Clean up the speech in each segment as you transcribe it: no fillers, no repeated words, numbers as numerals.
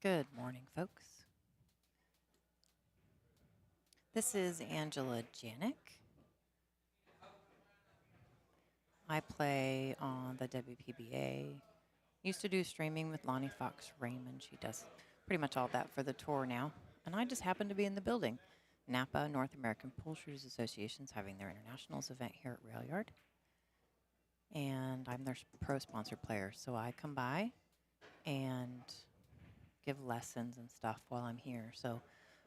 Good morning, folks. This is Angela Janik. I play on the WPBA. Used to do streaming with Lonnie Fox Raymond. She does pretty much all that for the tour now. And I just happen to be in the building. Napa North American Pool Shooters Association's having their internationals event here at Railyard. And I'm their pro sponsor player. So I come by and give lessons and stuff while I'm here. So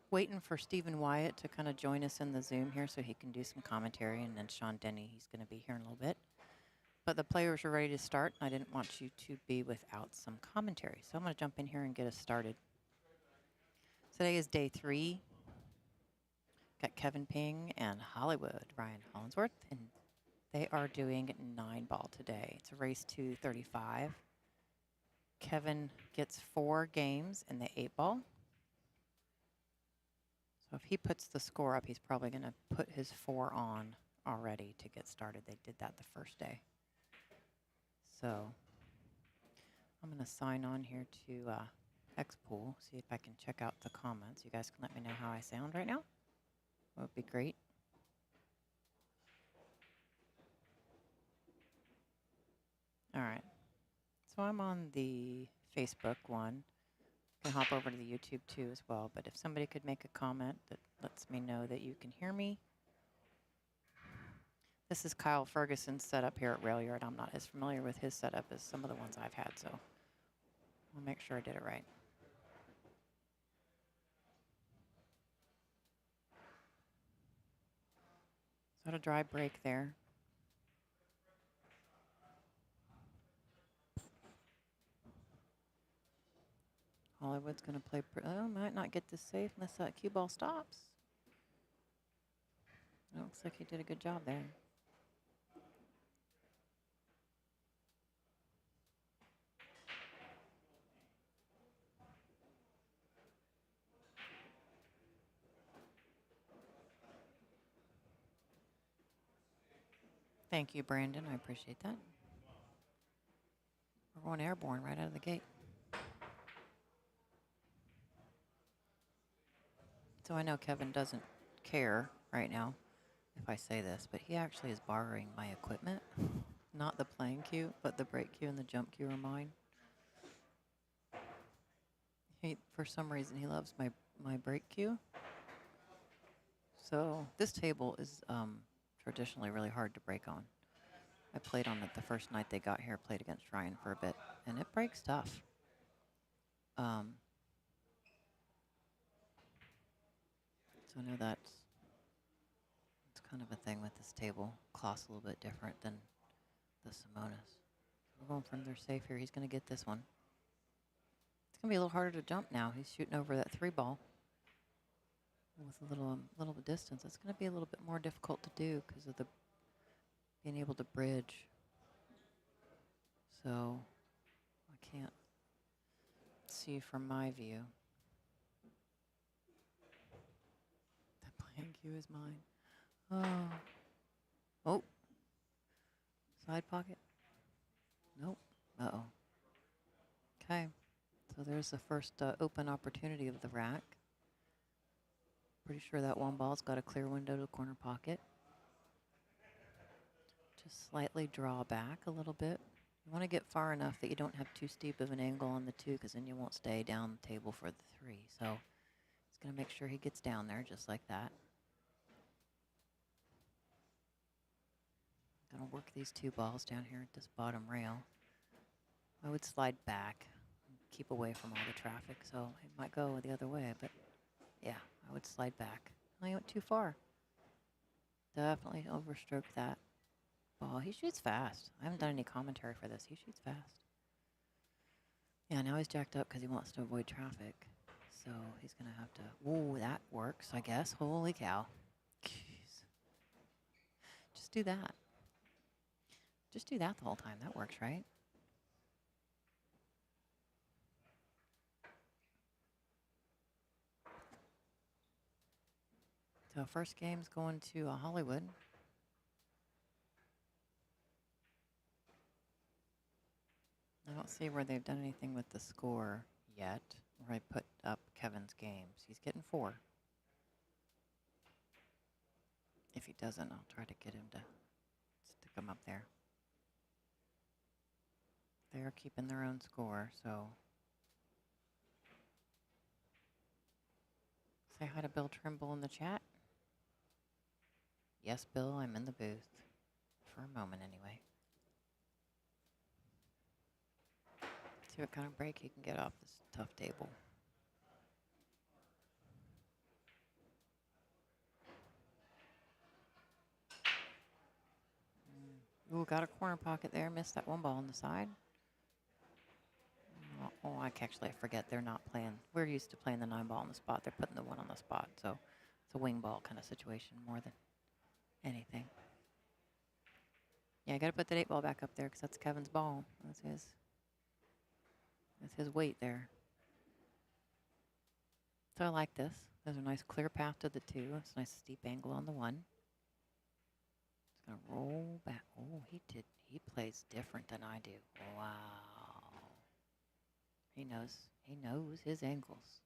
waiting for Stephen Wyatt to kind of join us in the Zoom here so he can do some commentary, and then Sean Denny, he's going to be here in a little bit. But the players are ready to start, and I didn't want you to be without some commentary. So I'm going to jump in here and get us started. Today is day 3. Got Kevin Ping and Hollywood, Ryan Hollingsowrth, and they are doing 9-ball today. It's a race to 35. Kevin gets 4 games in the 8-ball. So if he puts the score up, he's probably going to put his 4 on already to get started. They did that the first day. So I'm going to sign on here to Xpool, see if I can check out the comments. You guys can let me know how I sound right now. That would be great. All right. So I'm on the Facebook one. You can hop over to the YouTube too as well. But if somebody could make a comment that lets me know that you can hear me. This is Kyle Ferguson's setup here at Railyard. I'm not as familiar with his setup as some of the ones I've had, so I'll make sure I did it right. So a dry break there. Hollywood's going to play. Might not get this safe unless that cue ball stops. It looks like he did a good job there. Thank you, Brandon. I appreciate that. We're going airborne right out of the gate. So I know Kevin doesn't care right now if I say this, but he actually is borrowing my equipment. Not the playing cue, but the break cue and the jump cue are mine. For some reason, he loves my break cue. So this table is traditionally really hard to break on. I played on it the first night they got here, played against Ryan for a bit, and it breaks tough. So I know that's kind of a thing with this table. Cloth's a little bit different than the Simonis. We're going from their safe here. He's going to get this one. It's going to be a little harder to jump now. He's shooting over that 3-ball with a little bit distance. It's going to be a little bit more difficult to do because of the being able to bridge. So I can't see from my view. The playing cue is mine. Oh. Side pocket. Nope. Uh-oh. Okay. So there's the first open opportunity of the rack. Pretty sure that 1-ball's got a clear window to the corner pocket. Just slightly draw back a little bit. You want to get far enough that you don't have too steep of an angle on the 2, because then you won't stay down the table for the 3. So it's going to make sure he gets down there just like that. Going to work these 2 balls down here at this bottom rail. I would slide back, keep away from all the traffic, so it might go the other way, but yeah, I would slide back. I went too far. Definitely overstroked that ball. He shoots fast. I haven't done any commentary for this. He shoots fast. Yeah, now he's jacked up because he wants to avoid traffic. So he's going to have to... Whoa, that works, I guess. Holy cow. Jeez. Just do that. Just do that the whole time. That works, right? So first game's going to Hollywood. I don't see where they've done anything with the score yet, or where I put up Kevin's games. He's getting 4. If he doesn't, I'll try to get him to stick them up there. They're keeping their own score, so. Say hi to Bill Trimble in the chat. Yes, Bill, I'm in the booth. For a moment, anyway. See what kind of break he can get off this tough table. Ooh, got a corner pocket there. Missed that one ball on the side. Oh, I forget they're not playing. We're used to playing the 9 ball on the spot. They're putting the 1 on the spot, so it's a wing ball kind of situation more than anything. Yeah, I got to put that 8 ball back up there because that's Kevin's ball. That's his weight there. So I like this. There's a nice clear path to the 2. It's a nice steep angle on the 1. It's gonna roll back. Oh, he plays different than I do. Wow. He knows his angles.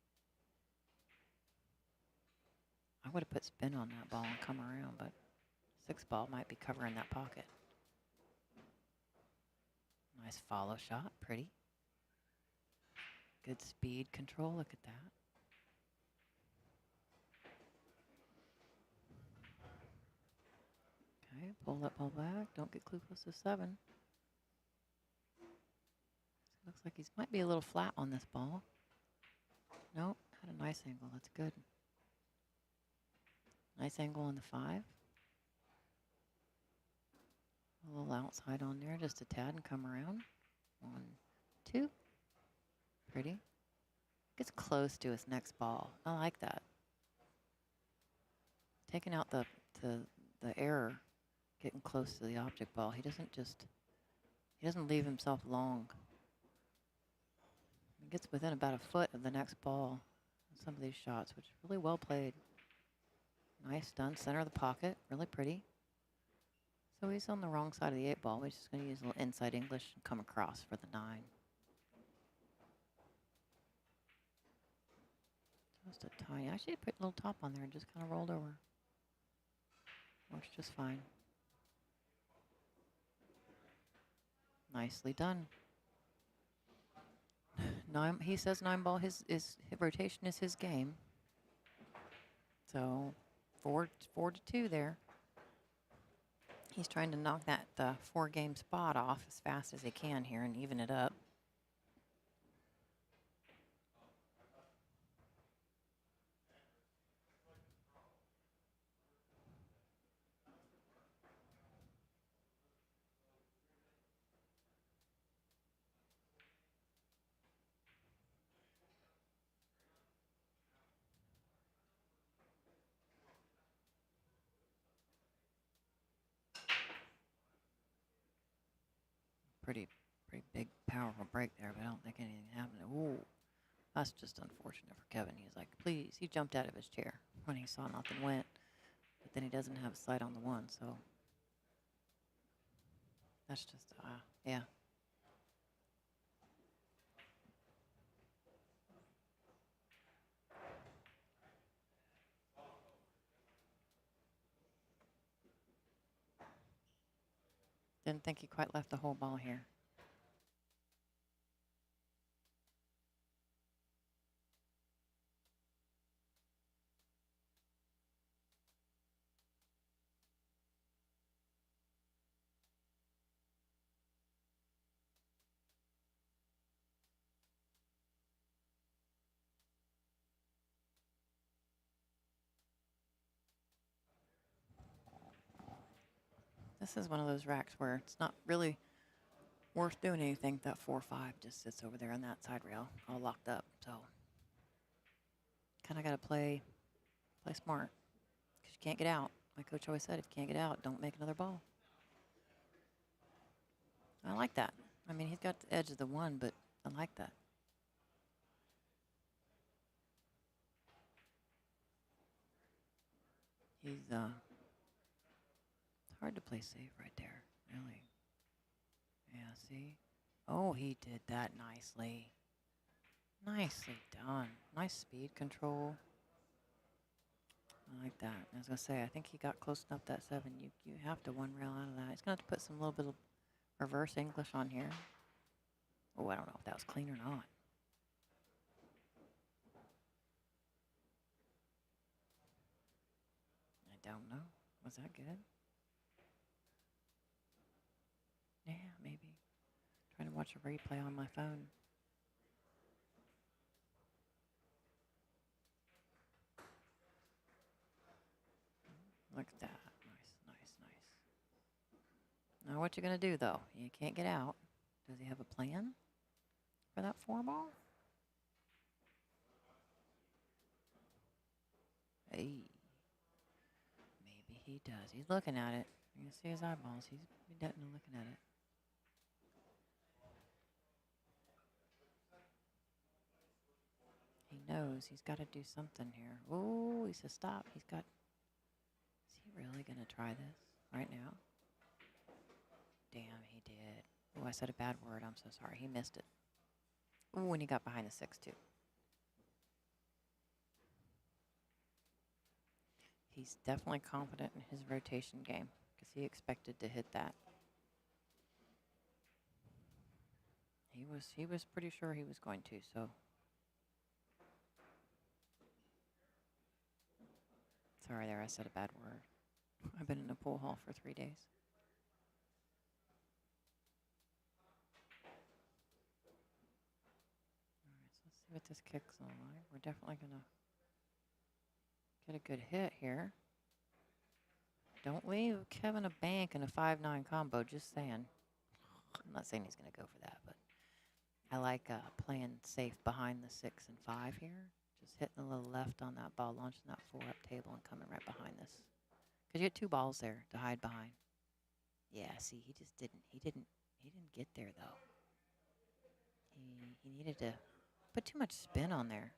I would have put spin on that ball and come around, but 6 ball might be covering that pocket. Nice follow shot, pretty. Good speed control, look at that. Okay, pull that ball back. Don't get close to 7. Looks like he might be a little flat on this ball. Nope, had a nice angle. That's good. Nice angle on the 5. A little outside on there, just a tad, and come around. 1, 2. Pretty. Gets close to his next ball. I like that. Taking out the error, getting close to the object ball. He doesn't leave himself long. He gets within about a foot of the next ball in some of these shots, which is really well played. Nice done, center of the pocket, really pretty. So he's on the wrong side of the 8 ball. He's just going to use a little inside English and come across for the 9. Just a tiny, actually put a little top on there and just kind of rolled over. Works just fine. Nicely done. He says 9 ball, his rotation is his game. So 4 to 2 there. He's trying to knock that 4-game spot off as fast as he can here and even it up. Pretty big, powerful break there, but I don't think anything happened. Ooh, that's just unfortunate for Kevin. He's like, please. He jumped out of his chair when he saw nothing went, but then he doesn't have a sight on the 1, so that's just, yeah. Didn't think he quite left the whole ball here. This is one of those racks where it's not really worth doing anything. That 4-5 just sits over there on that side rail, all locked up. So kind of got to play smart because you can't get out. My coach always said, if you can't get out, don't make another ball. I like that. I mean, he's got the edge of the 1, but I like that. He's it's hard to play safe right there, really. Yeah, see? Oh, he did that nicely. Nicely done. Nice speed control. I like that. I was going to say, I think he got close enough that 7. You have to one rail out of that. He's going to have to put some little bit of reverse English on here. Oh, I don't know if that was clean or not. I don't know. Was that good? Yeah, maybe. Trying to watch a replay on my phone. Look at that. Nice, nice, nice. Now what you going to do, though? You can't get out. Does he have a plan for that 4 ball? Hey. Maybe he does. He's looking at it. You can see his eyeballs. He's definitely looking at it. He knows he's got to do something here. Oh, he says stop. Is he really going to try this right now? Damn, he did. Oh, I said a bad word. I'm so sorry. He missed it. Oh, and he got behind the 6, too. He's definitely confident in his rotation game because he expected to hit that. He was pretty sure he was going to, so. Sorry there, I said a bad word. I've been in a pool hall for 3 days. All right, so let's see what this kick's on like. We're definitely going to get a good hit here. Don't leave Kevin a bank in a 5-9 combo, just saying. I'm not saying he's going to go for that, but I like playing safe behind the 6 and 5 here. Just hitting a little left on that ball, launching that 4 up table and coming right behind this. Because you get 2 balls there to hide behind. Yeah, see, he just didn't. He didn't get there, though. He needed to put too much spin on there.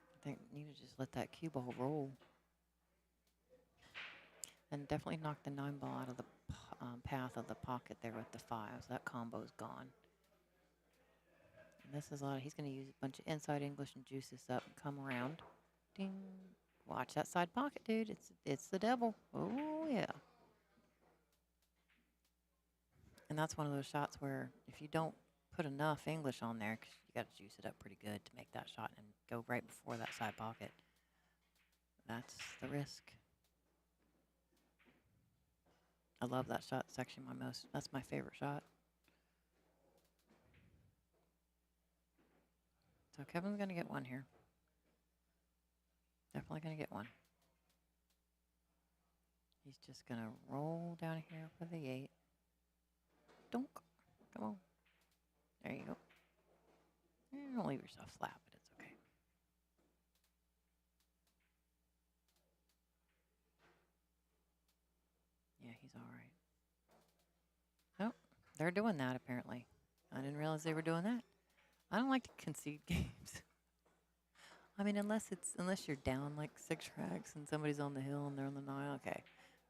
I think you need to just let that cue ball roll. And definitely knock the 9 ball out of the path of the pocket there with the 5s. That combo's gone. And this is a lot. He's going to use a bunch of inside English and juice this up and come around. Ding. Watch that side pocket, dude. It's the devil. Oh, yeah. And that's one of those shots where if you don't put enough English on there, 'cause you got to juice it up pretty good to make that shot and go right before that side pocket. That's the risk. I love that shot section my most. That's my favorite shot. So Kevin's going to get one here. Definitely going to get one. He's just going to roll down here for the 8. Dunk. Come on. There you go. Don't leave yourself flat, but it's okay. Yeah, he's all right. Oh, they're doing that apparently. I didn't realize they were doing that. I don't like to concede games. I mean, unless you're down like 6 tracks and somebody's on the hill and they're on the 9, okay,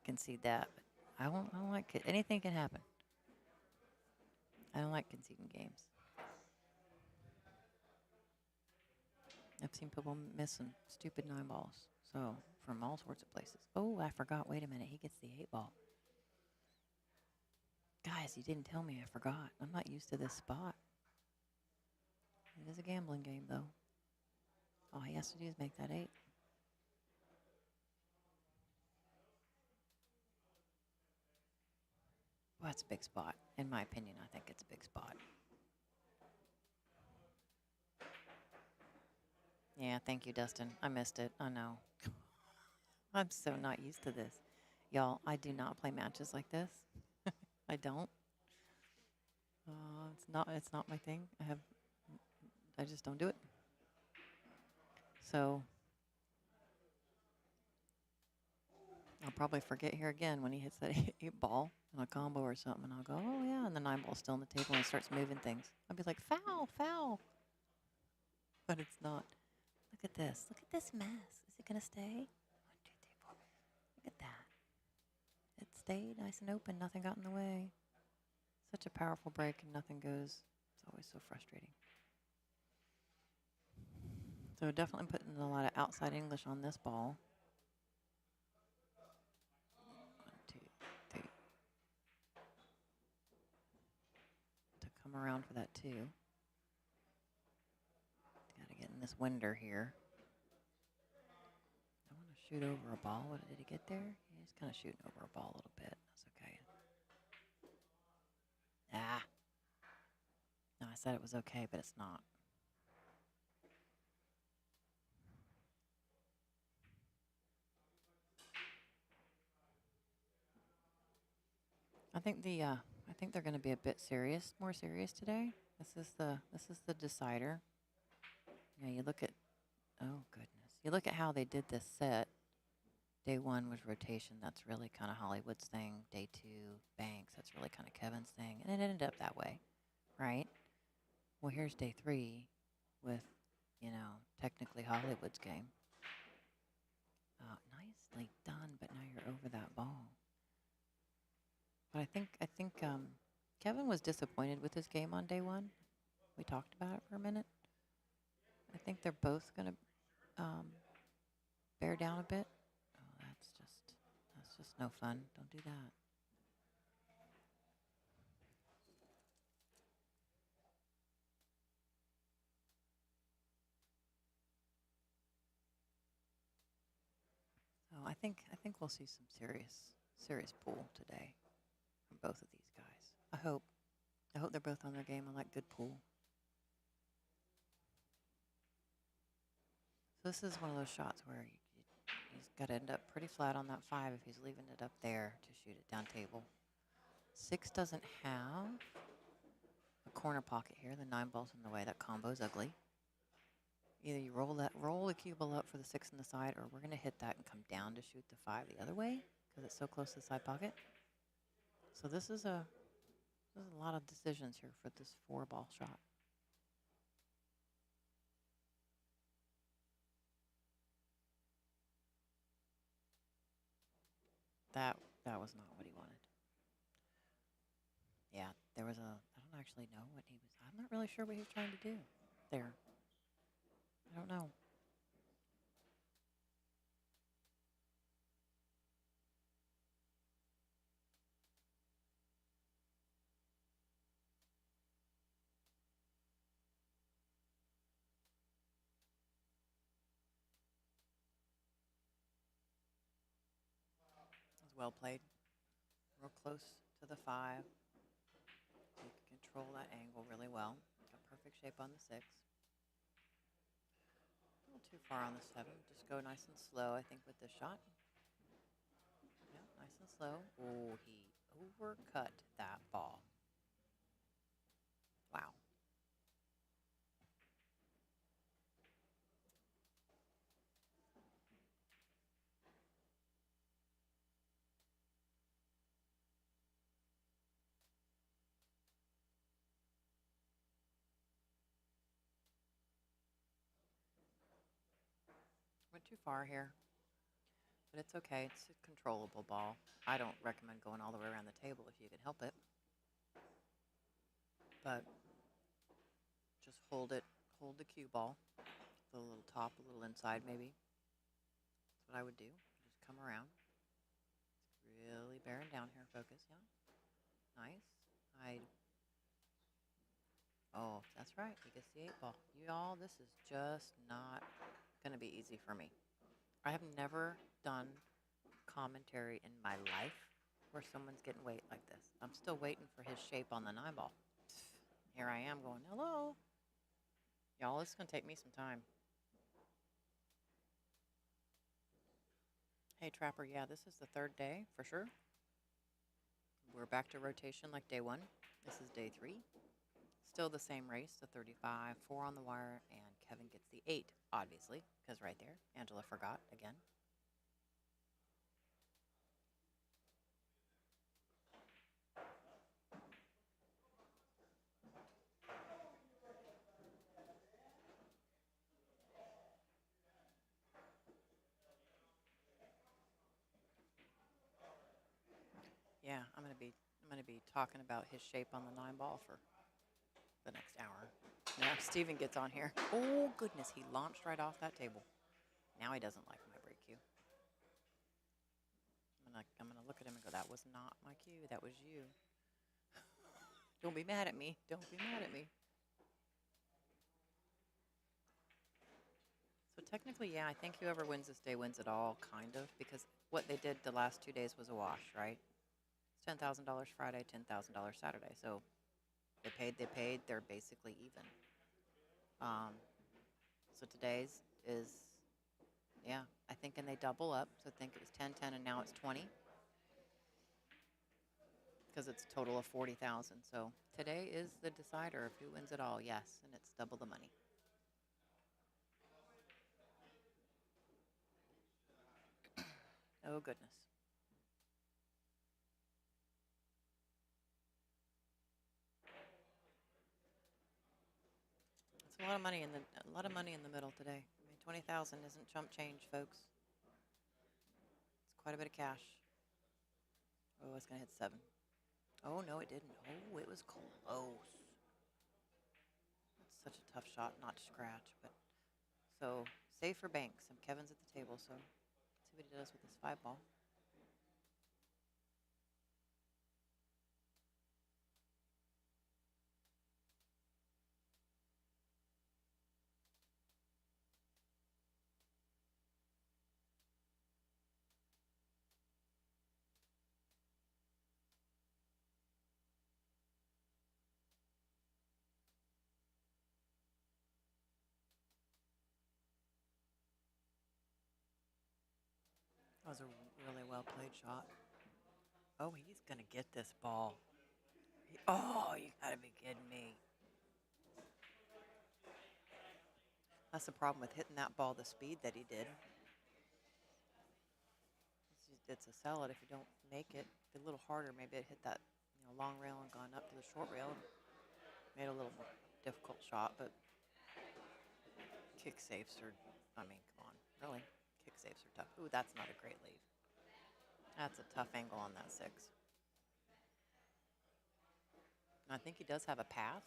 concede that. But I don't like it. Anything can happen. I don't like conceding games. I've seen people missing stupid 9 balls. So, from all sorts of places. Oh, I forgot. Wait a minute. He gets the 8 ball. Guys, you didn't tell me. I forgot. I'm not used to this spot. It is a gambling game, though. All he has to do is make that 8. Well, that's a big spot. In my opinion, I think it's a big spot. Yeah, thank you, Dustin. I missed it. I know. I'm so not used to this. Y'all, I do not play matches like this. I don't. It's not my thing. I just don't do it. So I'll probably forget here again when he hits that 8 ball on a combo or something, and I'll go, oh yeah, and the 9 ball's still on the table and he starts moving things. I'll be like, foul, foul. But it's not. Look at this. Look at this mess. Is it going to stay? 1, 2, 3, 4. Look at that. It stayed nice and open. Nothing got in the way. Such a powerful break and nothing goes. It's always so frustrating. So definitely putting a lot of outside English on this ball. 1, 2, 3. To come around for that 2. Got to get in this winder here. I want to shoot over a ball. What did he get there? Yeah, he's kind of shooting over a ball a little bit. That's okay. Ah. No, I said it was okay, but it's not. I think they're going to be a bit more serious today. This is the decider. Yeah, you look at, oh goodness, you look at how they did this set. Day 1 was rotation. That's really kind of Hollywood's thing. Day 2, Banks. That's really kind of Kevin's thing. And it ended up that way, right? Well, here's day 3 with, technically Hollywood's game. Nicely done, but now you're over that ball. But I think Kevin was disappointed with his game on day 1. We talked about it for a minute. I think they're both going to bear down a bit. Oh, that's just no fun. Don't do that. So I think we'll see some serious pool today from both of these guys. I hope they're both on their game. I like good pool. So this is one of those shots where he's got to end up pretty flat on that 5 if he's leaving it up there to shoot it down table. 6 doesn't have a corner pocket here. The 9 ball's in the way. That combo's ugly. Either you roll the cue ball up for the 6 on the side, or we're going to hit that and come down to shoot the 5 the other way because it's so close to the side pocket. So this is a lot of decisions here for this 4-ball shot. That was not what he wanted. Yeah, there was I don't actually know what he was. I'm not really sure what he was trying to do there. I don't know. It was well played. Real close to the 5. You can control that angle really well. Got perfect shape on the 6. A little too far on the 7. Just go nice and slow, I think, with this shot. Yeah, nice and slow. Oh, he overcut that ball. Wow. Went too far here. But it's okay. It's a controllable ball. I don't recommend going all the way around the table if you can help it. But just hold the cue ball. A little top, a little inside maybe. That's what I would do. Just come around. Really bearing down here. Focus, yeah. Nice. Oh, that's right. He gets the 8 ball. Y'all, this is just not going to be easy for me. I have never done commentary in my life where someone's getting weight like this. I'm still waiting for his shape on the 9 ball. Here I am going, hello. Y'all, this is going to take me some time. Hey, Trapper, yeah, this is the 3rd day for sure. We're back to rotation like day 1. This is day 3. Still the same race, the 35, 4 on the wire, and Kevin gets the 8, obviously, because right there, Angela forgot again. Yeah, I'm gonna be talking about his shape on the 9 ball for the next hour. Next Steven gets on here. Oh, goodness. He launched right off that table. Now he doesn't like my break cue. I'm gonna look at him and go, that was not my cue. That was you. Don't be mad at me. Don't be mad at me. So technically, yeah, I think whoever wins this day wins it all, kind of, because what they did the last 2 days was a wash, right? It's $10,000 Friday, $10,000 Saturday. So they paid. They're basically even. So today's is, yeah, I think, and they double up. So I think it was 10, 10, and now it's 20. Because it's a total of 40,000. So today is the decider of who wins it all, yes, and it's double the money. Oh, goodness. It's a lot of money in the middle today. I mean, 20,000 isn't chump change, folks. It's quite a bit of cash. Oh, it's gonna hit 7. Oh no, it didn't. Oh, it was close. It's such a tough shot not to scratch, but so save for banks. And Kevin's at the table, so let's see what he does with this 5 ball. That was a really well played shot. Oh, he's gonna get this ball. Oh, you gotta be kidding me. That's the problem with hitting that ball the speed that he did. It's a sell it if you don't make it. If a little harder, maybe it hit that long rail and gone up to the short rail. Made a little more difficult shot, but kick safes are, I mean, come on, really? Kick safes are tough. Ooh, that's not a great leave. That's a tough angle on that 6. I think he does have a path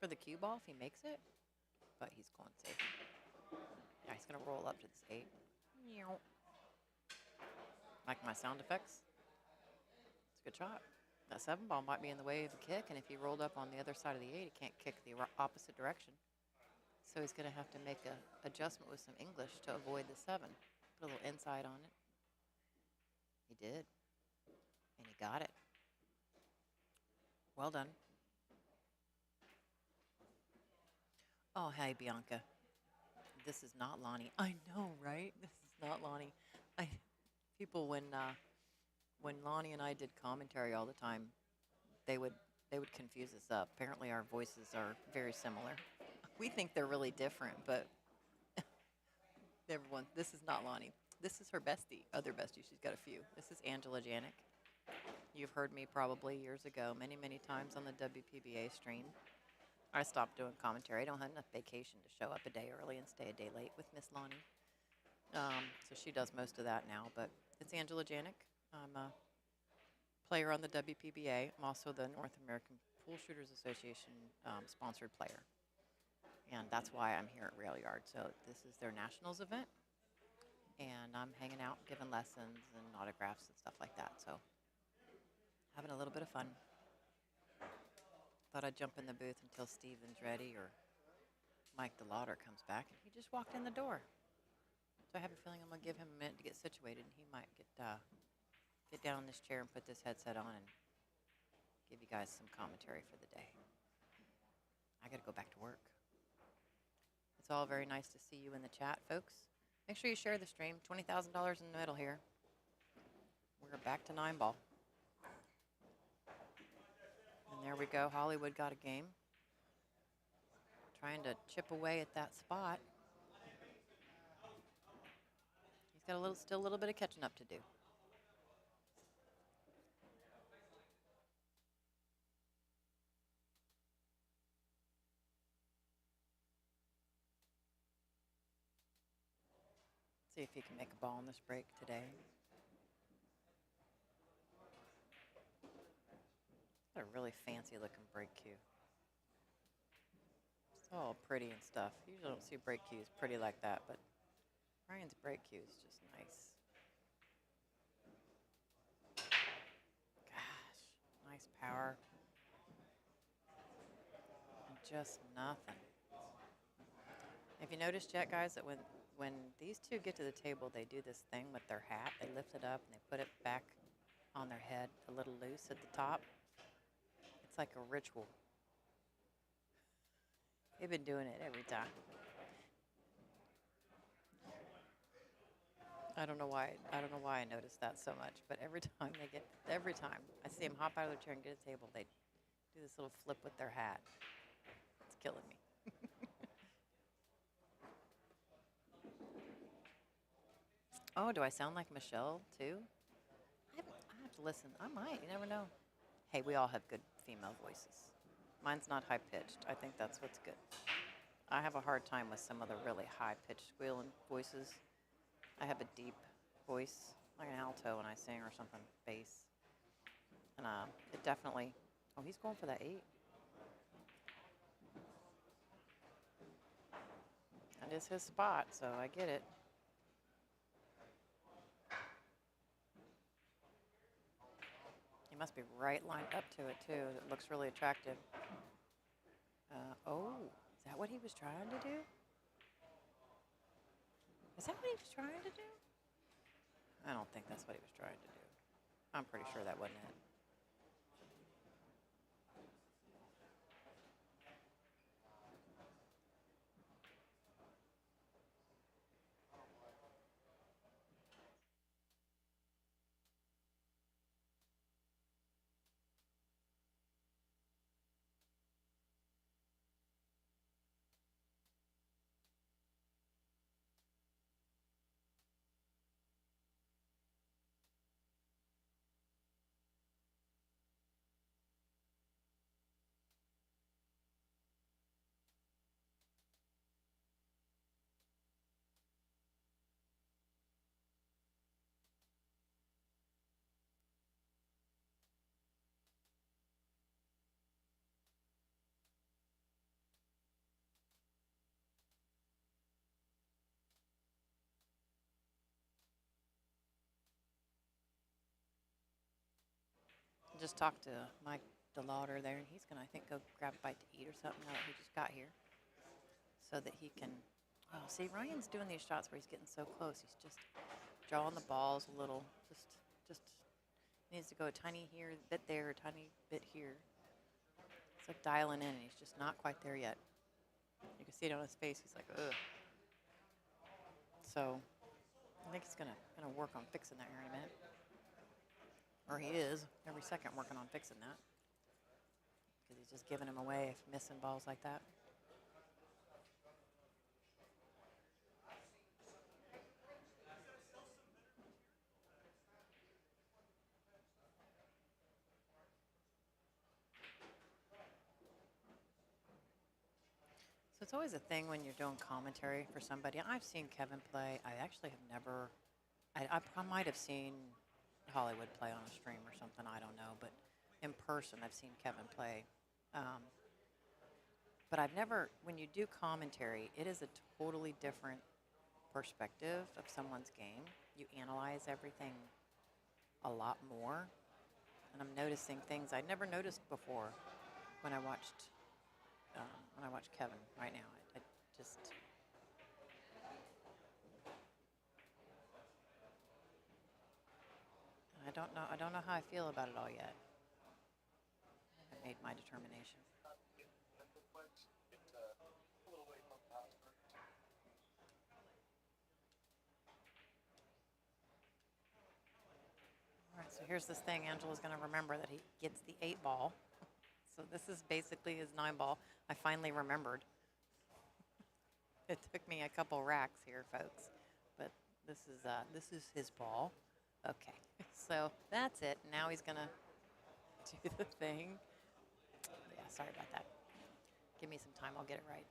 for the cue ball if he makes it, but he's going safe. Yeah, he's going to roll up to this 8. Like my sound effects. It's a good shot. That 7 ball might be in the way of the kick, and if he rolled up on the other side of the 8, he can't kick the opposite direction. So he's going to have to make an adjustment with some English to avoid the 7. Put a little inside on it. He did. And he got it. Well done. Oh, hey, Bianca. This is not Lonnie. I know, right? This is not Lonnie. People, when Lonnie and I did commentary all the time, they would confuse us up. Apparently, our voices are very similar. We think they're really different, but everyone, this is not Lonnie. This is her bestie, other bestie. She's got a few. This is Angela Janik. You've heard me probably years ago, many, many times on the WPBA stream. I stopped doing commentary. I don't have enough vacation to show up a day early and stay a day late with Miss Lonnie. So she does most of that now, but it's Angela Janik. I'm a player on the WPBA. I'm also the North American Pool Shooters Association sponsored player. And that's why I'm here at Railyard. So this is their nationals event. And I'm hanging out, giving lessons and autographs and stuff like that. So having a little bit of fun. Thought I'd jump in the booth until Steven's ready or Mike DeLauder comes back. And he just walked in the door. So I have a feeling I'm going to give him a minute to get situated. And he might get down in this chair and put this headset on and give you guys some commentary for the day. I got to go back to work. It's all very nice to see you in the chat, folks. Make sure you share the stream. $20,000 in the middle here. We're back to 9 ball. And there we go. Hollywood got a game. Trying to chip away at that spot. He's got still a little bit of catching up to do. See if he can make a ball in this break today. Got a really fancy looking break cue. It's all pretty and stuff. You usually don't see break cues pretty like that, but Ryan's break cue is just nice. Gosh, nice power. And just nothing. Have you noticed yet, guys, that when these two get to the table, they do this thing with their hat. They lift it up and they put it back on their head a little loose at the top. It's like a ritual. They've been doing it every time. I don't know why. I don't know why I noticed that so much, but every time I see them hop out of their chair and get a table, they do this little flip with their hat. It's killing me. Oh, do I sound like Michelle too? I have to listen. I might. You never know. Hey, we all have good female voices. Mine's not high pitched. I think that's what's good. I have a hard time with some of the really high pitched squealing voices. I have a deep voice, like an alto when I sing or something, bass. And it definitely. Oh, he's going for that 8. That is his spot, so I get it. He must be right lined up to it, too. It looks really attractive. Oh, is that what he was trying to do? Is that what he was trying to do? I don't think that's what he was trying to do. I'm pretty sure that wasn't it. Just talked to Mike, the lauder there, and he's going to, I think, go grab a bite to eat or something now that he just got here so that he can. Oh, see, Ryan's doing these shots where he's getting so close. He's just drawing the balls a little. Just needs to go a tiny here, bit there, a tiny bit here. It's like dialing in, and he's just not quite there yet. You can see it on his face. He's like, ugh. So I think he's gonna work on fixing that here in a minute. Or he is every second working on fixing that because he's just giving him away if missing balls like that. So it's always a thing when you're doing commentary for somebody. I've seen Kevin play. I actually have never. I might have seen Hollywood play on a stream or something. I don't know, but in person, I've seen Kevin play. But I've never. When you do commentary, it is a totally different perspective of someone's game. You analyze everything a lot more, and I'm noticing things I never noticed before when I watched Kevin right now. I just. I don't know how I feel about it all yet. I made my determination. All right, so here's this thing. Angela's going to remember that he gets the 8 ball. So this is basically his 9 ball. I finally remembered. It took me a couple racks here, folks, but this is his ball. Okay, so that's it. Now he's gonna do the thing. Yeah, sorry about that. Give me some time. I'll get it right.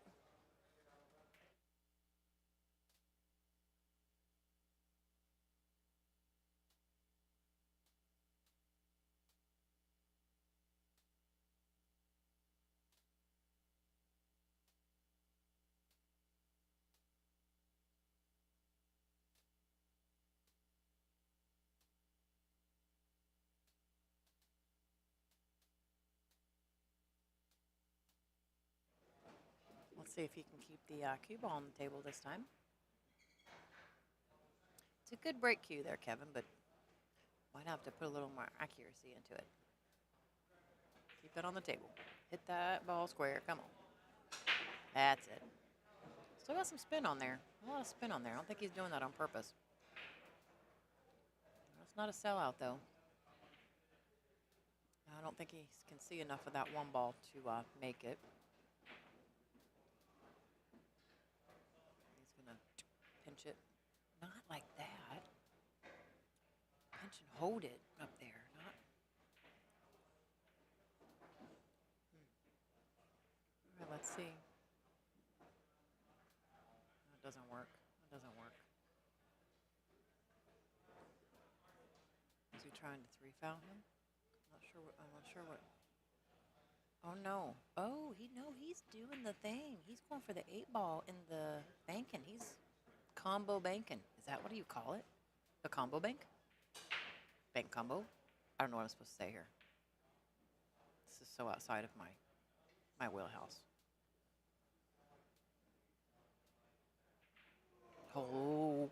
See if you can keep the cue ball on the table this time. It's a good break cue there, Kevin, but might have to put a little more accuracy into it. Keep it on the table. Hit that ball square. Come on. That's it. Still got some spin on there. A lot of spin on there. I don't think he's doing that on purpose. It's not a sellout, though. I don't think he can see enough of that one ball to make it. He's going to pinch it. Not like that. Pinch and hold it up there. Not. All right, let's see. That doesn't work. That doesn't work. Is he trying to three foul him? I'm not sure what. Oh no. Oh, he's doing the thing. He's going for the 8-ball in the banking. He's combo banking. Is that what do you call it? A combo bank? Bank combo? I don't know what I'm supposed to say here. This is so outside of my wheelhouse. Oh.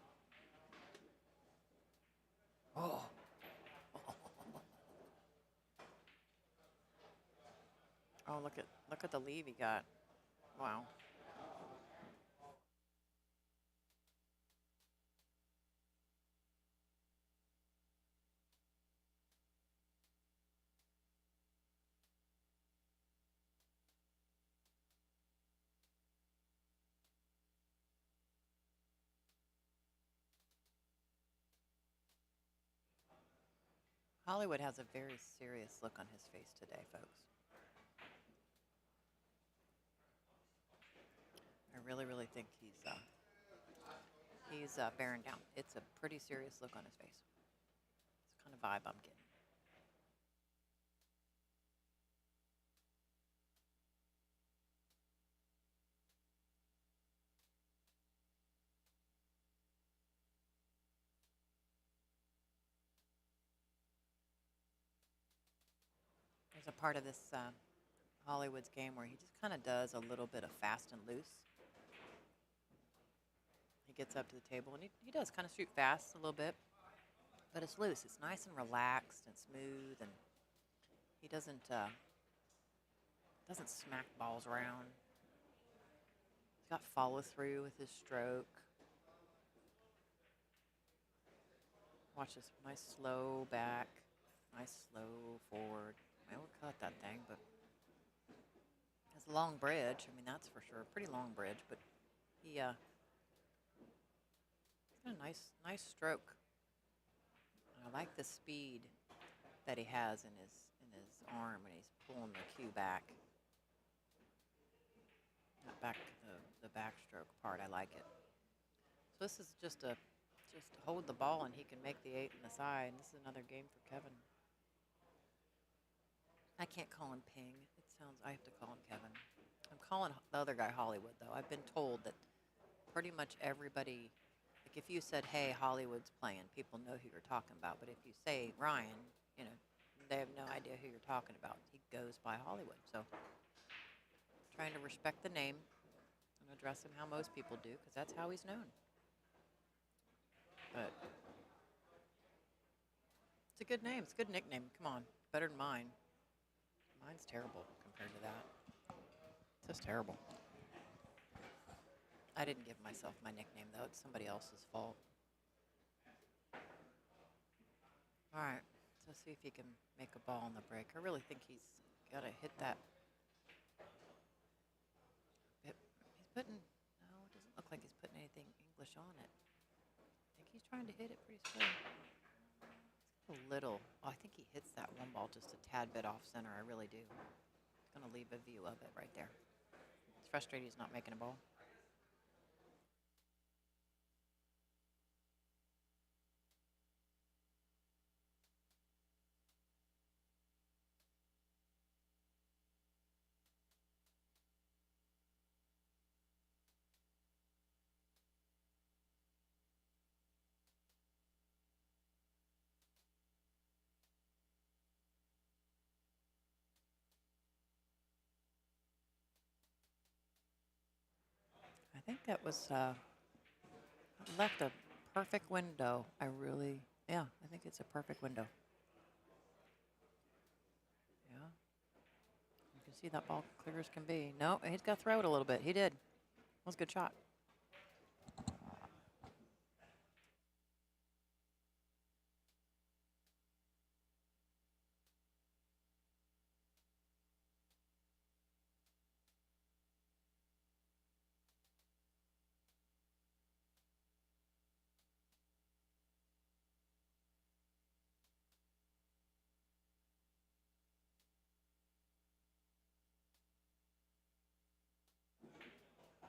Oh. Oh, look at the lead he got. Wow. Hollywood has a very serious look on his face today, folks. I really, really think he's bearing down. It's a pretty serious look on his face. It's the kind of vibe I'm getting. There's a part of this Hollywood's game where he just kind of does a little bit of fast and loose. He gets up to the table, and he does kind of shoot fast a little bit, but it's loose. It's nice and relaxed and smooth, and he doesn't smack balls around. He's got follow through with his stroke. Watch this nice slow back, nice slow forward. I would cut that thing, but it's a long bridge. I mean, that's for sure. Pretty long bridge, but he's got a nice stroke. And I like the speed that he has in his arm when he's pulling the cue back. Back to the backstroke part, I like it. So this is just hold the ball and he can make the 8 on the side. This is another game for Kevin. I can't call him Ping. I have to call him Kevin. I'm calling the other guy Hollywood, though. I've been told that pretty much everybody, like if you said, hey, Hollywood's playing, people know who you're talking about. But if you say Ryan, they have no idea who you're talking about. He goes by Hollywood. So trying to respect the name and address him how most people do, because that's how he's known. But it's a good name. It's a good nickname. Come on. Better than mine. Mine's terrible compared to that. It's just terrible. I didn't give myself my nickname, though. It's somebody else's fault. All right. Let's see if he can make a ball on the break. I really think he's got to hit that. He's putting, no, it doesn't look like he's putting anything English on it. I think he's trying to hit it pretty straight. A little. Oh, I think he hits that one ball just a tad bit off center. I really do. It's going to leave a view of it right there. It's frustrating he's not making a ball. think that was left a perfect window. Yeah, I think it's a perfect window. Yeah, you can see that ball clear as can be. No, he's got to throw it a little bit. He did. That was a good shot.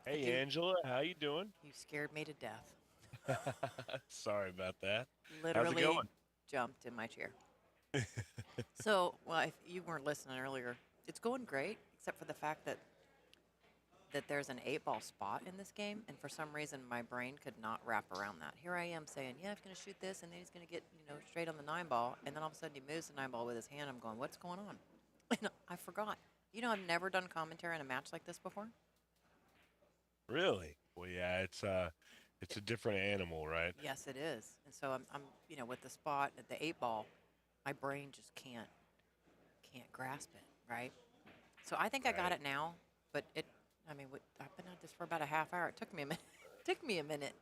Hey You, Angela, how you doing? you scared me to death. Sorry about that. How's it Literally going? jumped in my chair. So, well, if you weren't listening earlier, it's going great, except for the fact that there's an 8 ball spot in this game, and for some reason my brain could not wrap around that. Here I am saying, yeah, he's going to shoot this, and then he's going to get straight on the 9 ball, and then all of a sudden he moves the 9 ball with his hand. I'm going, what's going on? And I forgot. I've never done commentary in a match like this before. Really? Well, yeah, it's a different animal, right? Yes, it is. And so I'm with the spot at the 8 ball, my brain just can't grasp it, right? So I think I got Right. it now, but I've been at this for about a half hour. It took me a minute. Took me a minute.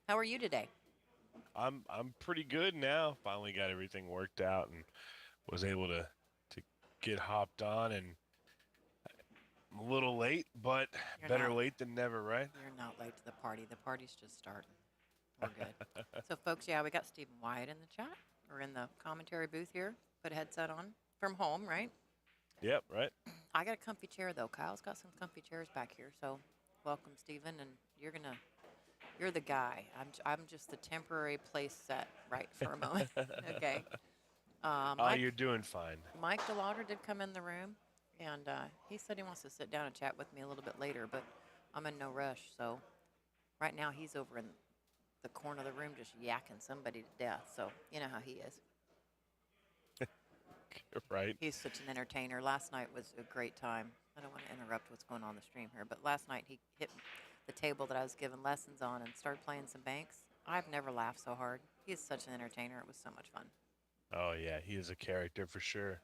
How are you today? I'm pretty good now. Finally got everything worked out and was able to get hopped on and I'm a little late, but You're better not late than never, right? you're not late to the party. The party's just starting. We're good. So folks, yeah, we got Stephen Wyatt in the chat. We're in the commentary booth here. Put a headset on from home, right? Yep, right. I got a comfy chair though. Kyle's got some comfy chairs back here. So welcome, Stephen, and you're the guy. I'm just the temporary place set right for a moment. Okay. Uh, Oh, Mike you're doing fine. Mike DeLauder did come in the room, and he said he wants to sit down and chat with me a little bit later, but I'm in no rush. So right now he's over in the corner of the room just yakking somebody to death. So you know how he is. Right. He's such an entertainer. Last night was a great time. I don't want to interrupt what's going on the stream here, but last night he hit the table that I was giving lessons on and started playing some banks. I've never laughed so hard. He's such an entertainer. It was so much fun. Oh yeah, he is a character for sure.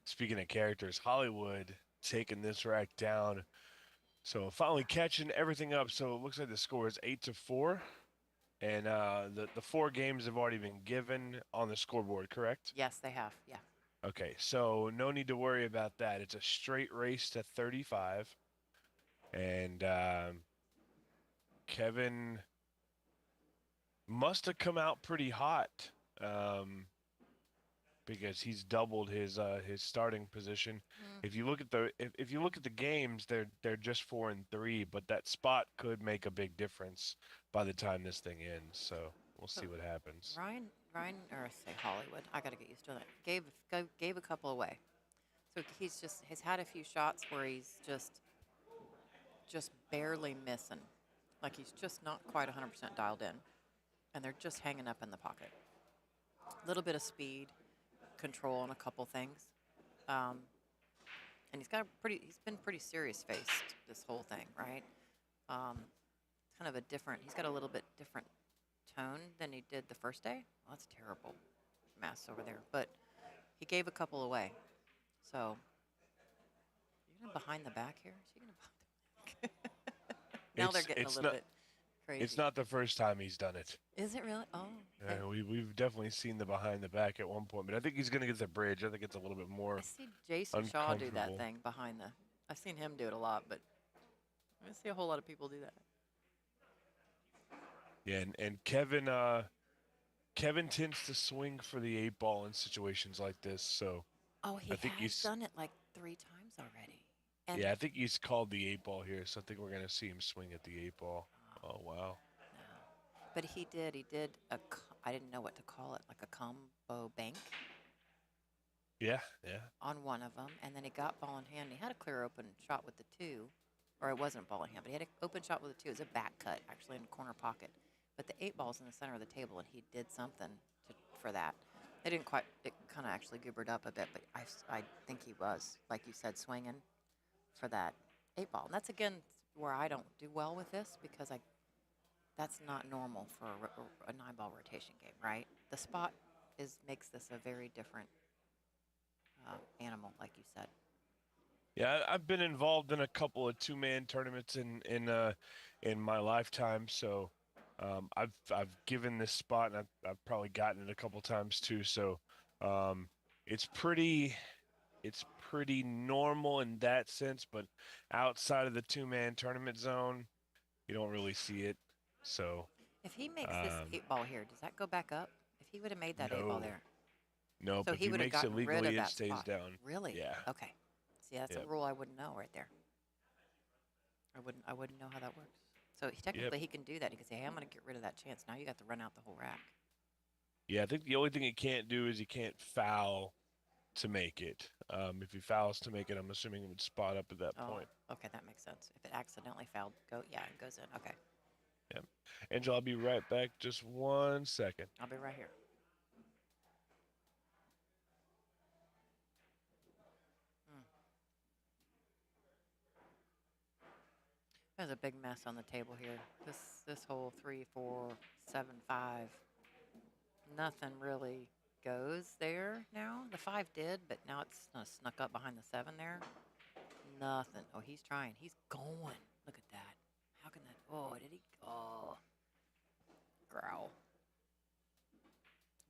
Speaking of characters, Hollywood taking this rack down. So finally catching everything up. So it looks like the score is 8-4, and the four games have already been given on the scoreboard. Correct? Yes, they have. Yeah. Okay, so no need to worry about that. It's a straight race to 35, and Kevin must have come out pretty hot um, because he's doubled his starting position. Mm. If you look at the games, they're just 4-3, but that spot could make a big difference by the time this thing ends. So we'll So see what happens. Ryan, or say Hollywood. I got to get used to that. Gave a couple away. So he's had a few shots where he's just barely missing, like he's just not quite 100% dialed in, and they're just hanging up in the pocket. A little bit of speed, control on a couple things, um, and he's been pretty serious faced this whole thing, right? Um, kind of a different. He's got a little bit different tone than he did the first day. Well, that's a terrible mess over there, but he gave a couple away. So you're gonna behind the back here. Is he gonna behind the back? Now they're It's getting a it's little not bit it's crazy. not the first time he's done it. Is it really? Oh, okay. We've definitely seen the behind the back at one point, but I think he's gonna get the bridge. I think it's a little bit I more see Jason Shaw do that uncomfortable. thing behind the. I've seen him do it a lot, but I don't see a whole lot of people do that. Yeah, and Kevin tends to swing for the 8 ball in situations like this, so Oh, he I think has he's done it like 3 times already. And yeah, I think he's called the 8 ball here, so I think we're gonna see him swing at the 8 ball. Oh wow. no, but he did I didn't know what to call it, like a combo bank Yeah, yeah. on one of them, and then he got ball in hand. He had a clear open shot with the two, or it wasn't ball in hand, but he had an open shot with the two. It was a back cut actually in the corner pocket, but the 8 ball's in the center of the table, and he did something for that. It didn't quite. It kind of actually gibbered up a bit, but I think he was, like you said, swinging for that 8 ball. And that's again where I don't do well with this because that's not normal for a 9-ball rotation game, right? The spot makes this a very different animal, like you said. Yeah, I've been involved in a couple of two-man tournaments in my lifetime, so I've given this spot and I've probably gotten it a couple times too. So um, it's pretty normal in that sense, but outside of the two-man tournament zone, you don't really see it. So If he makes this um, 8-ball here, does that go back up? If he would have made that 8-ball no, there, nope. so If he he would have makes it gotten rid of legally, it that stays spot. down. Really? Yeah. Okay. See, that's a Yep. rule I wouldn't know right there. I wouldn't know how that works. So Yep. technically he can do that. He can say, "Hey, I'm going to get rid of that chance." Now you got to run out the whole rack. Yeah, I think the only thing he can't do is he can't foul to make it. If he fouls to make it, I'm assuming it would spot up at that Oh, point. okay, that makes sense. If it accidentally fouled, yeah, it goes in. Okay, Yep. Angel, I'll be right back. Just 1 second. I'll be right here. Hmm. There's a big mess on the table here. This whole 3, 4, 7, 5. Nothing really goes there now. The 5 did, but now it's snuck up behind the 7 there. Nothing. Oh, he's trying. He's going. Look at that. How can that? Oh, did he? Oh, growl.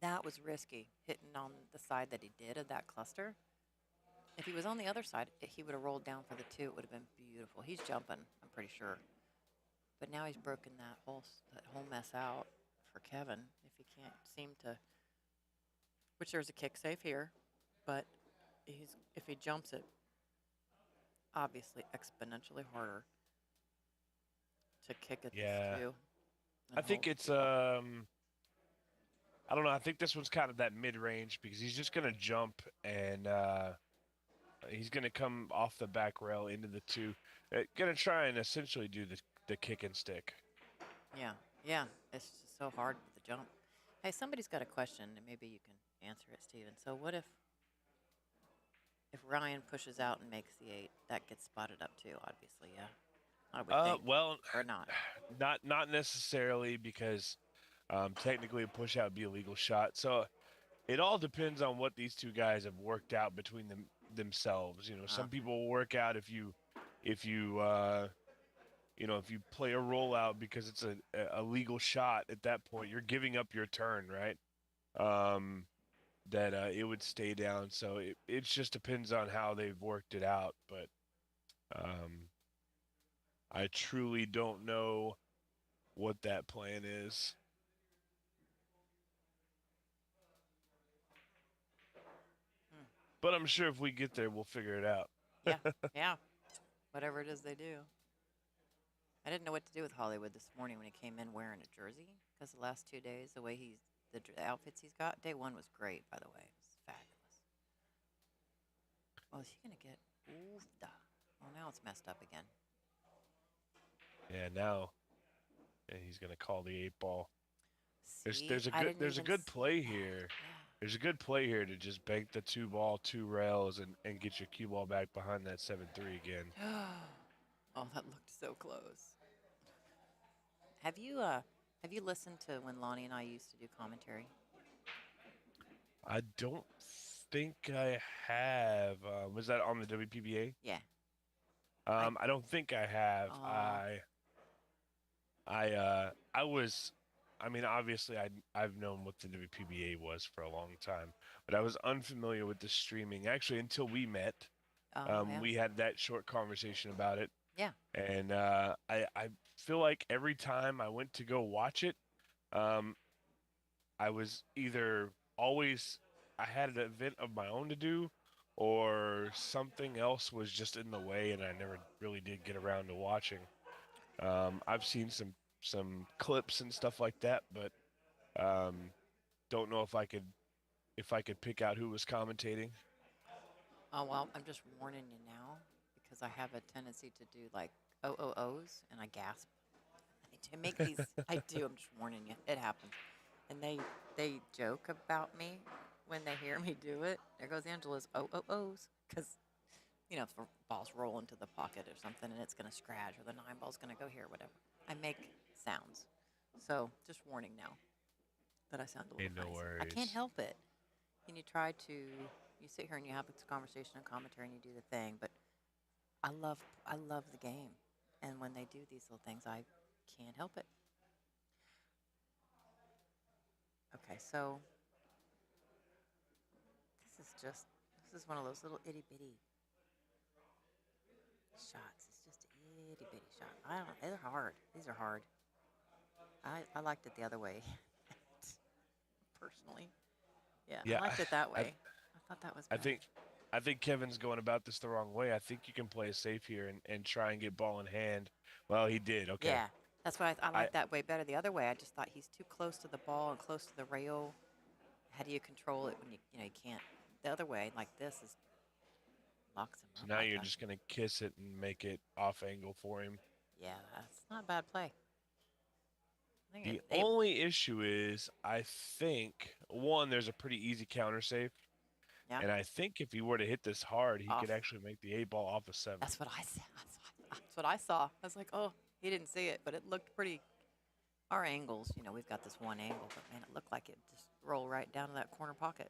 That was risky, hitting on the side that he did of that cluster. If he was on the other side, he would have rolled down for the 2. It would have been beautiful. He's jumping, I'm pretty sure. But now he's broken that whole mess out for Kevin if he can't seem to. Which there's a kick save here, but if he jumps it, obviously exponentially harder to kick at this Yeah. 2. I And think hold it's the 2 ball. I don't know. I think this one's kind of that mid-range because he's just gonna jump and he's gonna come off the back rail into the 2. Gonna try and essentially do the kick and stick. Yeah, yeah. It's just so hard with the jump. Hey, somebody's got a question, and maybe you can answer it, Steven. So what if Ryan pushes out and makes the 8? That gets spotted up too, obviously. Yeah, I would think, Well, or not. not necessarily because technically a push out would be a legal shot. So it all depends on what these two guys have worked out between themselves. You know, some people will work out if you if you play a rollout because it's a legal shot at that point, you're giving up your turn, right? That it would stay down. So it just depends on how they've worked it out. But um, I truly don't know what that plan is. Hmm. But I'm sure if we get there, we'll figure it out. Yeah, yeah. Whatever it is they do. I didn't know what to do with Hollywood this morning when he came in wearing a jersey because the last 2 days, the way the outfits he's got. Day 1 was great, by the way. It was fabulous. Oh, is he gonna get? Oof, da. Oh, now it's messed up again. Yeah, now he's gonna call the 8-ball. See, There's a I good didn't even play see that. here. There's a good play here to just bank the 2-ball, 2 rails, and get your cue ball back behind that 7-3 again. Yeah. Oh, that looked so close. Have you listened to when Lonnie and I used to do commentary? I don't think I have. Was that on the WPBA? Yeah. I I don't think I have. uh I was. I mean, obviously, I've known what the WPBA was for a long time, but I was unfamiliar with the streaming actually until we met. oh yeah. We had that short conversation about it. Yeah. And I feel like every time I went to go watch it, um, I was either always I had an event of my own to do, or something else was just in the way, and I never really did get around to watching. I've seen some clips and stuff like that, but um, don't know if I could pick out who was commentating. Oh well, I'm just warning you now because I have a tendency to do like OOOs and I gasp. To make these, I do. I'm just warning you. It happens, and they joke about me when they hear me do it. There goes Angela's OOOs because You know, if the ball's rolling to the pocket or something and it's going to scratch or the 9-ball's going to go here, whatever. I make sounds. So just warning now that I sound a Hey, little no funny. I can't worries. help it. And you sit here and you have this conversation and commentary and you do the thing, but I love the game. And when they do these little things, I can't help it. Okay, so this is one of those little itty bitty shots. It's just an itty bitty shot. I don't. They're hard. These are hard. I liked it the other way, personally. Yeah, I Yeah, liked it that I way. I thought that was I better. think I think Kevin's going about this the wrong way. I think you can play it safe here and try and get ball in hand. Well, he did. Okay. Yeah, that's why I I like that way better. The other way, I just thought he's too close to the ball and close to the rail. How do you control it when you can't? The other way, like this, is locks him so up. now I you're thought. just gonna kiss it and make it off angle for him. Yeah, that's not a bad play. I think The they only issue is I think one, there's a pretty easy counter safe. yeah And I think if he were to hit this hard, he off. could actually make the 8 ball off of 7. That's what I said. That's what I saw. I was like, oh, he didn't see it, but it looked pretty. Our angles, we've got this one angle, but man, it looked like it just rolled right down to that corner pocket.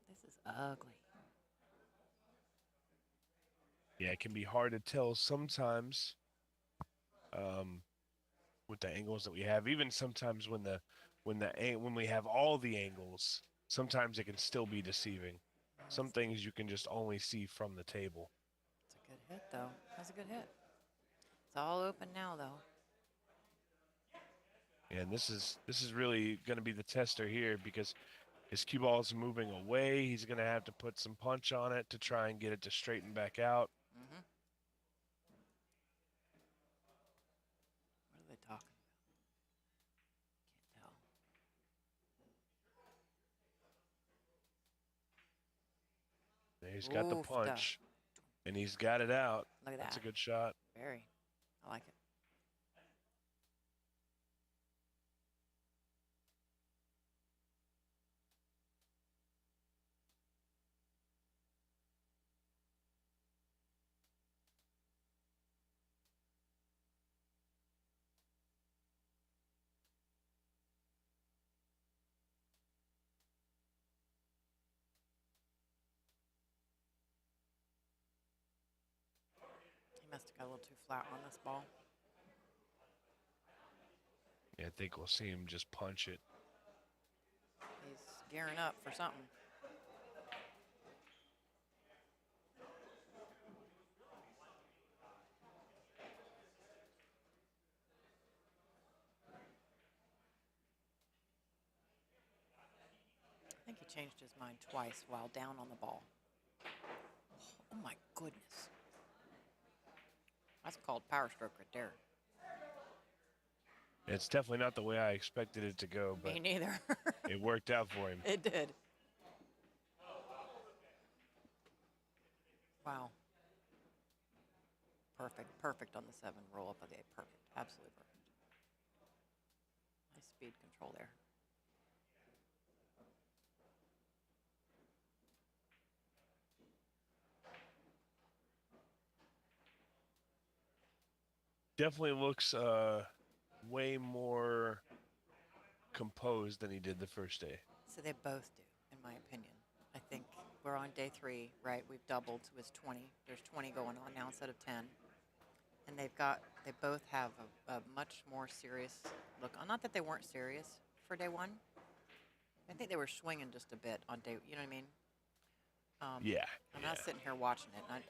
This is ugly. Yeah, it can be hard to tell sometimes um, with the angles that we have. Even sometimes when we have all the angles, sometimes it can still be deceiving. Some things you can just only see from the table. It's a good hit, though. That's a good hit. It's all open now, though. And this is really going to be the tester here because his cue ball is moving away. He's going to have to put some punch on it to try and get it to straighten back out. Mm-hmm. What are they talking about? Can't tell. He's got the Oof, duh. punch, and he's got it out. Look at That's that. a good shot. Very. I like it. He must have got a little too flat on this ball. Yeah, I think we'll see him just punch it. He's gearing up for something. I think he changed his mind twice while down on the ball. Oh my goodness. That's called power stroke right there. It's definitely not the way I expected it to go, but Me neither. it worked out for him. It did. Wow. Perfect. Perfect on the 7 roll up of the 8. Perfect. Absolutely perfect. Nice speed control there. Definitely looks way more composed than he did the first day. So they both do, in my opinion. I think we're on day 3, right? We've doubled, so it's 20. There's 20 going on now instead of 10. And they both have a much more serious look. Not that they weren't serious for day 1. I think they were swinging just a bit on day, you know what I mean? Yeah, And I yeah. was sitting here watching it, and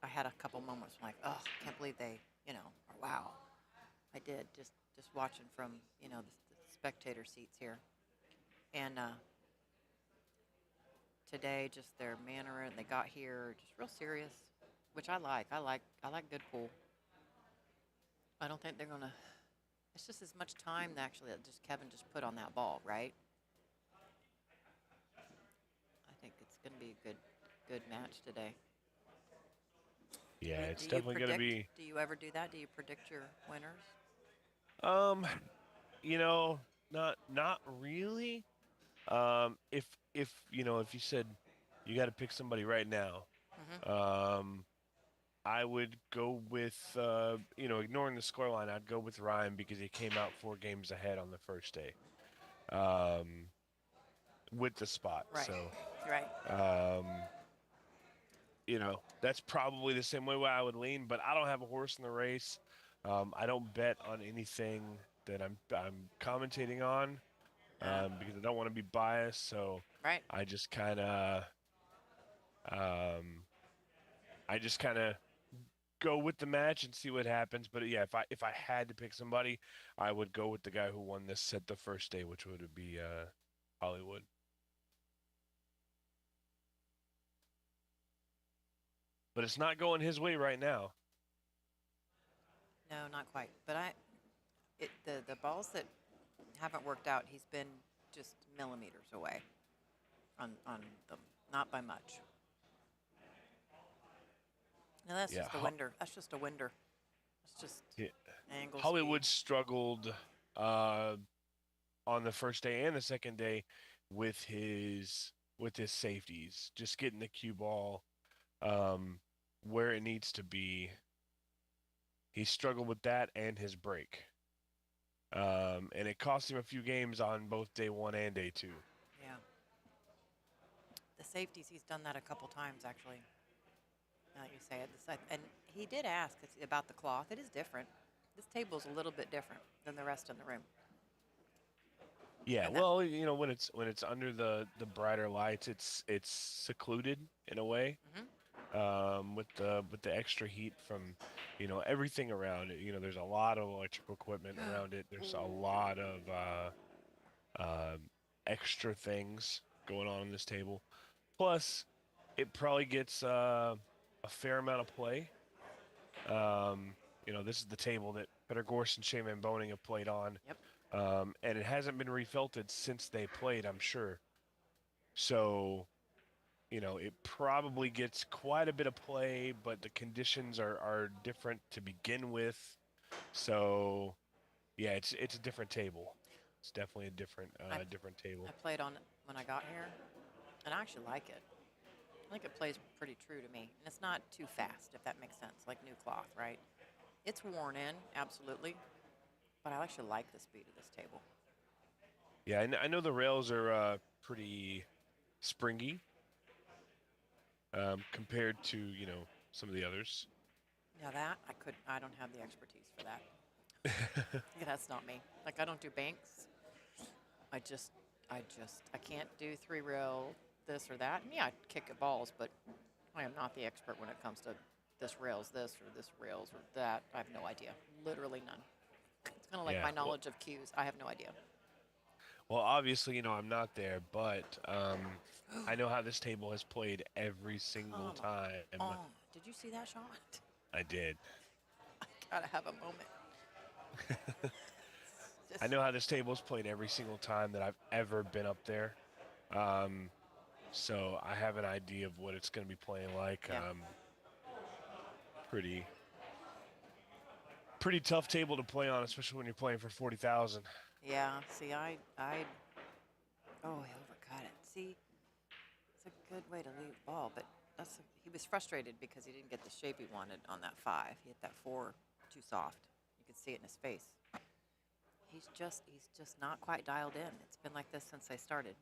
I had a couple moments like, oh, I can't believe they, or wow. I did, just watching from, the spectator seats here. And today, just their manner, and they got here just real serious, which I like. I like good pool. I don't think they're gonna. It's just as much time actually that just Kevin just put on that ball, right? I think it's gonna be a good match today. Yeah, it's Do you definitely going to predict? be Do you ever do that? Do you predict your winners? um, you know, not really. If if you said you got to pick somebody right now, I would go with, ignoring the scoreline, I'd go with Ryan because he came out 4 games ahead on the first day with the spot. Right. So, Right. that's probably the same way I would lean, but I don't have a horse in the race. I don't bet on anything that I'm commentating on because I don't want to be biased. So Right. I just kind of um, go with the match and see what happens. But yeah, if I had to pick somebody, I would go with the guy who won this set the first day, which would be Hollywood. But it's not going his way right now. No, not quite. But the balls that haven't worked out, he's been just millimeters away on them, not by much. No, that's Yeah, just a winder. That's just a winder. It's just yeah. angle Hollywood speed. struggled on the first day and the second day with his safeties, just getting the cue ball where it needs to be. He struggled with that and his break. And it cost him a few games on both day 1 and day 2. Yeah. The safeties, he's done that a couple times, actually. Now that you say it. And he did ask about the cloth. It is different. This table's a little bit different than the rest in the room. Yeah, And that- well, when it's under the brighter lights, it's secluded in a way. With the extra heat from, everything around it. There's a lot of electrical equipment around it. There's a lot of extra things going on in this table. Plus, it probably gets a fair amount of play. This is the table that Peter Gorse and Shea Van Boning have played on. Yep. And it hasn't been refelted since they played, I'm sure. So, it probably gets quite a bit of play, but the conditions are different to begin with. So, yeah, it's a different table. It's definitely a different table. I played on it when I got here, and I actually like it. I think it plays pretty true to me. And it's not too fast, if that makes sense, like new cloth, right? It's worn in, absolutely. But I actually like the speed of this table. Yeah, I know the rails are pretty springy compared to, some of the others. Now that, I don't have the expertise for that. Yeah, that's not me. Like, I don't do banks. I can't do 3-rail this or that. And yeah, I kick at balls, but I am not the expert when it comes to this rails this or this rails or that. I have no idea. Literally none. It's kind of like my knowledge of cues. I have no idea. Well, obviously, I'm not there, but I know how this table has played every single time. Oh, did you see that shot? I did. I gotta have a moment. I know how this table's played every single time that I've ever been up there. So I have an idea of what it's going to be playing like. Yeah. Pretty tough table to play on, especially when you're playing for 40,000. Yeah. See, I overcut it. See, it's a good way to leave the ball, but he was frustrated because he didn't get the shape he wanted on that 5. He hit that 4 too soft. You could see it in his face. He's just not quite dialed in. It's been like this since I started.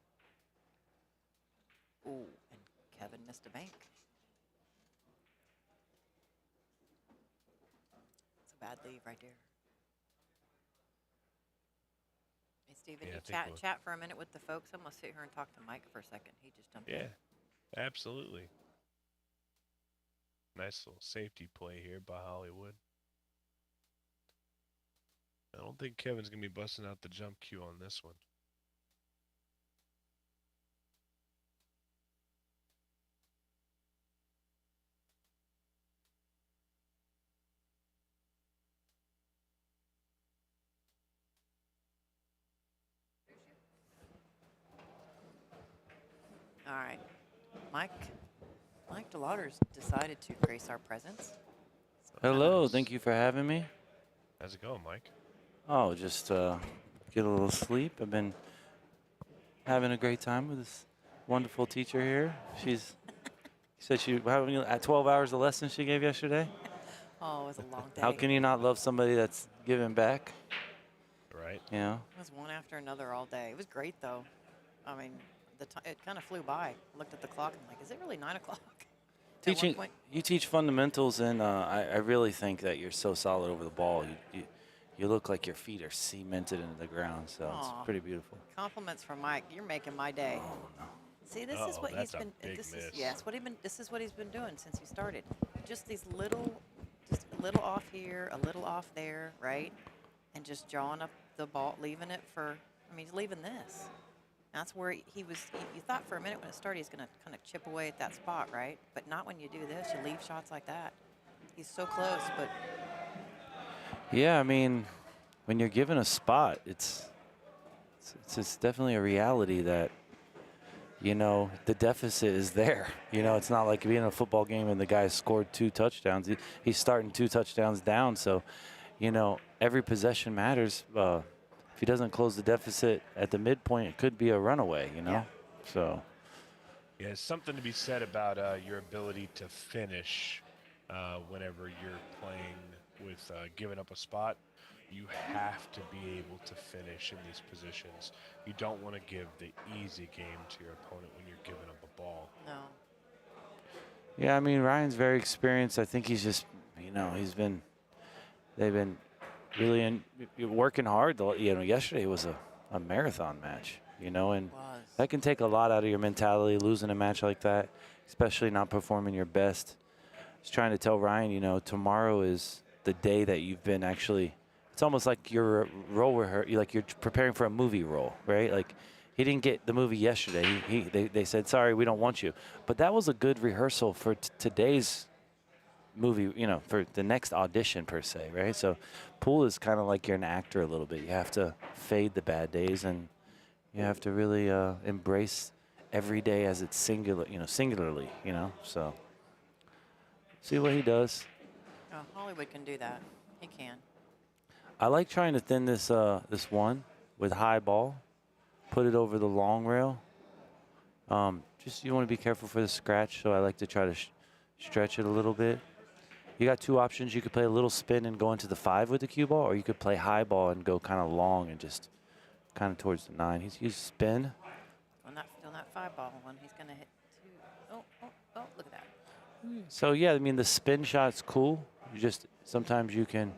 Ooh, and Kevin missed a bank. It's a bad leave right there. Hey, Steven, Yeah, you chat for a minute with the folks. I'm going to sit here and talk to Mike for a second. He just jumped in. Yeah, absolutely. Nice little safety play here by Hollywood. I don't think Kevin's going to be busting out the jump cue on this one. All right. Mike DeLauder's decided to grace our presence. Hello, thank you for having me. How's it going, Mike? Oh, just get a little sleep. I've been having a great time with this wonderful teacher here. She's said how many 12 hours of lessons she gave yesterday. Oh, it was a long day. How can you not love somebody that's giving back? Right. You know. It was one after another all day. It was great, though. I mean, it kind of flew by. Looked at the clock and I'm like, is it really 9 o'clock? Teaching, you teach fundamentals, and I really think that you're so solid over the ball. You look like your feet are cemented into the ground, so it's pretty beautiful. Compliments from Mike. You're making my day. Oh, no. See, this is what he's been. This is what he's been doing since he started. Just these just a little off here, a little off there, right, and just jawing up the ball, leaving it for. I mean, he's leaving this. That's where he was. You thought for a minute when it started, he's going to kind of chip away at that spot, right? But not when you do this. You leave shots like that. He's so close, but. Yeah, I mean, when you're given a spot, it's definitely a reality that, you know, the deficit is there. You know, it's not like being in a football game and the guy scored 2 touchdowns. He's starting 2 touchdowns down, so, you know, every possession matters. If he doesn't close the deficit at the midpoint, it could be a runaway, you know? Yeah. So. Yeah, it's something to be said about your ability to finish whenever you're playing with giving up a spot. You have to be able to finish in these positions. You don't want to give the easy game to your opponent when you're giving up a ball. No. Yeah, I mean, Ryan's very experienced. I think he's just, you know, they've been really working hard. You know, yesterday was a marathon match, you know, and that can take a lot out of your mentality, losing a match like that, especially not performing your best. I was trying to tell Ryan, you know, tomorrow is the day that you've been actually, it's almost like your role rehearsal, like you're preparing for a movie role, right? Like he didn't get the movie yesterday. They said, sorry, we don't want you. But that was a good rehearsal for today's movie, you know, for the next audition per se, right? So pool is kind of like you're an actor a little bit. You have to fade the bad days, and you have to really embrace every day as it's singularly, you know. So see what he does. Oh, Hollywood can do that. He can. I like trying to thin this this one with high ball, put it over the long rail. Just you want to be careful for the scratch, so I like to try to stretch it a little bit. You got 2 options. You could play a little spin and go into the 5 with the cue ball, or you could play high ball and go kind of long and just kind of towards the 9. He's used spin. On that 5-ball one, he's going to hit 2. Oh, look at that. So, yeah, I mean, the spin shot's cool. You just, sometimes you can.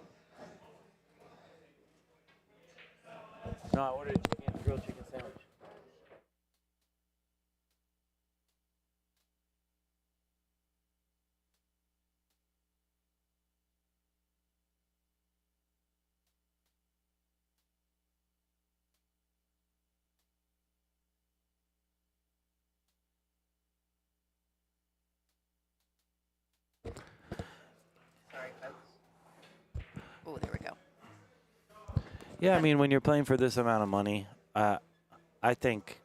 No, I ordered a grilled chicken sandwich. Sorry, folks. Oh, there we go. Yeah, I mean, when you're playing for this amount of money, I think,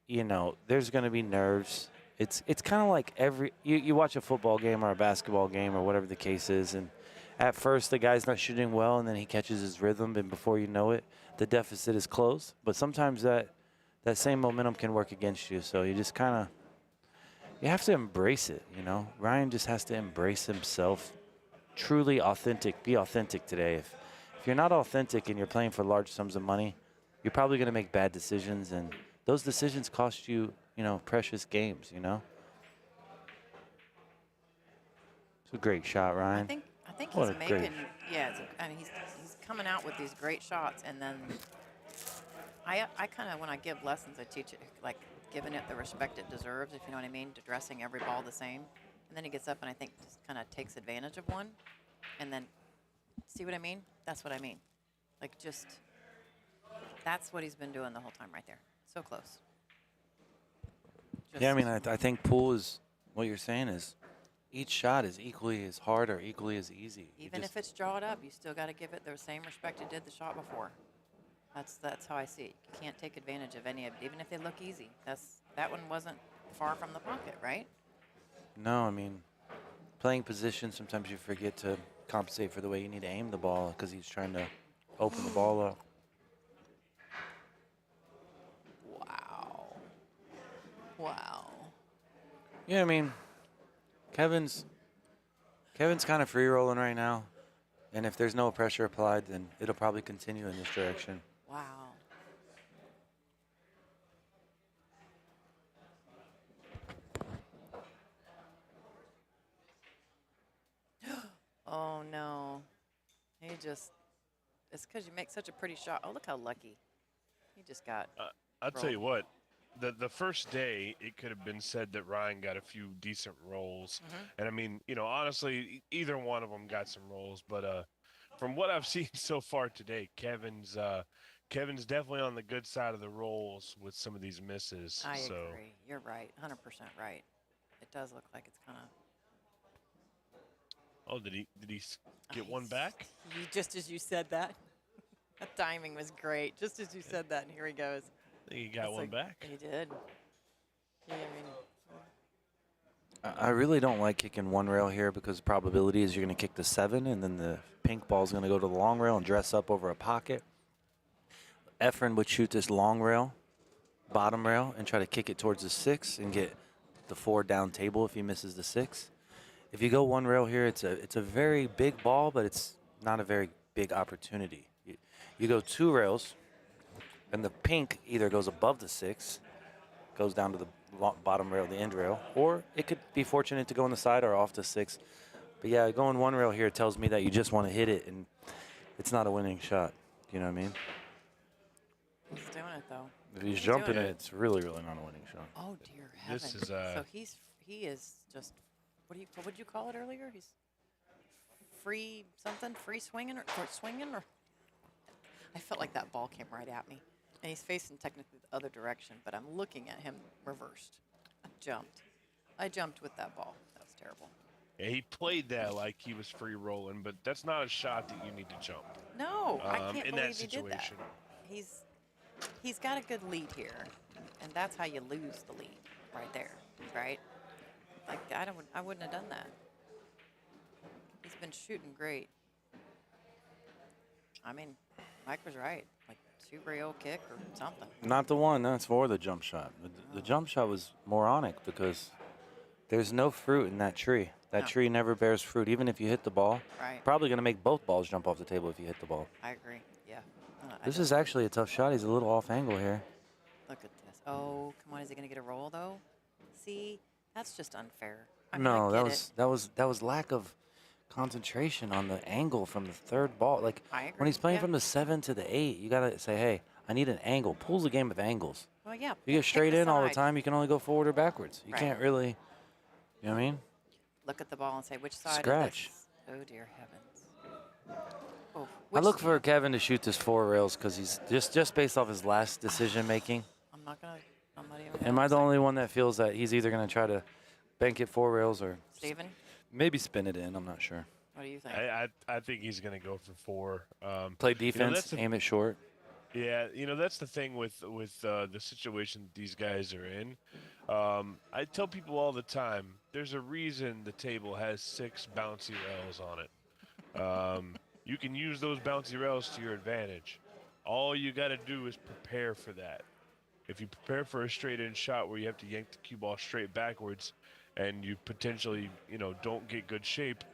you know, there's going to be nerves. It's kind of like you watch a football game or a basketball game or whatever the case is, and at first the guy's not shooting well, and then he catches his rhythm, and before you know it, the deficit is closed. But sometimes that same momentum can work against you, so you just kind of, you have to embrace it, you know. Ryan just has to embrace himself, truly authentic, be authentic today. If you're not authentic and you're playing for large sums of money, you're probably going to make bad decisions, and those decisions cost you, you know, precious games, you know. It's a great shot, Ryan. I think What he's a making, great- I mean, he's coming out with these great shots, and then I kind of, when I give lessons, I teach it like giving it the respect it deserves, if you know what I mean, addressing every ball the same. And then he gets up and I think just kind of takes advantage of one, and then, see what I mean? That's what I mean. Like just, that's what he's been doing the whole time right there. So close. Yeah, I mean, I think pool is, what you're saying is, each shot is equally as hard or equally as easy. Even if it's jawed up, you still got to give it the same respect you did the shot before. That's how I see it. You can't take advantage of any of it, even if they look easy. That one wasn't far from the pocket, right? No, I mean, playing position, sometimes you forget to compensate for the way you need to aim the ball because he's trying to open the ball up. Wow. Yeah, I mean, Kevin's kind of free rolling right now, and if there's no pressure applied, then it'll probably continue in this direction. Wow. Oh no. It's because you make such a pretty shot. Oh, look how lucky. He just got. I'll tell you rolled. what, the first day it could have been said that Ryan got a few decent rolls, and I mean, honestly, either one of them got some rolls, but from what I've seen so far today, Kevin's definitely on the good side of the rolls with some of these misses. I So, agree. You're right. 100% right. It does look like it's kind of. oh, did he get one back? Just as you said that. That timing was great. Just as you said that, and here he goes. I think he got It's one like- back. He did. Yeah, I mean, I really don't like kicking one rail here because the probability is you're going to kick the 7, and then the pink ball is going to go to the long rail and dress up over a pocket. Efren would shoot this long rail, bottom rail, and try to kick it towards the 6 and get the 4 down table if he misses the 6. If you go one rail here, it's a very big ball, but it's not a very big opportunity. You go 2 rails, and the pink either goes above the 6, goes down to the bottom rail, the end rail, or it could be fortunate to go on the side or off the 6. But yeah, going one rail here tells me that you just want to hit it, and it's not a winning shot. You know what I mean? he's doing it though. If he's He's jumping doing it, it. it's really not a winning shot. Oh dear heaven. This is, So he is just. What would you call it earlier? He's free swinging or swinging or. I felt like that ball came right at me, and he's facing technically the other direction, but I'm looking at him reversed. I jumped with that ball. That was terrible. Yeah, he played that like he was free rolling, but that's not a shot that you need to jump. No, I can't in believe that he did that. situation. He's got a good lead here, and that's how you lose the lead right there, right? Like I wouldn't have done that. He's been shooting great. I mean, Mike was right. Like 2 rail kick or something. Not the one. That's for the jump shot. The jump shot was moronic because there's no fruit in that tree. That No. tree never bears fruit, even if you hit the ball. Right. Probably going to make both balls jump off the table if you hit the ball. I agree. Yeah. This is actually a tough shot. He's a little off angle here. Look at this. Oh, come on. Is he going to get a roll though? See, that's just unfair. I mean, No, I that get was that was lack of concentration on the angle from the 3rd ball. Like I when agree, he's playing yeah. from the 7 to the 8, you got to say, hey, I need an angle. Pool's a game of angles. Well, yeah. If you get pick straight the in all the side. time, you can only go forward or backwards. You Right. can't really, you know what I mean? Look at the ball and say which side. Scratch. Of this? Oh dear heavens. Oh, I look for Kevin to shoot this 4 rails because he's just based off his last decision making. I'm not even. Am I the only one that feels that he's either going to try to bank it 4 rails or Steven, maybe spin it in? I'm not sure. what do you think? I think he's going to go for 4. Play defense, that's the- aim it short. Yeah, that's the thing with the situation these guys are in. I tell people all the time, there's a reason the table has 6 bouncy rails on it. You can use those bouncy rails to your advantage. All you got to do is prepare for that. If you prepare for a straight-in shot where you have to yank the cue ball straight backwards, and you potentially, don't get good shape,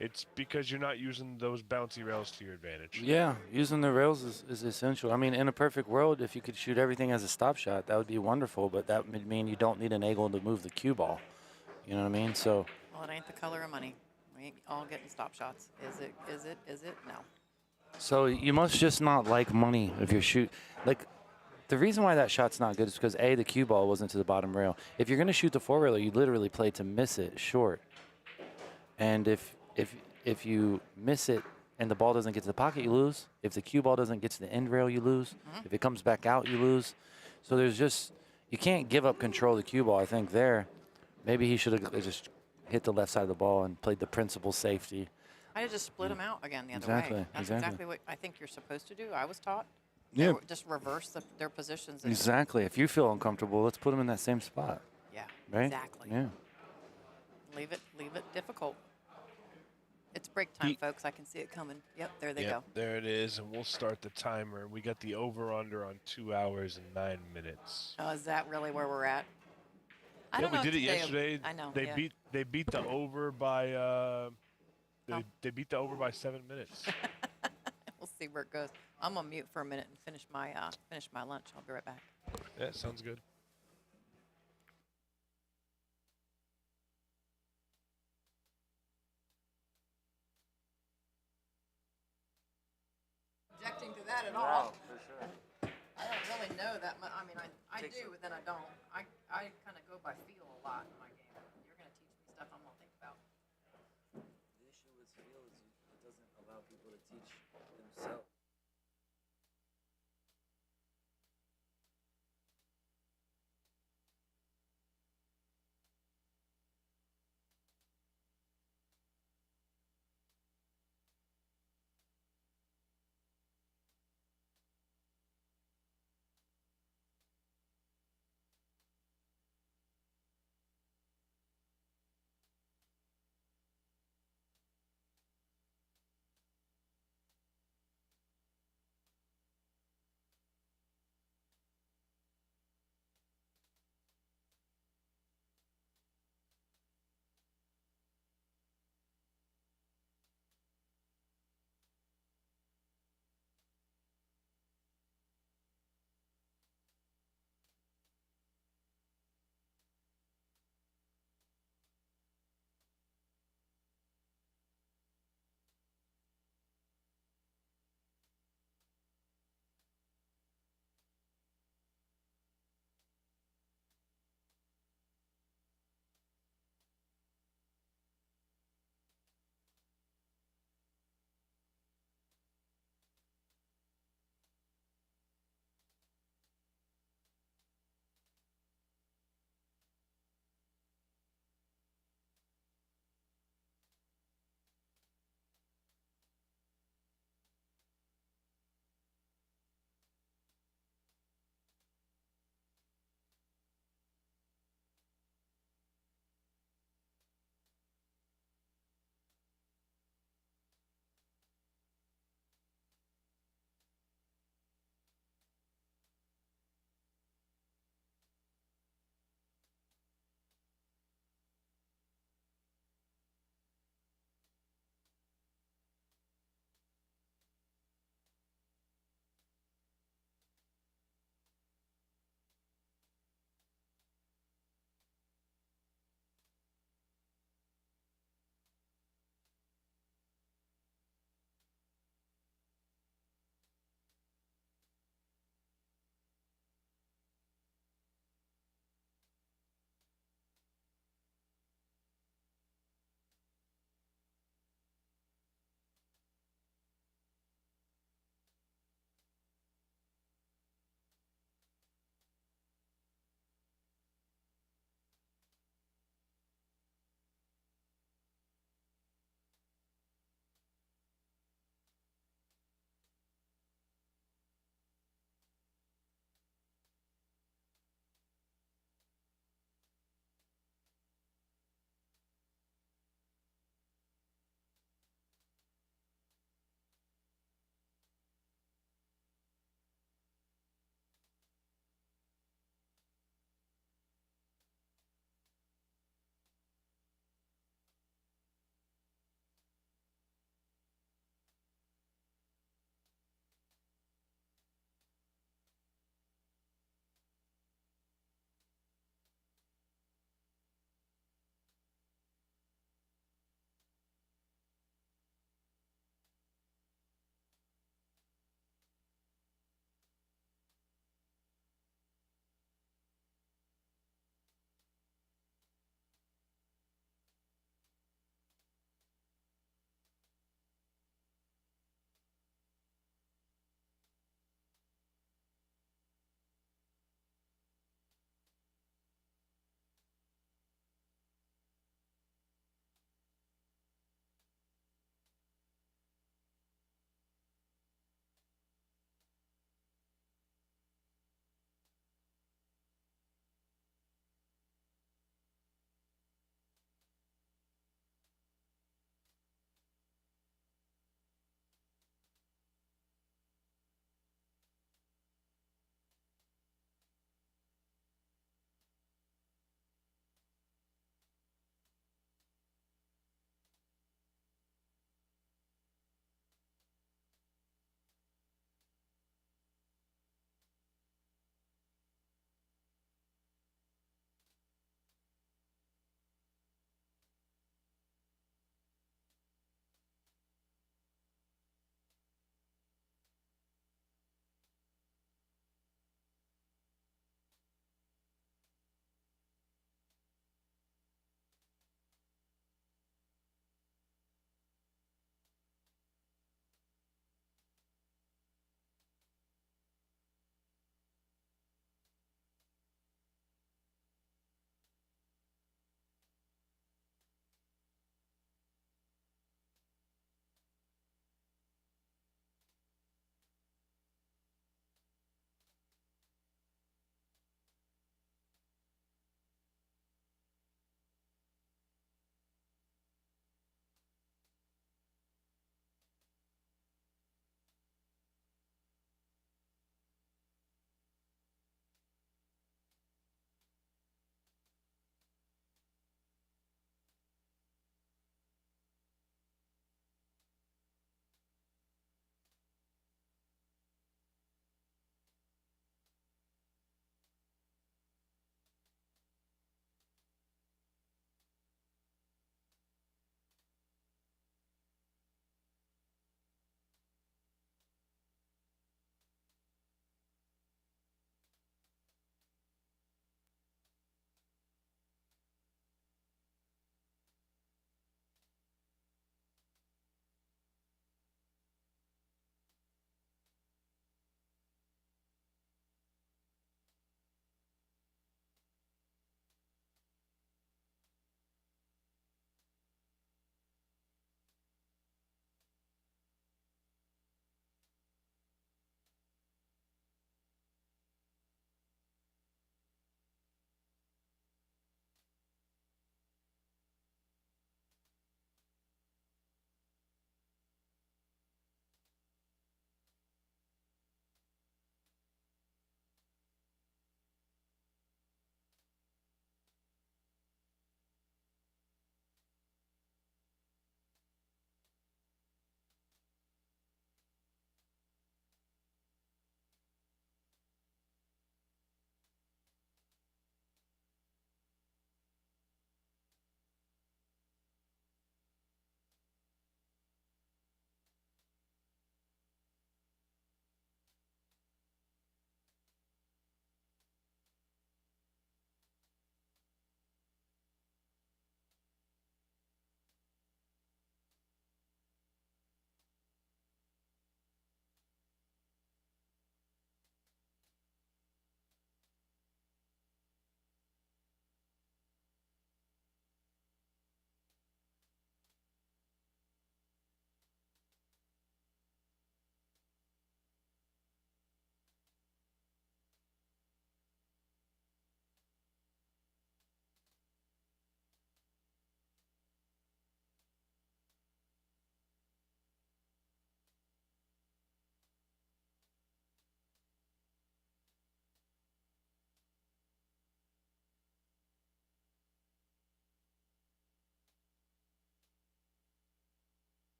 it's because you're not using those bouncy rails to your advantage. Yeah, using the rails is essential. I mean, in a perfect world, if you could shoot everything as a stop shot, that would be wonderful, but that would mean you don't need an angle to move the cue ball. You know what I mean? So Well, it ain't the color of money. We ain't all getting stop shots. Is it? No. So you must just not like money if you're like the reason why that shot's not good is because A, the cue ball wasn't to the bottom rail. If you're going to shoot the 4 railer, you literally play to miss it short. And if you miss it and the ball doesn't get to the pocket, you lose. If the cue ball doesn't get to the end rail, you lose. If it comes back out, you lose. So you can't give up control of the cue ball. I think maybe he should have just hit the left side of the ball and played the principal safety. I just split them out again the other Exactly, way. That's exactly. exactly what I think you're supposed to do. I was taught. Yeah. Just reverse their positions. Exactly. If you feel uncomfortable, let's put them in that same spot. Yeah. Right? Exactly. Yeah. Leave it difficult. It's break time, folks. I can see it coming. Yep, there they go. There it is, and we'll start the timer. We got the over/under on 2 hours and 9 minutes. Oh, is that really where we're at? I Yeah, don't we know did if it today. yesterday. I know. They Yeah. beat the over by Oh. they beat the over by 7 minutes. We'll see where it goes. I'm on mute for a minute and finish my lunch. I'll be right back. Yeah, sounds good. Objecting to that at all. for sure. I don't really know that much. I mean, I do, but then I don't. I kind of go by feel a lot in my game. You're going to teach me stuff I'm going to think about. The issue with feel is it doesn't allow people to teach themselves.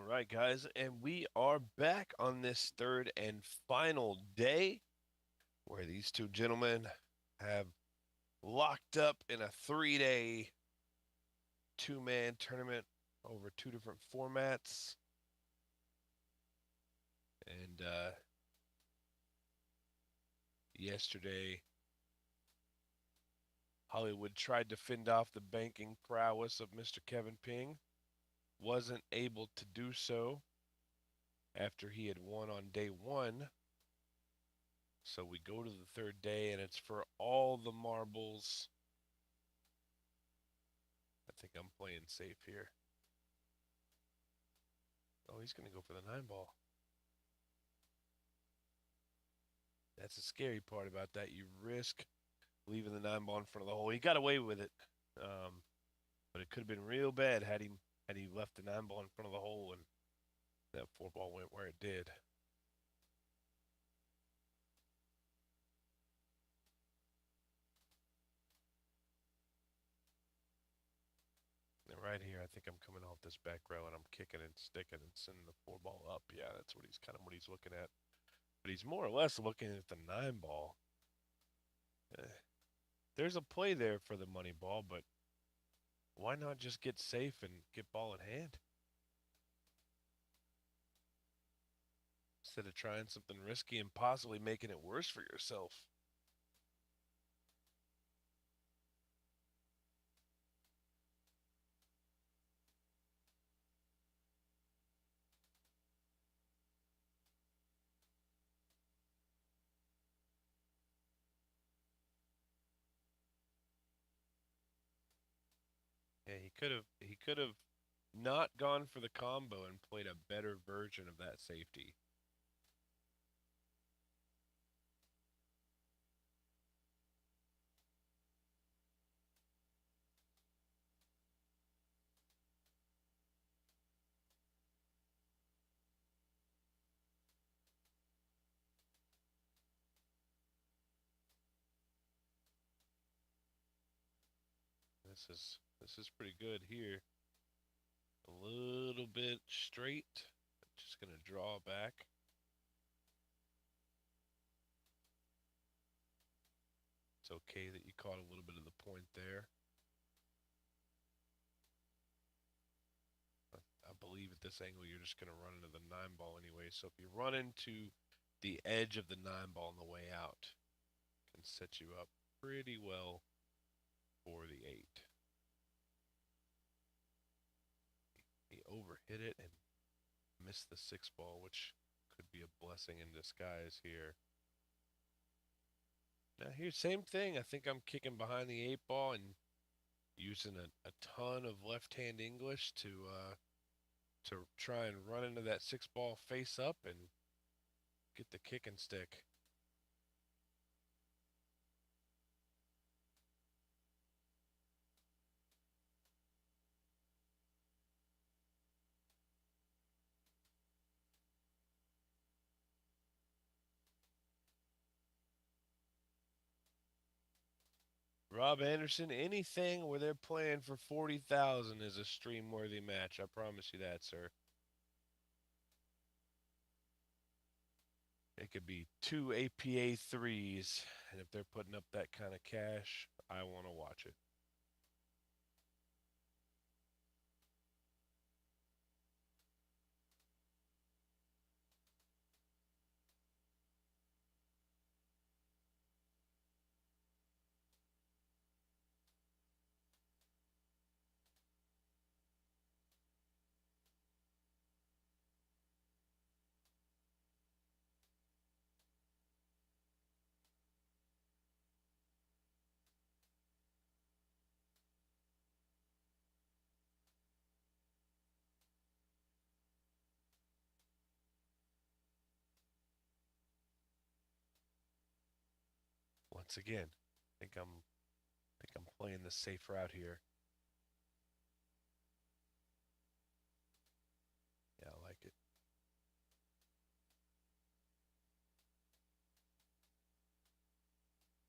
right, guys, and we are back on this third and final day where these two gentlemen have locked up in a 3-day two-man tournament over 2 different formats. And yesterday, Hollywood tried to fend off the banking prowess of Mr. Kevin Ping. Wasn't able to do so after he had won on day 1. So we go to the third day, and it's for all the marbles. I think I'm playing safe here. Oh, he's going to go for the 9-ball. That's the scary part about that. You risk leaving the 9-ball in front of the hole. He got away with it, but it could have been real bad had he left the 9-ball in front of the hole and that 4-ball went where it did. And right here, I think I'm coming off this back rail and I'm kicking and sticking and sending the 4-ball up. Yeah, that's what he's looking at. But he's more or less looking at the 9-ball. There's a play there for the money ball, but why not just get safe and get ball in hand? Instead of trying something risky and possibly making it worse for yourself. Yeah, he could have not gone for the combo and played a better version of that safety. This is pretty good here. A little bit straight. Just gonna draw back. It's okay that you caught a little bit of the point there. I believe at this angle you're just gonna run into the 9-ball anyway. So if you run into the edge of the 9-ball on the way out, it can set you up pretty well for the 8. He overhit it and missed the 6-ball, which could be a blessing in disguise here. Now here, same thing. I think I'm kicking behind the 8-ball and using a ton of left-hand English to try and run into that 6-ball face up and get the kick and stick. Rob Anderson, anything where they're playing for 40,000 is a stream-worthy match. I promise you that, sir. It could be 2 APA 3s, and if they're putting up that kind of cash, I want to watch it. Once again, I think I'm playing the safe route here. Yeah, I like it.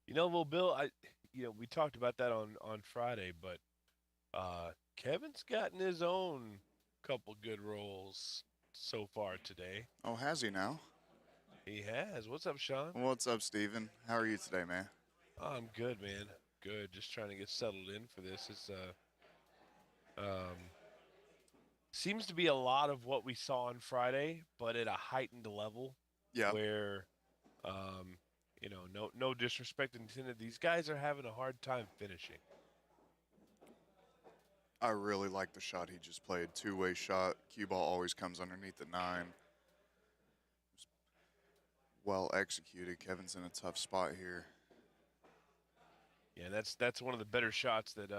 You know, Little Bill, we talked about that on Friday, but Kevin's gotten his own couple good rolls. so far today. Oh, has he now? He has. What's up, Sean? What's up, Steven? How are you today, man? Oh, I'm good, man. Good. Just trying to get settled in for this. It's seems to be a lot of what we saw on Friday, but at a heightened level Yeah, where no disrespect intended. These guys are having a hard time finishing. I really like the shot he just played. Two-way shot. Cue ball always comes underneath the 9. Well executed. Kevin's in a tough spot here. Yeah, that's one of the better shots that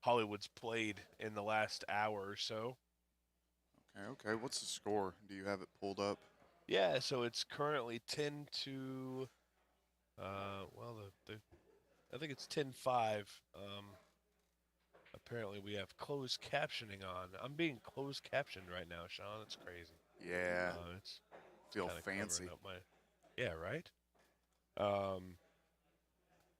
Hollywood's played in the last hour or so. Okay. What's the score? Do you have it pulled up? Yeah, so it's currently 10 to I think it's 10-5. Apparently we have closed captioning on. I'm being closed captioned right now, Sean. It's crazy. Yeah. It's Feel kinda fancy. covering up my. Yeah, right.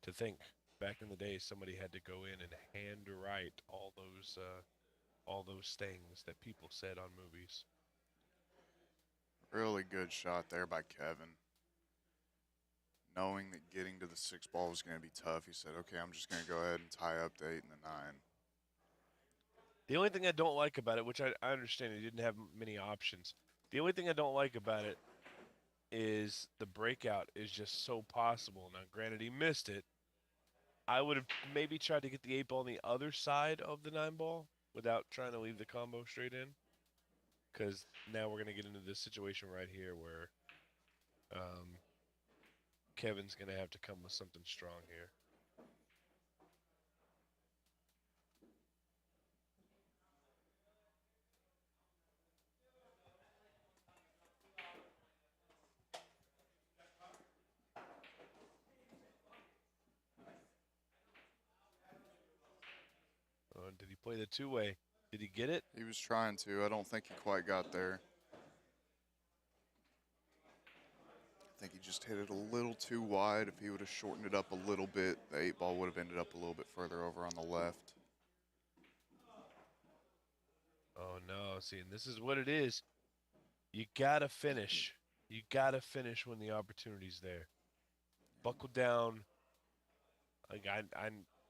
To think back in the day, somebody had to go in and handwrite all those things that people said on movies. Really good shot there by Kevin. Knowing that getting to the 6 ball was going to be tough, he said, okay, I'm just going to go ahead and tie up the 8 and the 9. The only thing I don't like about it, which I understand he didn't have many options. The only thing I don't like about it is the breakout is just so possible. Now, granted, he missed it. I would have maybe tried to get the 8 ball on the other side of the 9 ball without trying to leave the combo straight in. Because now we're going to get into this situation right here where Kevin's going to have to come with something strong here. Did he play the two-way? Did he get it? He was trying to. I don't think he quite got there. I think he just hit it a little too wide. If he would have shortened it up a little bit, the 8 ball would have ended up a little bit further over on the left. Oh, no. See, and this is what it is. You got to finish. You got to finish when the opportunity's there. Buckle down. Like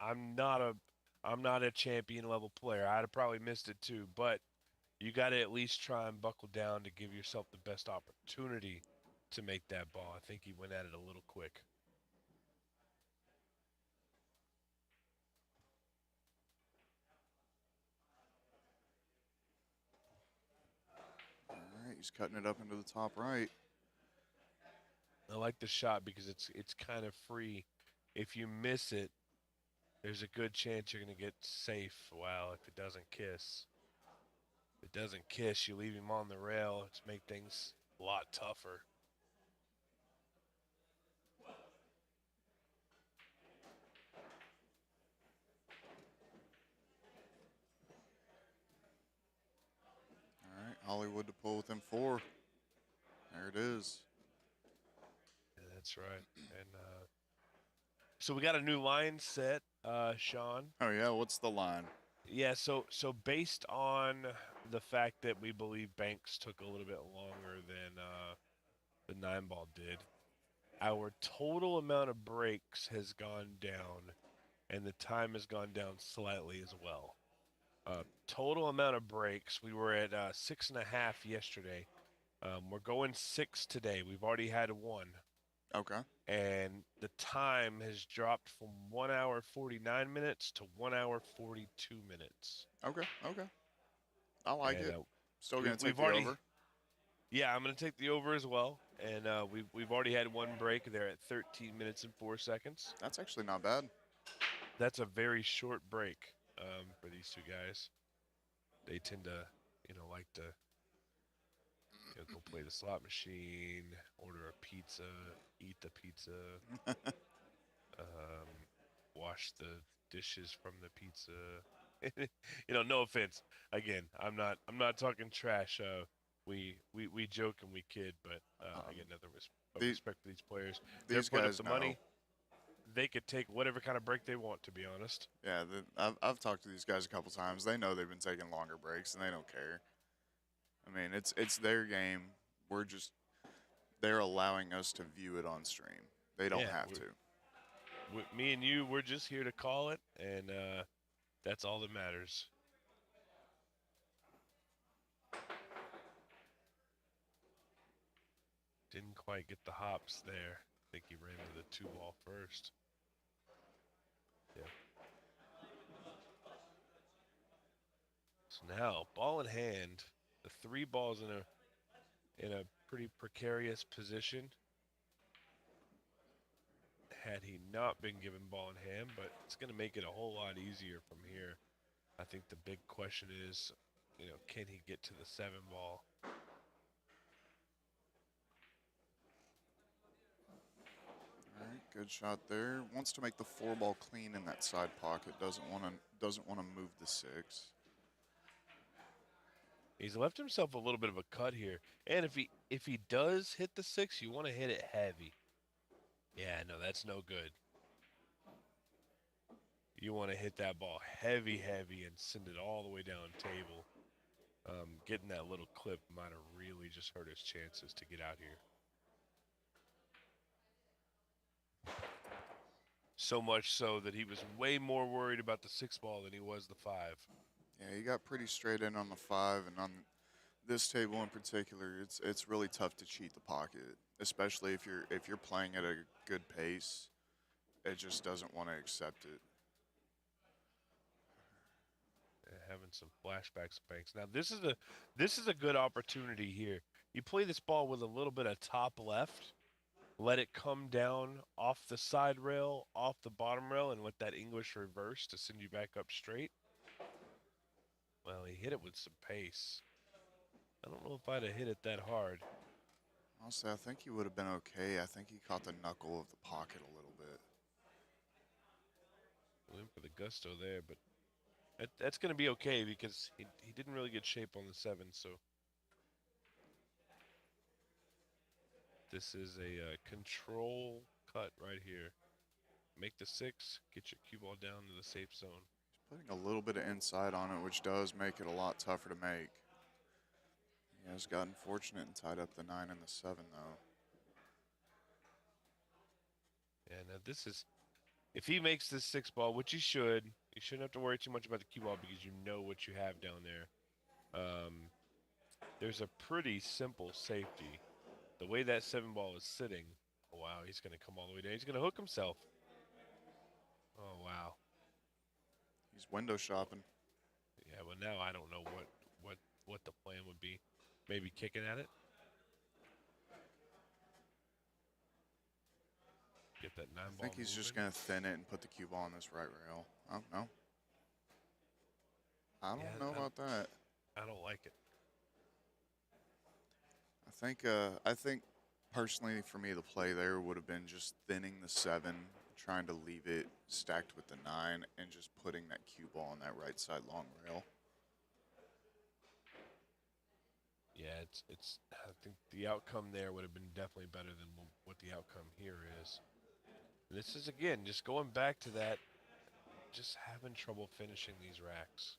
I'm not a champion level player. I'd have probably missed it too, but you got to at least try and buckle down to give yourself the best opportunity to make that ball. I think he went at it a little quick. All right, he's cutting it up into the top right. I like the shot because it's kind of free. If you miss it, there's a good chance you're going to get safe. Wow, if it doesn't kiss. If it doesn't kiss, you leave him on the rail. It's make things a lot tougher. All right, Hollywood to pull within 4. There it is. Yeah, that's right. And so we got a new line set, Sean. Oh, yeah, what's the line? Yeah, so based on the fact that we believe Banks took a little bit longer than the 9 ball did, our total amount of breaks has gone down, and the time has gone down slightly as well. Total amount of breaks, we were at 6.5 yesterday. We're going 6 today. We've already had 1. Okay. And the time has dropped from 1 hour 49 minutes to 1 hour 42 minutes. Okay. I like And, it. Still going to take we've the already, over. Yeah, I'm going to take the over as well. And we've already had 1 break there at 13 minutes and 4 seconds. That's actually not bad. That's a very short break for these two guys. They tend to, like to go play the slot machine, order a pizza, eat the pizza, wash the dishes from the pizza. No offense. Again, I'm not talking trash. We joke and we kid, but I get nothing respect for these players. They're putting up the money. They could take whatever kind of break they want, to be honest. Yeah, I've talked to these guys a couple times. They know they've been taking longer breaks, and they don't care. I mean, it's their game. They're allowing us to view it on stream. They don't Yeah, have to. Me and you, we're just here to call it, and that's all that matters. Didn't quite get the hops there. I think he ran with a 2-ball first. Yeah. So now, ball in hand, the 3 balls in a pretty precarious position. Had he not been given ball in hand, but it's going to make it a whole lot easier from here. I think the big question is, can he get to the 7-ball? All right, good shot there. Wants to make the 4-ball clean in that side pocket. Doesn't want to move the 6. He's left himself a little bit of a cut here, and if he does hit the 6, you want to hit it heavy. Yeah, no, that's no good. You want to hit that ball heavy, and send it all the way down table. Getting that little clip might have really just hurt his chances to get out here. So much so that he was way more worried about the 6-ball than he was the 5. Yeah, he got pretty straight in on the 5, and on this table in particular, it's really tough to cheat the pocket, especially if you're playing at a good pace. It just doesn't want to accept it. Having some flashbacks, Banks. Now this is a good opportunity here. You play this ball with a little bit of top left, let it come down off the side rail, off the bottom rail, and with that English reverse to send you back up straight. Well, he hit it with some pace. I don't know if I'd have hit it that hard. Honestly, I think he would have been okay. I think he caught the knuckle of the pocket a little bit. Went for the gusto there, but that's going to be okay because he didn't really get shape on the 7, so this is a control cut right here. Make the 6, get your cue ball down to the safe zone. He's putting a little bit of inside on it, which does make it a lot tougher to make. He has gotten fortunate and tied up the 9 and the 7, though. And this is, if he makes this 6-ball, which he should, you shouldn't have to worry too much about the cue ball because you know what you have down there. There's a pretty simple safety. The way that 7-ball is sitting, oh, wow, he's going to come all the way down. He's going to hook himself. Oh, wow. He's window shopping. Yeah, well, now I don't know what the plan would be. Maybe kicking at it. Get that 9-ball. I think he's just going to thin it and put the cue ball on this right rail. I don't know. I don't know about that. I don't like it. I think personally for me the play there would have been just thinning the 7, trying to leave it stacked with the 9, and just putting that cue ball on that right side long rail. Yeah, it's. I think the outcome there would have been definitely better than what the outcome here is. And this is again just going back to that, just having trouble finishing these racks.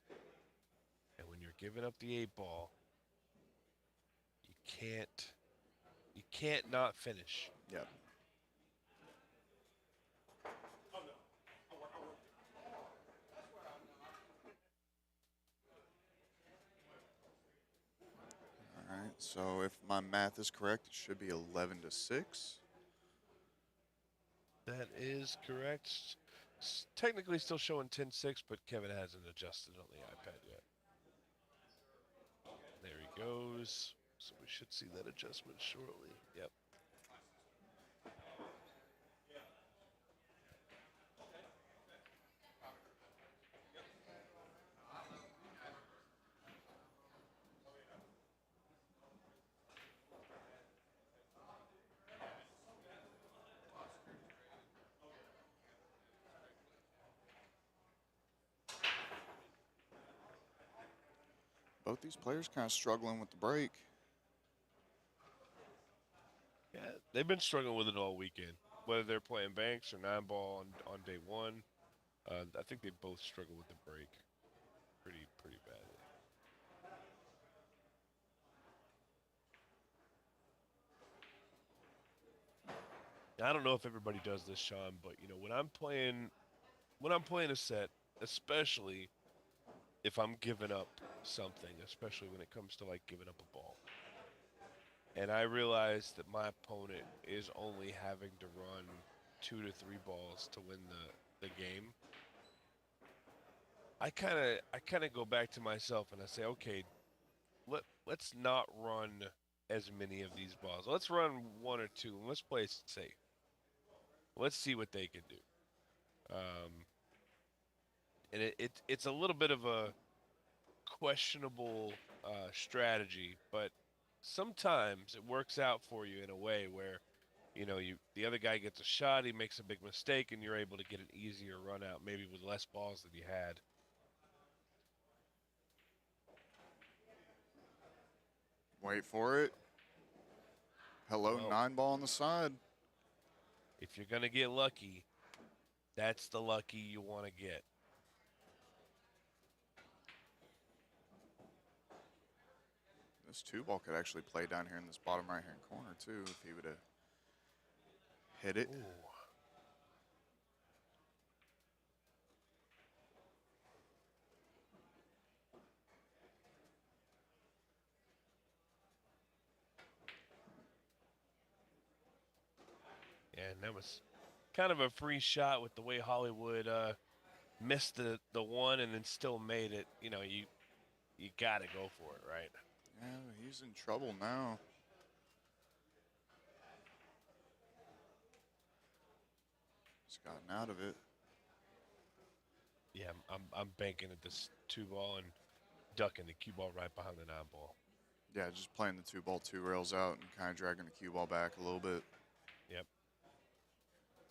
And when you're giving up the 8-ball, you can't not finish. Yep. All right, so if my math is correct, it should be 11-6. That is correct. Technically still showing 10-6, but Kevin hasn't adjusted on the iPad yet. There he goes. So we should see that adjustment shortly. Yep. Both these players kind of struggling with the break. Yeah, they've been struggling with it all weekend. Whether they're playing Banks or 9-ball on day 1, I think they both struggle with the break pretty badly. I don't know if everybody does this, Sean, but you know, when I'm playing a set, especially if I'm giving up something, especially when it comes to like giving up a ball, and I realize that my opponent is only having to run 2 to 3 balls to win the game, I kind of go back to myself and I say, okay, let's not run as many of these balls. Let's run 1 or 2 and let's play it safe. Let's see what they can do. Um, and it's a little bit of a questionable strategy, but sometimes it works out for you in a way where you know the other guy gets a shot, he makes a big mistake, and you're able to get an easier run out, maybe with less balls than you had. Wait for it. Hello, Well, 9 ball on the side. if you're gonna get lucky, that's the lucky you want to get. This 2 ball could actually play down here in this bottom right-hand corner, too, if he would have hit it. Ooh. And that was kind of a free shot with the way Hollywood missed the one and then still made it. You know, you got to go for it, right? Yeah, he's in trouble now. He's gotten out of it. Yeah, I'm banking at this 2 ball and ducking the cue ball right behind the 9 ball. Yeah, just playing the 2 ball 2 rails out and kind of dragging the cue ball back a little bit. Yep.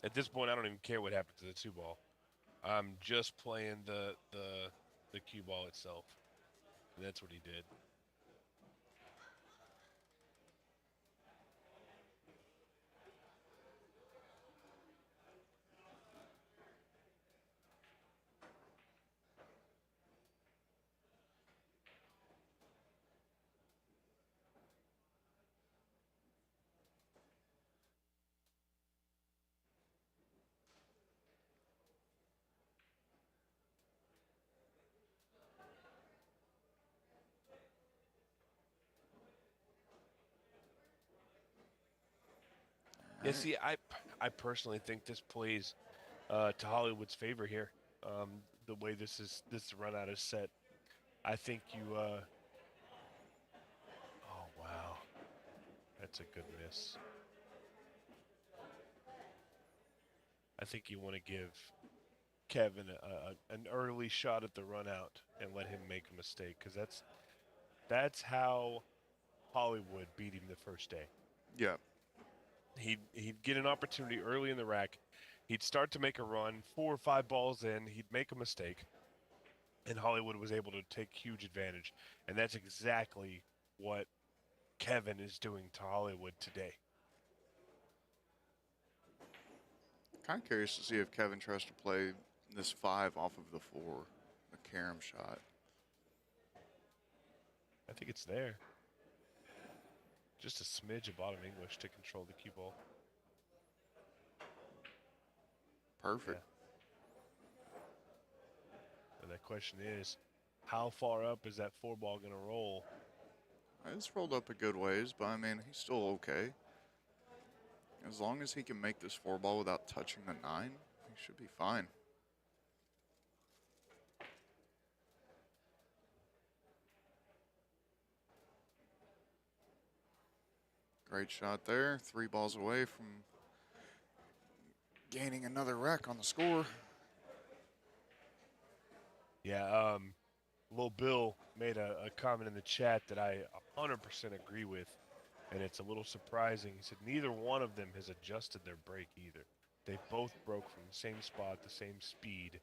At this point, I don't even care what happened to the 2 ball. I'm just playing the cue ball itself. And that's what he did. Yeah, see, I personally think this plays to Hollywood's favor here. The way this run out is set, I think you. Oh wow, that's a good miss. I think you want to give Kevin an early shot at the run out and let him make a mistake because that's how Hollywood beat him the first day. Yeah. He'd get an opportunity early in the rack. He'd start to make a run, 4 or 5 balls in. He'd make a mistake, and Hollywood was able to take huge advantage. And that's exactly what Kevin is doing to Hollywood today. Kind of curious to see if Kevin tries to play this 5 off of the 4, the carom shot. I think it's there. Just a smidge of bottom English to control the cue ball. Perfect. Yeah. And the question is, how far up is that 4 ball going to roll? It's rolled up a good ways, but I mean, he's still okay. As long as he can make this 4 ball without touching the 9, he should be fine. Great shot there. 3 balls away from gaining another wreck on the score. Yeah, Lil Bill made a comment in the chat that I 100% agree with, and it's a little surprising. He said neither one of them has adjusted their break either. They both broke from the same spot, the same speed,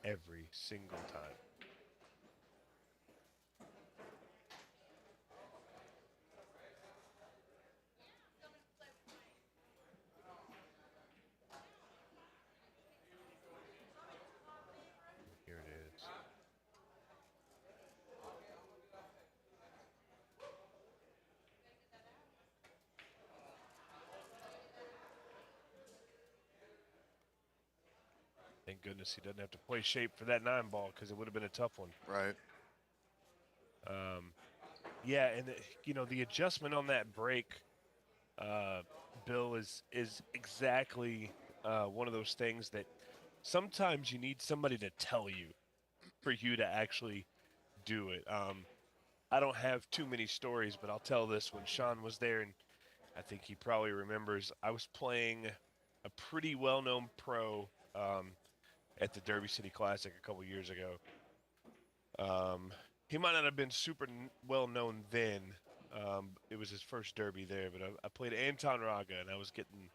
every single time. Here it is. Thank goodness he doesn't have to play shape for that 9-ball because it would have been a tough one. Right. Yeah, and the adjustment on that break, Bill, is exactly one of those things that sometimes you need somebody to tell you for you to actually do it. I don't have too many stories, but I'll tell this. When Sean was there, and I think he probably remembers, I was playing a pretty well-known pro at the Derby City Classic a couple years ago. He might not have been super well-known then. It was his first Derby there, but I played Anton Raga, and I was getting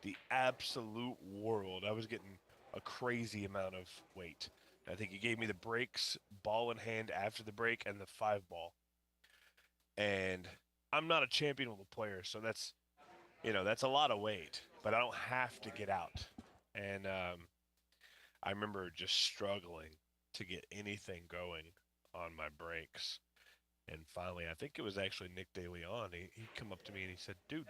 the absolute world. I was getting a crazy amount of weight. I think he gave me the breaks, ball in hand after the break, and the 5-ball. And I'm not a champion level player, so that's a lot of weight, but I don't have to get out. And I remember just struggling to get anything going on my breaks. And finally, I think it was actually Nick DeLeon. He come up to me and he said, "Dude,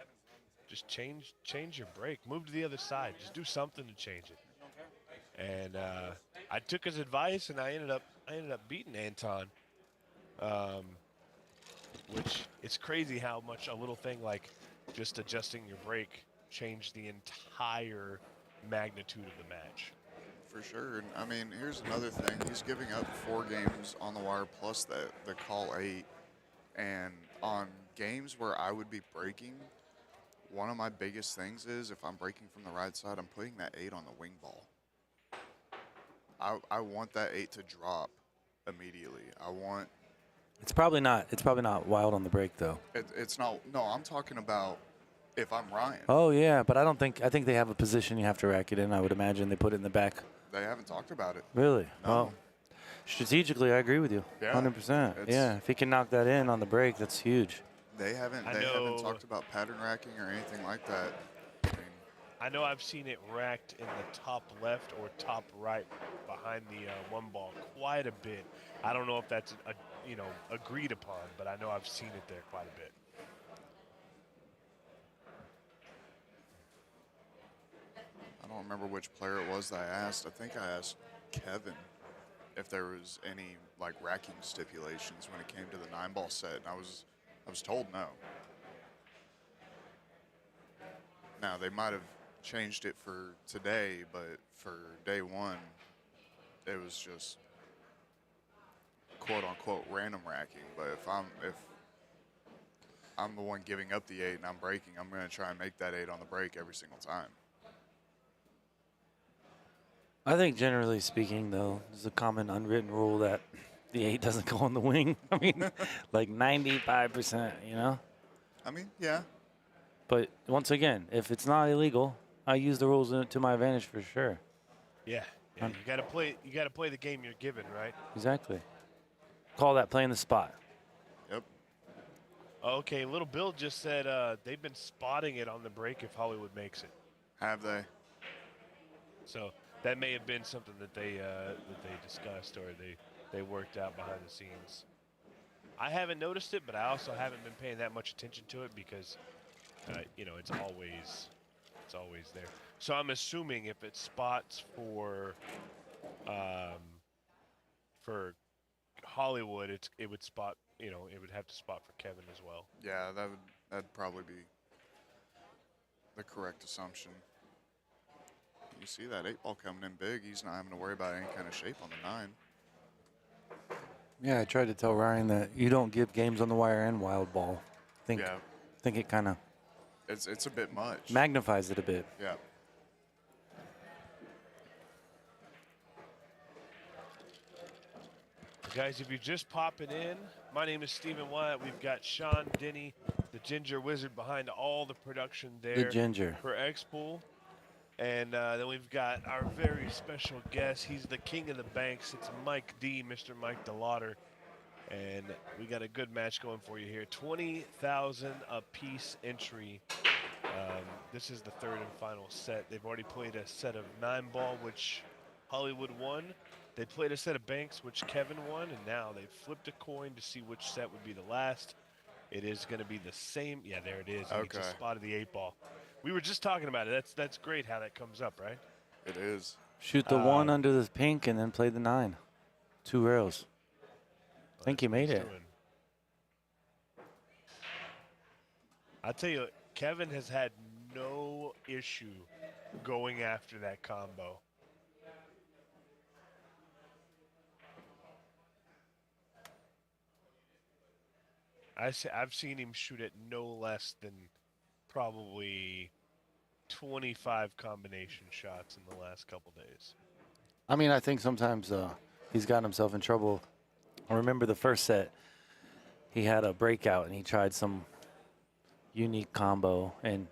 just change your break. Move to the other side. Just do something to change it." And I took his advice, and I ended up beating Anton. Which it's crazy how much a little thing like just adjusting your break changed the entire magnitude of the match. For sure. And I mean, here's another thing. He's giving up 4 games on the wire plus the call 8. And on games where I would be breaking, one of my biggest things is if I'm breaking from the right side, I'm putting that 8 on the wing ball. I want that 8 to drop immediately. It's probably not wild on the break though. It's not. No, I'm talking about if I'm Ryan. Oh yeah, but I think they have a position you have to rack it in. I would imagine they put it in the back. They haven't talked about it. Really? No. Oh, strategically, I agree with you. Yeah, 100%. Yeah, if he can knock that in on the break, that's huge. They haven't talked about pattern racking or anything like that. I know I've seen it racked in the top left or top right behind the 1-ball quite a bit. I don't know if that's agreed upon, but I know I've seen it there quite a bit. I don't remember which player it was that I asked. I think I asked Kevin if there was any like racking stipulations when it came to the 9-ball set, and I was told no. Now they might have changed it for today, but for day 1, it was just quote unquote random racking. But if I'm the one giving up the 8 and I'm breaking, I'm going to try and make that 8 on the break every single time. I think generally speaking, though, there's a common unwritten rule that the 8 doesn't go on the wing. I mean, like 95%, you know? I mean, yeah. But once again, if it's not illegal, I use the rules to my advantage for sure. Yeah, you got to play the game you're given, right? Exactly. Call that playing the spot. Yep. Okay, Little Bill just said they've been spotting it on the break if Hollywood makes it. Have they? So that may have been something that they discussed or they worked out behind the scenes. I haven't noticed it, but I also haven't been paying that much attention to it because it's always there. So I'm assuming if it spots for Hollywood, it would spot. It would have to spot for Kevin as well. Yeah, that'd probably be the correct assumption. You see that 8-ball coming in big. He's not having to worry about any kind of shape on the 9. Yeah, I tried to tell Ryan that you don't give games on the wire and wild ball. Think it kind of it's a bit much. Magnifies it a bit. Yeah. Guys, if you're just popping in, my name is Stephen Wyatt. We've got Sean Denny, the Ginger Wizard, behind all the production there. The Ginger. For X-Pool. And then we've got our very special guest. He's the king of the banks. It's Mike D, Mr. Mike DeLauder. And we got a good match going for you here. 20,000 a piece entry. This is the third and final set. They've already played a set of 9-ball, which Hollywood won. They played a set of banks, which Kevin won, and now they've flipped a coin to see which set would be the last. It is going to be the same. Yeah, there it is. Okay. He just spotted the 8-ball. We were just talking about it. That's great how that comes up, right? It is. Shoot the 1 under the pink and then play the 9. 2 rails. I think he made it. I tell you, Kevin has had no issue going after that combo. I've seen him shoot it no less than probably 25 combination shots in the last couple days. I mean, I think sometimes he's gotten himself in trouble. I remember the first set, he had a breakout and he tried some unique combo. And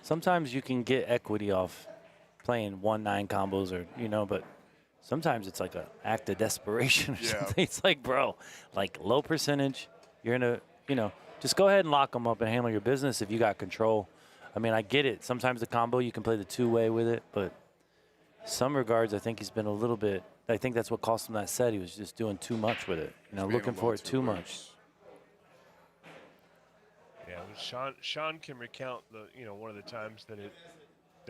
sometimes you can get equity off playing 1-9 combos or, but sometimes it's like an act of desperation or something. It's like, bro, like low percentage, you're in a, just go ahead and lock them up and handle your business if you got control. I mean, I get it. Sometimes the combo, you can play the 2-way with it, but some regards, I think he's been a little bit, I think that's what cost him that set. He was just doing too much with it, looking for it too much. Yeah, Sean can recount one of the times that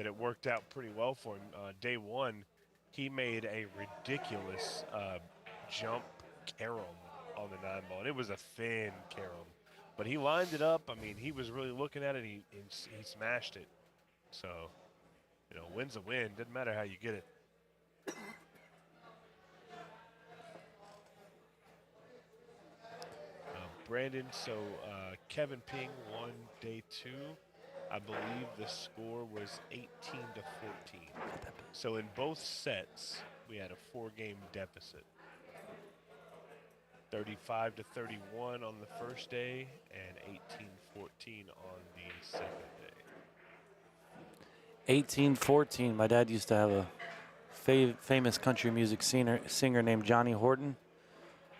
it worked out pretty well for him. Day 1, he made a ridiculous jump carom on the 9 ball, and it was a thin carom, but he lined it up. I mean, he was really looking at it. He smashed it. So, win's a win. Doesn't matter how you get it. Brandon, so Kevin Ping won day 2. I believe the score was 18-14. So in both sets, we had a 4-game deficit. 35-31 on the first day and 18-14 on the second day. 18-14. My dad used to have a famous country music singer named Johnny Horton.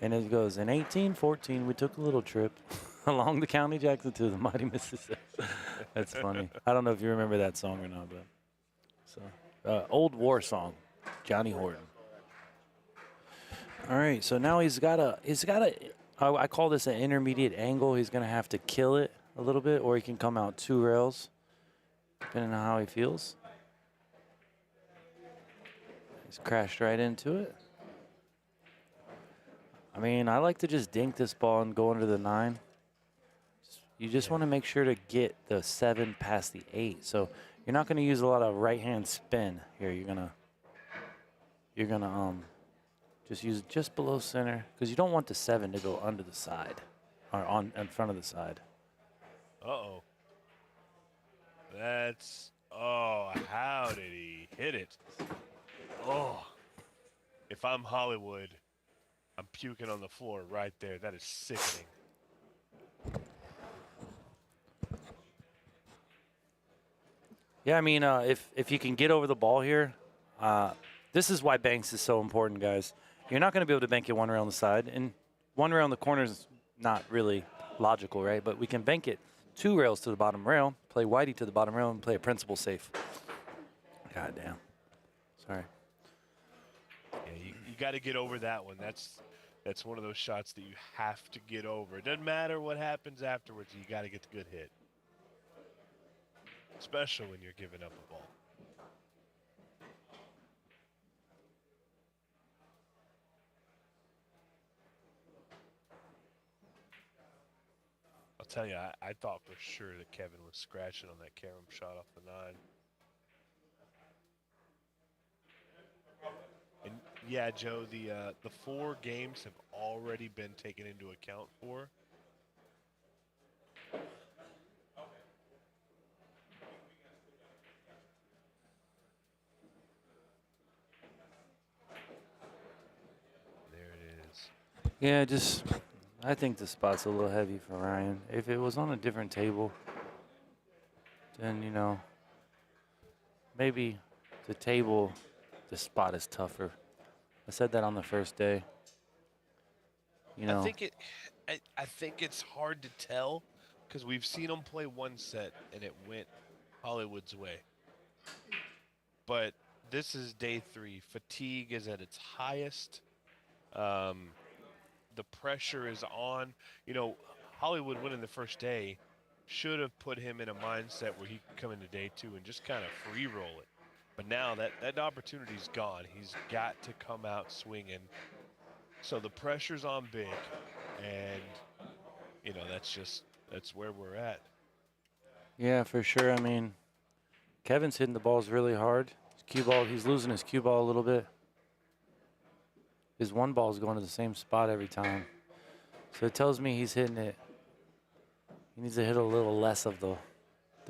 And it goes, in 1814, we took a little trip along the County Jackson to the mighty Mississippi. That's funny. I don't know if you remember that song or not, but so old war song, Johnny Horton. All right, so now he's got a. I call this an intermediate angle. He's gonna have to kill it a little bit, or he can come out 2 rails, depending on how he feels. He's crashed right into it. I mean, I like to just dink this ball and go under the 9. You just want to make sure to get the 7 past the 8. So you're not going to use a lot of right-hand spin here. You're gonna just use it just below center because you don't want the 7 to go under the side or in front of the side. Uh-oh. How did he hit it? Oh. If I'm Hollywood, I'm puking on the floor right there. That is sickening. Yeah, I mean, if you can get over the ball here, this is why banks is so important, guys. You're not going to be able to bank it 1 rail on the side, and 1 rail on the corner is not really logical, right? But we can bank it 2 rails to the bottom rail, play whitey to the bottom rail, and play a principal safe. God damn. Sorry. Yeah, you got to get over that one. That's one of those shots that you have to get over. It doesn't matter what happens afterwards. You got to get the good hit, especially when you're giving up a ball. I'll tell you, I thought for sure that Kevin was scratching on that carom shot off the 9. And yeah, Joe, the 4 games have already been taken into account for. There it is. Yeah, I think the spot's a little heavy for Ryan. If it was on a different table, then, maybe the table, the spot is tougher. I said that on the first day. I think it's hard to tell because we've seen them play 1 set and it went Hollywood's way. But this is day 3. Fatigue is at its highest. The pressure is on. Hollywood winning the first day should have put him in a mindset where he could come into day 2 and just kind of free roll it. But now that opportunity's gone. He's got to come out swinging. So the pressure's on big, and that's where we're at. Yeah, for sure. I mean, Kevin's hitting the balls really hard. His cue ball, he's losing his cue ball a little bit. His one ball's going to the same spot every time. So it tells me he's hitting it. He needs to hit a little less of the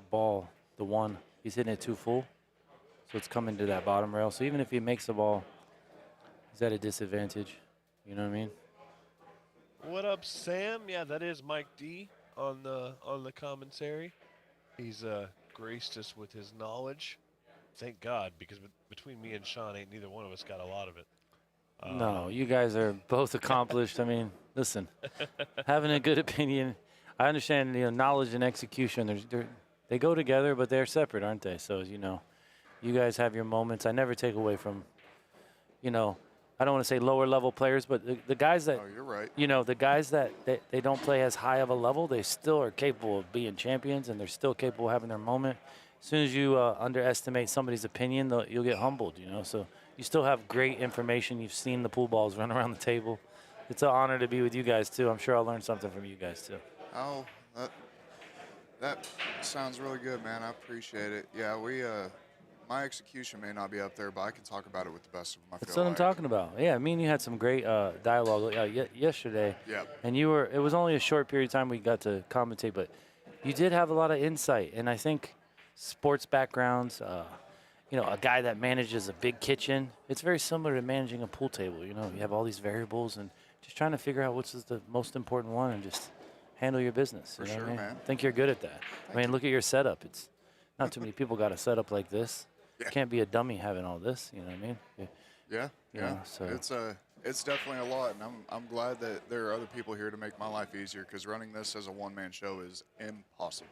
ball, the one. He's hitting it too full. So it's coming to that bottom rail. So even if he makes the ball, he's at a disadvantage. You know what I mean? What up, Sam? Yeah, that is Mike D on the commentary. He's graced us with his knowledge. Thank God, because between me and Sean, ain't neither one of us got a lot of it. No, you guys are both accomplished. I mean, listen, having a good opinion, I understand, knowledge and execution, they go together, but they're separate, aren't they? So, you guys have your moments. I never take away from, I don't want to say lower level players, but the guys that, Oh, you're right. the guys that they don't play as high of a level, they still are capable of being champions, and they're still capable of having their moment. As soon as you underestimate somebody's opinion, you'll get humbled, So you still have great information. You've seen the pool balls run around the table. It's an honor to be with you guys, too. I'm sure I'll learn something from you guys, too. Oh, that sounds really good, man. I appreciate it. Yeah, my execution may not be up there, but I can talk about it with the best of them. That's what I'm talking about. Yeah, me and you had some great dialogue yesterday. Yep. And it was only a short period of time we got to commentate, but you did have a lot of insight. And I think sports backgrounds, a guy that manages a big kitchen, it's very similar to managing a pool table. You have all these variables and just trying to figure out which is the most important one and just handle your business. For you know sure, what I mean? man. I think you're good at that. Look at your setup. It's not too many people got a setup like this. Yeah. Can't be a dummy having all this. You know what I mean? Yeah. So It's definitely a lot, and I'm glad that there are other people here to make my life easier, because running this as a one-man show is impossible.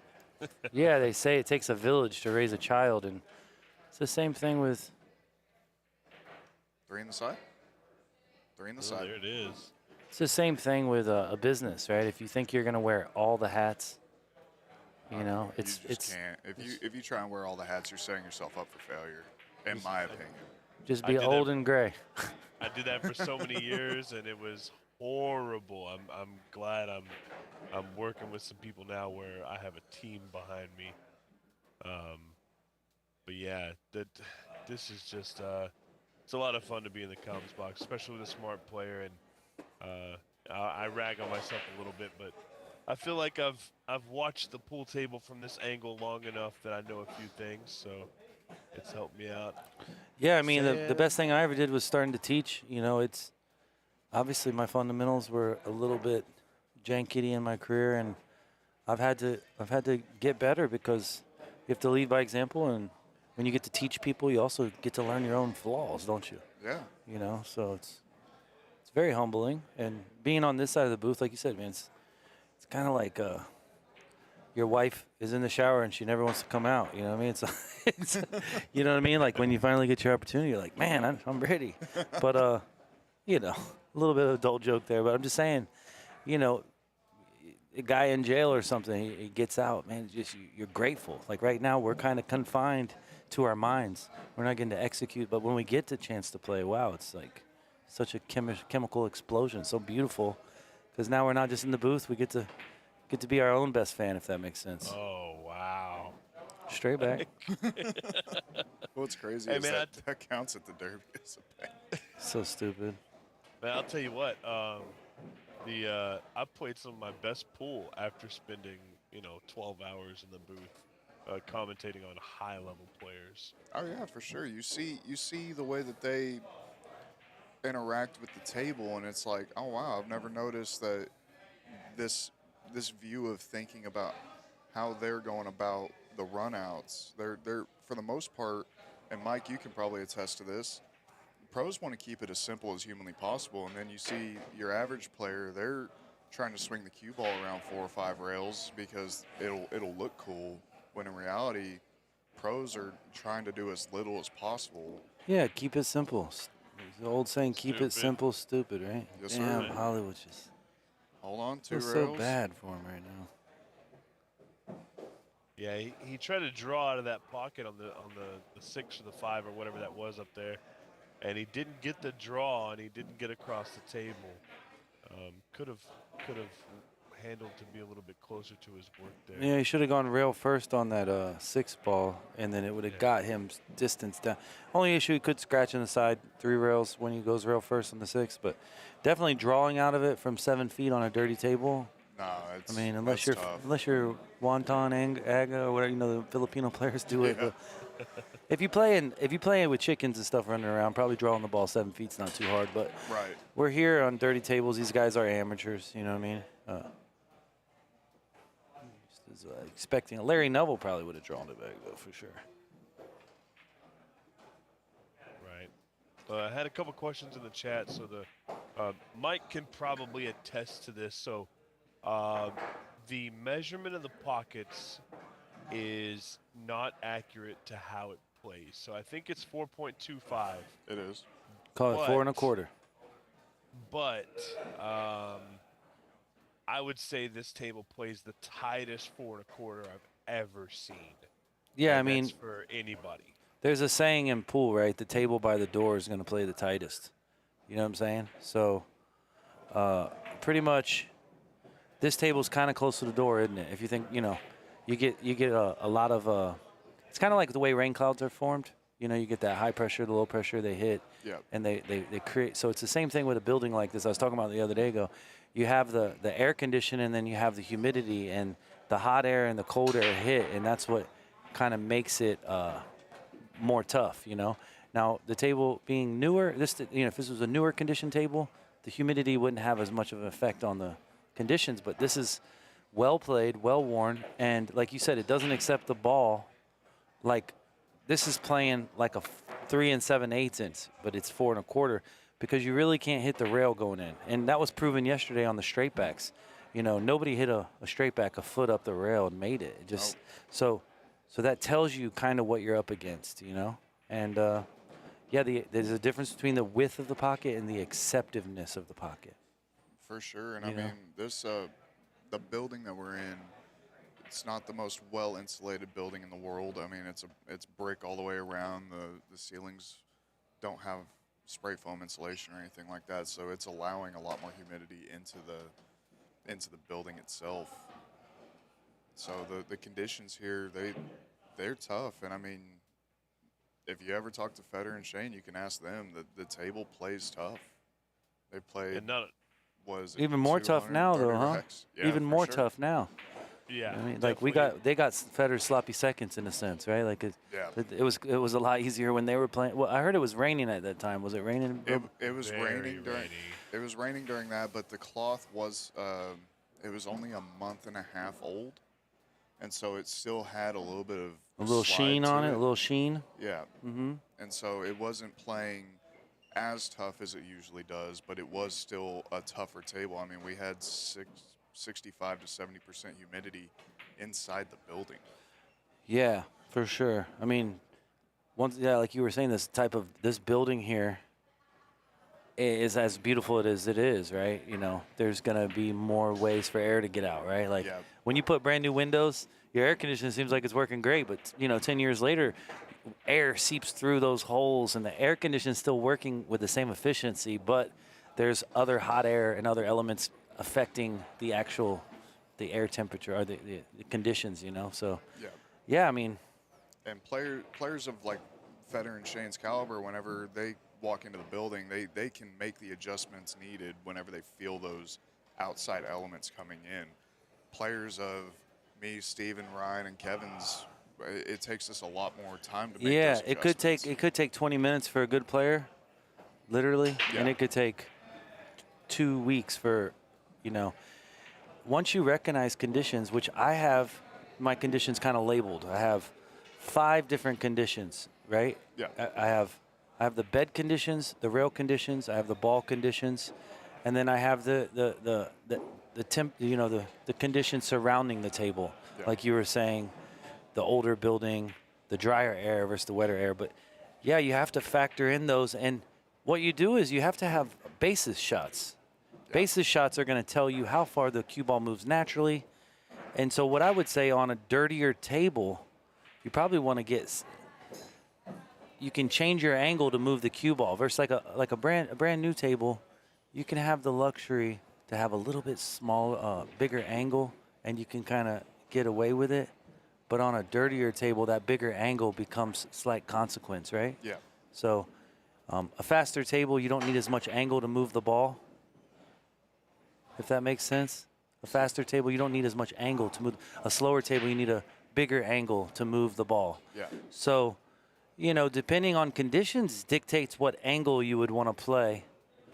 yeah, they say it takes a village to raise a child, and it's the same thing with. 3 in the side. 3 in the side. There it is. It's the same thing with a business, right? If you think you're going to wear all the hats, it's You just can't. If you try and wear all the hats, you're setting yourself up for failure, in my opinion. just I be did old that. and gray. I did that for so many years, and it was horrible. I'm glad I'm working with some people now where I have a team behind me. But yeah, this is just it's a lot of fun to be in the comms box, especially with a smart player. And I rag on myself a little bit, but I feel like I've watched the pool table from this angle long enough that I know a few things, so it's helped me out. Yeah, I mean, the best thing I ever did was starting to teach. It's obviously my fundamentals were a little bit jankety in my career, and I've had to get better because you have to lead by example, and when you get to teach people, you also get to learn your own flaws, don't you? Yeah. So it's very humbling, and being on this side of the booth, like you said, man, it's kind of like your wife is in the shower and she never wants to come out. You know what I mean? It's you know what I mean? Like when you finally get your opportunity, you're like, man, I'm ready. But a little bit of adult joke there. But I'm just saying, a guy in jail or something, he gets out, man. You're grateful. Like right now, we're kind of confined to our minds. We're not getting to execute. But when we get the chance to play, wow, it's like such a chemical explosion. So beautiful. Because now we're not just in the booth. We get to be our own best fan, if that makes sense. Oh wow! Straight back. What's crazy Hey, is man, that counts at the Derby as a bet. So stupid. Man, I'll tell you what. I played some of my best pool after spending 12 hours in the booth, commentating on high-level players. Oh yeah, for sure. You see the way that they interact with the table, and it's like, oh wow, I've never noticed that this view of thinking about how they're going about the runouts. They're for the most part, and Mike, you can probably attest to this. Pros want to keep it as simple as humanly possible, and then you see your average player, they're trying to swing the cue ball around 4 or 5 rails because it'll look cool, when in reality, pros are trying to do as little as possible. Yeah, keep it simple. The old saying, keep it simple, stupid, right? Yes, sir. Damn, Hollywood's just Hold on, 2 feels rails. so bad for him right now. Yeah, he tried to draw out of that pocket on the 6 or the 5 or whatever that was up there, and he didn't get the draw, and he didn't get across the table. Could have handled to be a little bit closer to his work there. Yeah, he should have gone rail first on that 6 ball, and then it would have got him distance down. Only issue, he could scratch in the side 3 rails when he goes rail first on the 6, but definitely drawing out of it from 7 feet on a dirty table. No, it's. I mean, that's tough. unless you're Wonton, Aga, or whatever, the Filipino players do it. Yeah. But if you play with chickens and stuff running around, probably drawing the ball 7 feet's not too hard. But Right. we're here on dirty tables. These guys are amateurs. You know what I mean? Expecting Larry Neville probably would have drawn it back though for sure. Right. I had a couple questions in the chat, so the Mike can probably attest to this. So the measurement of the pockets is not accurate to how it plays. So I think it's 4.25. It is. Call it 4 1/4. But I would say this table plays the tightest 4 1/4 I've ever seen. Yeah, And I mean, that's for anybody. there's a saying in pool, right? The table by the door is going to play the tightest. You know what I'm saying? So pretty much this table's kind of close to the door, isn't it? If you think, you get a lot of it's kind of like the way rain clouds are formed. You get that high pressure, the low pressure, they hit, Yep. and they create. So it's the same thing with a building like this. I was talking about the other day ago. You have the air condition, and then you have the humidity, and the hot air and the cold air hit, and that's what kind of makes it more tough. Now the table being newer, if this was a newer condition table, the humidity wouldn't have as much of an effect on the conditions. But this is well played, well worn, and like you said, it doesn't accept the ball. Like this is playing like a 3 7/8 inch, but it's 4 1/4 because you really can't hit the rail going in, and that was proven yesterday on the straight backs. Nobody hit a straight back a foot up the rail and made it. So that tells you kind of what you're up against, and there's a difference between the width of the pocket and the acceptiveness of the pocket. For sure. And I mean, this the building that we're in, it's not the most well insulated building in the world. I mean, it's brick all the way around. The ceilings don't have spray foam insulation or anything like that, so it's allowing a lot more humidity into the building itself. So the conditions here, they're tough. And I mean, if you ever talk to Feder and Shane, you can ask them that the table plays tough. They played. And not, was even more tough now, though, huh? racks. Yeah, even for more sure. tough now. yeah. I mean, like definitely. they got Federer's sloppy seconds in a sense, right? Like it was a lot easier when they were playing. Well, I heard it was raining at that time. Was it raining? It was Very raining during. rainy. It was raining during that, but the cloth was. It was only a month and a half old, and so it still had a little bit of A little slide sheen to on it, a little sheen. Yeah. Mm-hmm. And so it wasn't playing as tough as it usually does, but it was still a tougher table. I mean, we had 65 to 70% humidity inside the building. Yeah, for sure. I mean, like you were saying, this building here is as beautiful as it is, right? There's gonna be more ways for air to get out, right? Like when you put brand new windows, your air conditioning seems like it's working great, but 10 years later, air seeps through those holes, and the air conditioning is still working with the same efficiency, but there's other hot air and other elements affecting the air temperature or the conditions, So I mean, and players of like Feder and Shane's caliber, whenever they walk into the building, they can make the adjustments needed whenever they feel those outside elements coming in. Players of me, Steven, Ryan, and Kevin's, it takes us a lot more time to make those adjustments. it could take 20 minutes for a good player, literally, and it could take 2 weeks for, once you recognize conditions, which I have my conditions kind of labeled. I have 5 different conditions, right? Yeah. I have the bed conditions, the rail conditions, I have the ball conditions, and then I have the conditions surrounding the table, like you were saying, the older building, the drier air versus the wetter air. But you have to factor in those, and what you do is you have to have basis shots. Basis shots are going to tell you how far the cue ball moves naturally, And so what I would say on a dirtier table, you probably want to get. You can change your angle to move the cue ball versus like a brand new table. You can have the luxury to have a little bit bigger angle, and you can kind of get away with it. But on a dirtier table, that bigger angle becomes slight consequence, right? Yeah. So a faster table, you don't need as much angle to move the ball, if that makes sense. A faster table, you don't need as much angle to move. A slower table, you need a bigger angle to move the ball. Yeah. So, you know, depending on conditions dictates what angle you would want to play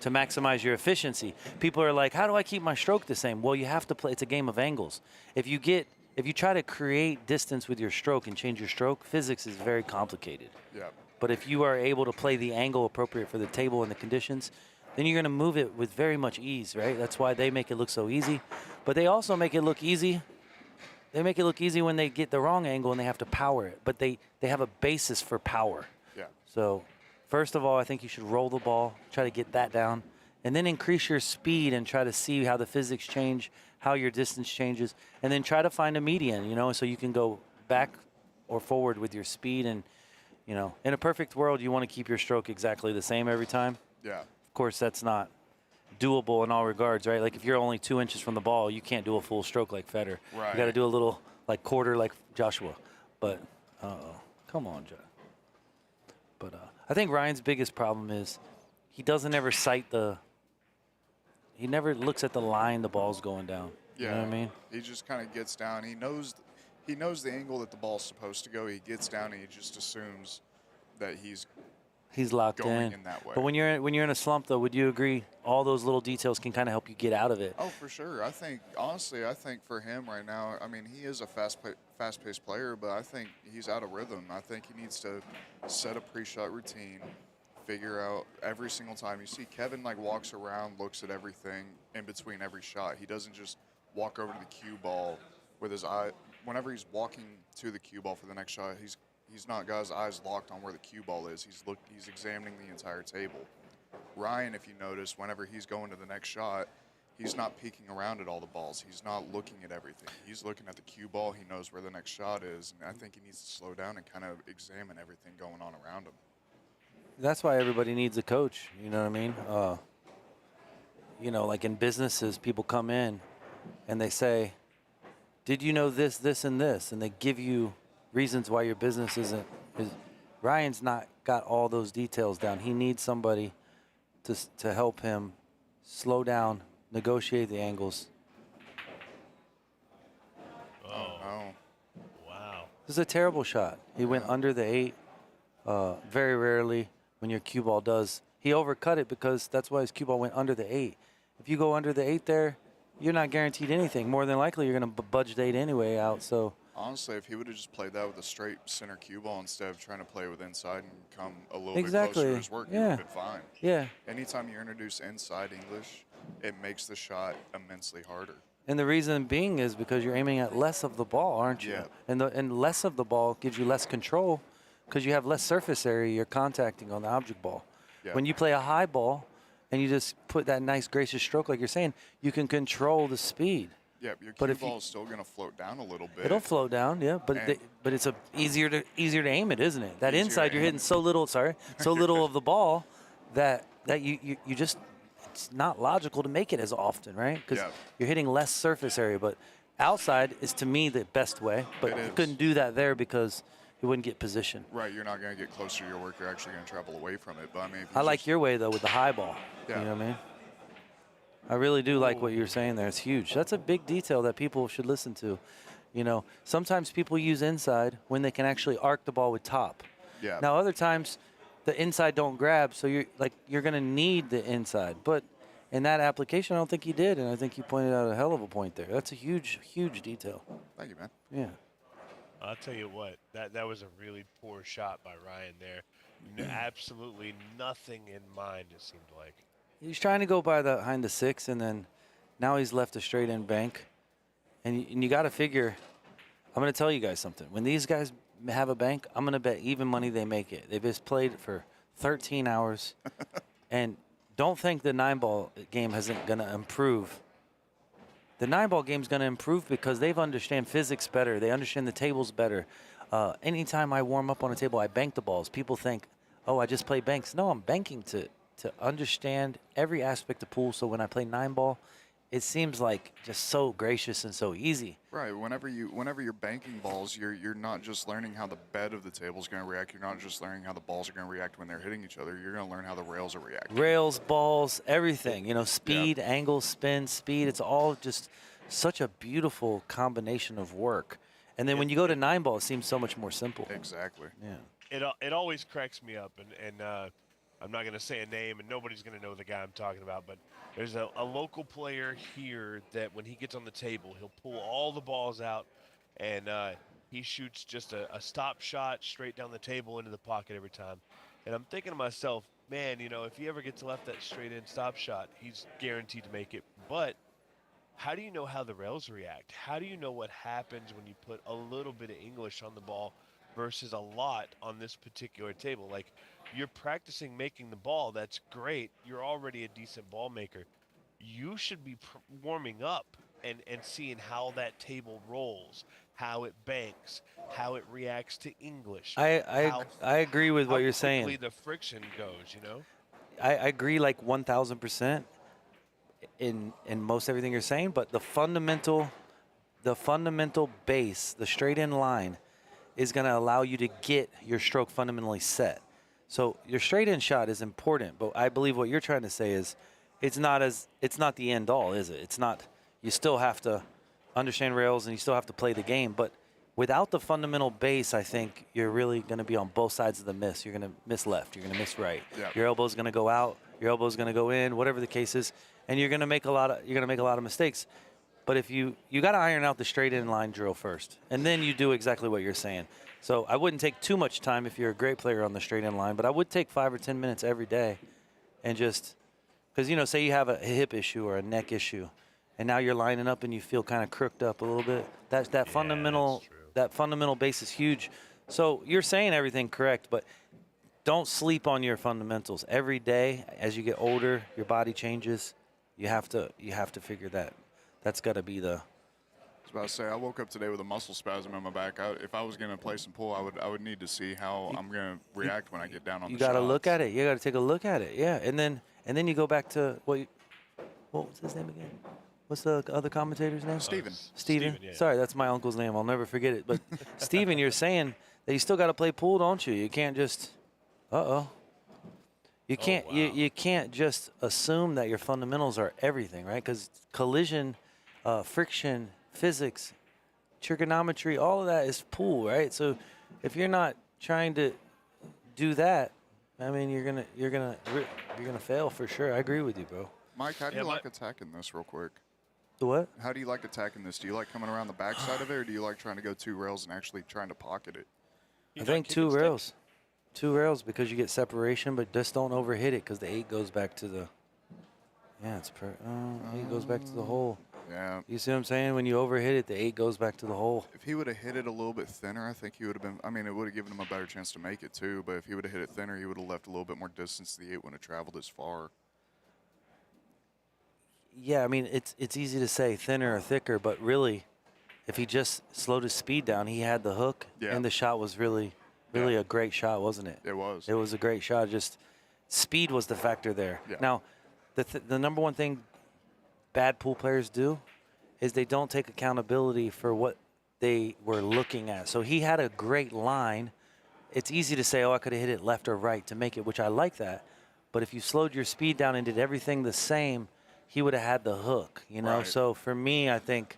to maximize your efficiency. People are like, how do I keep my stroke the same? Well, you have to play. It's a game of angles. If you try to create distance with your stroke and change your stroke, physics is very complicated. Yeah. But if you are able to play the angle appropriate for the table and the conditions, then you're going to move it with very much ease, right? That's why they make it look so easy. But they also make it look easy. They make it look easy when they get the wrong angle and they have to power it. But they have a basis for power. Yeah. So first of all, I think you should roll the ball, try to get that down, and then increase your speed and try to see how the physics change, how your distance changes, and then try to find a median, you know, so you can go back or forward with your speed. And, you know, in a perfect world, you want to keep your stroke exactly the same every time. Yeah. Of course, that's not doable in all regards, right? Like if you're only 2 inches from the ball, you can't do a full stroke like Federer. Right. You got to do a little like quarter like Joshua. But come on, Josh. But I think Ryan's biggest problem is he doesn't ever he never looks at the line the ball's going down. Yeah. You know what I mean? He just kind of gets down. He knows the angle that the ball's supposed to go. He gets down and he just assumes that he's locked going in that way. But when you're in a slump, though, would you agree all those little details can kind of help you get out of it? Oh, for sure. I think for him right now, I mean, he is a fast-paced player, but I think he's out of rhythm. I think he needs to set a pre-shot routine, figure out every single time. You see Kevin like walks around, looks at everything in between every shot. He doesn't just walk over to the cue ball with his eye. Whenever he's walking to the cue ball for the next shot, he's not got his eyes locked on where the cue ball is. He's examining the entire table. Ryan, if you notice, whenever he's going to the next shot, he's not peeking around at all the balls. He's not looking at everything. He's looking at the cue ball. He knows where the next shot is, and I think he needs to slow down and kind of examine everything going on around him. That's why everybody needs a coach. You know what I mean? You know, like in businesses, people come in and they say, did you know this, this, and this? And they give you reasons why your business isn't. Ryan's not got all those details down. He needs somebody to help him slow down, negotiate the angles. Oh, no. Wow. This is a terrible shot. He went under the 8. Very rarely when your cue ball does. He overcut it because that's why his cue ball went under the 8. If you go under the 8 there, you're not guaranteed anything. More than likely, you're going to budge the 8 anyway out. So Honestly, if he would have just played that with a straight center cue ball instead of trying to play with inside and come a little bit closer to his work, he would have been fine. Yeah. Anytime you introduce inside English, it makes the shot immensely harder. And the reason being is because you're aiming at less of the ball, aren't you? Yeah. And less of the ball gives you less control because you have less surface area you're contacting on the object ball. Yeah. When you play a high ball and you just put that nice gracious stroke like you're saying, you can control the speed. Yeah, your But cue if you- ball is still going to float down a little bit. It'll float down, yeah, but And- but it's easier to aim it, isn't it? That Easier inside to you're aim hitting it. so little of the ball that you just it's not logical to make it as often, right? Because Yeah. you're hitting less surface area. But outside is to me the best way. But It you is. couldn't do that there because you wouldn't get position. Right, you're not going to get closer to your work. You're actually going to travel away from it. But I mean, if you I like just- your way though with the high ball. Yeah. You know what I mean? I really do like what you're saying there. It's huge. That's a big detail that people should listen to. You know, sometimes people use inside when they can actually arc the ball with top. Yeah. Now other times the inside don't grab, so you're going to need the inside. But in that application, I don't think he did, and I think you pointed out a hell of a point there. That's a huge detail. Thank you, man. Yeah. I'll tell you what, that was a really poor shot by Ryan there. Absolutely nothing in mind, it seemed like. He's trying to go behind the 6, and then now he's left a straight in bank. And you got to figure, I'm going to tell you guys something. When these guys have a bank, I'm going to bet even money they make it. They've just played for 13 hours. And don't think the 9-ball game isn't going to improve the 9-ball game's going to improve because they understand physics better. They understand the tables better. Anytime I warm up on a table, I bank the balls. People think, oh, I just play banks. No, I'm banking to understand every aspect of pool. So when I play 9-ball, it seems like just so gracious and so easy. Right. Whenever you're banking balls, you're not just learning how the bed of the table is going to react. You're not just learning how the balls are going to react when they're hitting each other. You're going to learn how the rails are reacting. Rails, balls, everything. Speed, angle, spin, speed. It's all just such a beautiful combination of work. And then when you go to 9-ball, it seems so much more simple. Exactly. Yeah. It always cracks me up, and I'm not going to say a name, and nobody's going to know the guy I'm talking about, but there's a local player here that when he gets on the table, he'll pull all the balls out, and he shoots just a stop shot straight down the table into the pocket every time. And I'm thinking to myself, man, if he ever gets left that straight in stop shot, he's guaranteed to make it. But how do you know how the rails react? How do you know what happens when you put a little bit of English on the ball versus a lot on this particular table? Like, you're practicing making the ball. That's great. You're already a decent ball maker. You should be warming up and seeing how that table rolls, how it banks, how it reacts to English. I agree with what you're saying. How quickly the friction goes, I agree like 1,000% in most everything you're saying, but the fundamental base, the straight in line, is going to allow you to get your stroke fundamentally set. So your straight in shot is important, but I believe what you're trying to say is it's not the end all, is it? It's not. You still have to understand rails and you still have to play the game, but without the fundamental base, I think you're really going to be on both sides of the miss. You're going to miss left, you're going to miss right. Yep. Your elbow's going to go out, your elbow's going to go in, whatever the case is, and you're going to make a lot of mistakes. But if you got to iron out the straight in line drill first, and then you do exactly what you're saying. So I wouldn't take too much time if you're a great player on the straight in line, but I would take 5 or 10 minutes every day, and just because say you have a hip issue or a neck issue, and now you're lining up and you feel kind of crooked up a little bit. That fundamental base is huge. So you're saying everything correct, but don't sleep on your fundamentals. Every day, as you get older, your body changes. You have to figure that. That's got to be the. I was about to say, I woke up today with a muscle spasm in my back. If I was going to play some pool, I would need to see how I'm going to react when I get down on the You got to shots. look at it. You got to take a look at it. Yeah, and then you go back to what was his name again? What's the other commentator's name? Steven. Steven. Yeah. Sorry, that's my uncle's name. I'll never forget it. But Steven, you're saying that you still got to play pool, don't you? You can't just. You can't. wow. You can't just assume that your fundamentals are everything, right? Because collision, friction, physics, trigonometry, all of that is pool, right? So if you're not trying to do that, I mean, you're gonna fail for sure. I agree with you, bro. Mike, how do you like attacking this real quick? The what? How do you like attacking this? Do you like coming around the backside of it, or do you like trying to go 2 rails and actually trying to pocket it? I think 2 rails. 2 rails because you get separation, but just don't overhit it because the 8 goes back to the. Yeah, it's 8 goes back to the hole. Yeah. You see what I'm saying? When you overhit it, the 8 goes back to the hole. If he would have hit it a little bit thinner, I think he would have been. I mean, it would have given him a better chance to make it too. But if he would have hit it thinner, he would have left a little bit more distance. The 8 wouldn't have traveled as far. Yeah, I mean, it's easy to say thinner or thicker, but really, if he just slowed his speed down, he had the hook, and the shot was really a great shot, wasn't it? It was. It was a great shot. Just speed was the factor there. Yeah. Now, the number one thing bad pool players do is they don't take accountability for what they were looking at. So he had a great line. It's easy to say, oh, I could have hit it left or right to make it, which I like that. But if you slowed your speed down and did everything the same, he would have had the hook, Right. So for me, I think,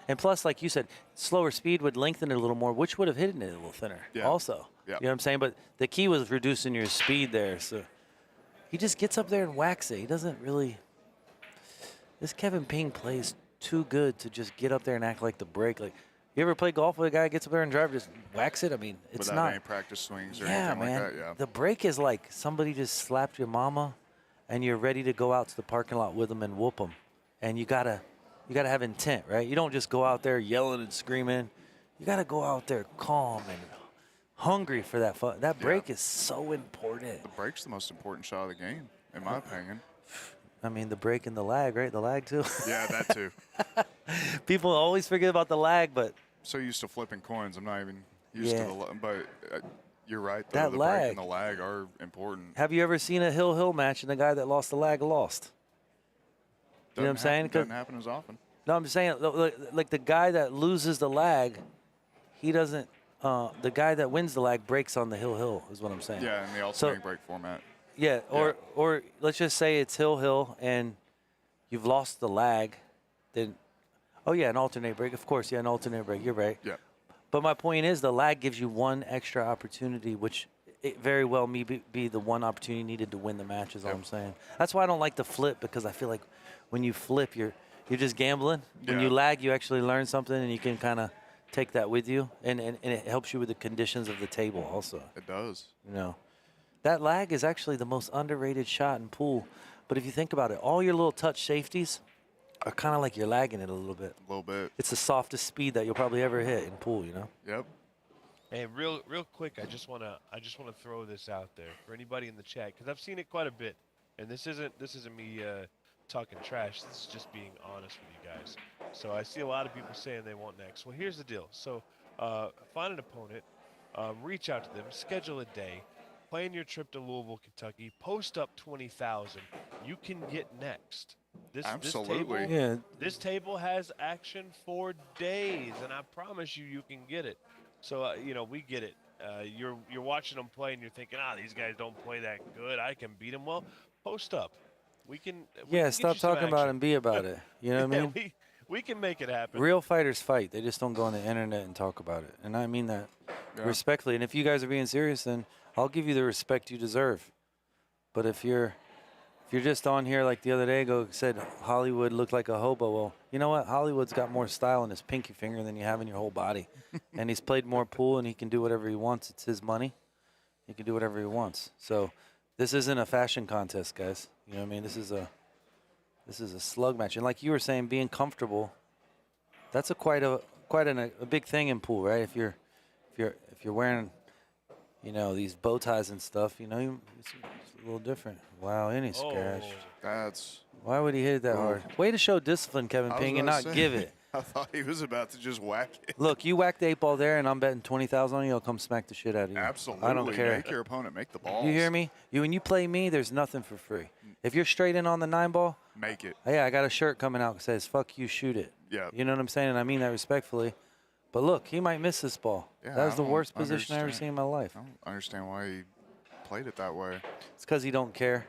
and plus, like you said, slower speed would lengthen it a little more, which would have hit it a little thinner also. Yeah. You know what I'm saying? But the key was reducing your speed there. So he just gets up there and whacks it. He doesn't really. This Kevin Ping plays too good to just get up there and act like the break. Like, you ever play golf with a guy who gets up there and drive, just whacks it? I mean, it's Without not. any practice swings or Yeah, anything man. like that. Yeah. The break is like somebody just slapped your mama, and you're ready to go out to the parking lot with them and whoop them. And you gotta have intent, right? You don't just go out there yelling and screaming. You gotta go out there calm and hungry for that fun. That break is so important. The break's the most important shot of the game, in my opinion. I mean, the break and the lag, right? The lag too. Yeah, that too. People always forget about the lag, but So used to flipping coins, I'm not even used to Yeah. the. But you're right. Though, That the break lag. and the lag are important. have you ever seen a hill match and the guy that lost the lag lost? You know what I'm saying? 'Cause- Doesn't happen as often. No, I'm saying like the guy that loses the lag, he doesn't. The guy that wins the lag breaks on the hill is what I'm saying. Yeah, in the So- alternating break format. Yeah, or let's just say it's hill and you've lost the lag, then oh yeah, an alternate break. Of course, yeah, an alternate break. You're right. Yeah. But my point is the lag gives you one extra opportunity, which it very well may be the one opportunity needed to win the match is all I'm saying. That's why I don't like to flip, because I feel like when you flip, you're just gambling. When you Yeah. lag, you actually learn something, and you can kind of take that with you, and it helps you with the conditions of the table also. It does. You know, that lag is actually the most underrated shot in pool. But if you think about it, all your little touch safeties are kind of like you're lagging it a little bit. A little bit. It's the softest speed that you'll probably ever hit in pool, you know? Yep. Hey, real quick, I just wanna throw this out there for anybody in the chat, because I've seen it quite a bit, and this isn't me talking trash. This is just being honest with you guys. So I see a lot of people saying they want next. Well, here's the deal. So find an opponent, reach out to them, schedule a day, plan your trip to Louisville, Kentucky, post up 20,000. You can get next. Absolutely. This table has action for days, and I promise you can get it. So we get it. You're watching them play, and you're thinking, these guys don't play that good. I can beat them. Well, post up. We can get Stop you some talking about it action. and be about it. You know what I Yeah, mean? we can make it happen. Real fighters fight. They just don't go on the internet and talk about it. And I mean that Yeah. respectfully. And if you guys are being serious, then I'll give you the respect you deserve. But if you're just on here like the other day said Hollywood looked like a hobo, well, you know what? Hollywood's got more style in his pinky finger than you have in your whole body. And he's played more pool, and he can do whatever he wants. It's his money. He can do whatever he wants. So this isn't a fashion contest, guys. You know what I mean? This is a slug match. And like you were saying, being comfortable, that's quite a big thing in pool, right? If you're wearing, these bow ties and stuff, it's a little different. Wow, any scratch. That's. Why would he hit it that hard? Way to show discipline, Kevin I was Ping, and about not to say, give it. I thought he was about to just whack it. Look, you whack the 8-ball there, and I'm betting 20,000 on you. I'll come smack the shit out of you. Absolutely. I don't care. Make your opponent make the balls. You hear me? When you play me, there's nothing for free. If you're straight in on the 9-ball, Make it. yeah, I got a shirt coming out that says "Fuck you, shoot it." Yeah. You know what I'm saying? And I mean that respectfully. But look, he might miss this ball. Yeah, That was I the don't worst position I ever understand. seen in my life. I don't understand why he played it that way. It's because he don't care.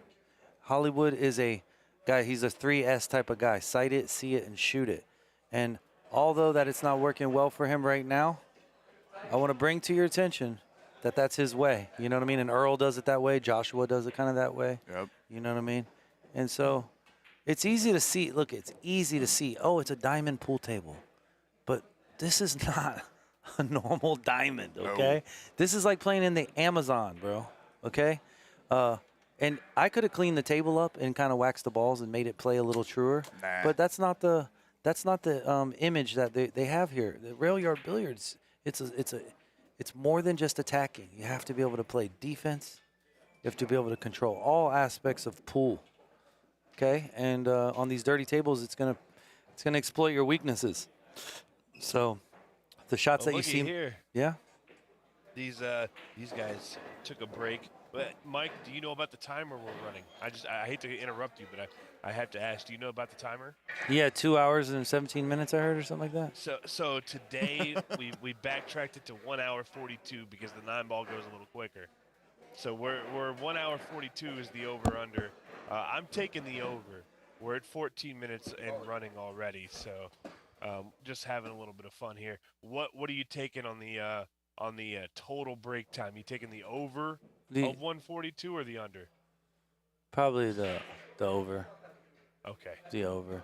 Hollywood is a guy. He's a 3S type of guy. Sight it, see it, and shoot it. And although that it's not working well for him right now, I want to bring to your attention that that's his way. You know what I mean? And Earl does it that way. Joshua does it kind of that way. Yep. You know what I mean? And so it's easy to see. Look, it's easy to see. Oh, it's a diamond pool table. But this is not a normal diamond, okay? This is like playing in the Amazon, bro, okay? And I could have cleaned the table up and kind of waxed the balls and made it play a little truer. Nah. But that's not the image that they have here. The Railyard Billiards, it's more than just attacking. You have to be able to play defense. You have to be able to control all aspects of pool. Okay, and on these dirty tables, it's gonna exploit your weaknesses. So, the shots that you see, here. yeah. These guys took a break. But Mike, do you know about the timer we're running? I hate to interrupt you, but I have to ask. Do you know about the timer? Yeah, 2 hours and 17 minutes, I heard, or something like that. So today we backtracked it to 1 hour 42 because the 9-ball goes a little quicker. So we're 1 hour 42 is the over under. I'm taking the over. We're at 14 minutes and running already. So just having a little bit of fun here. What are you taking on the total break time? You taking the over of 142 or the under? Probably the over. Okay. The over.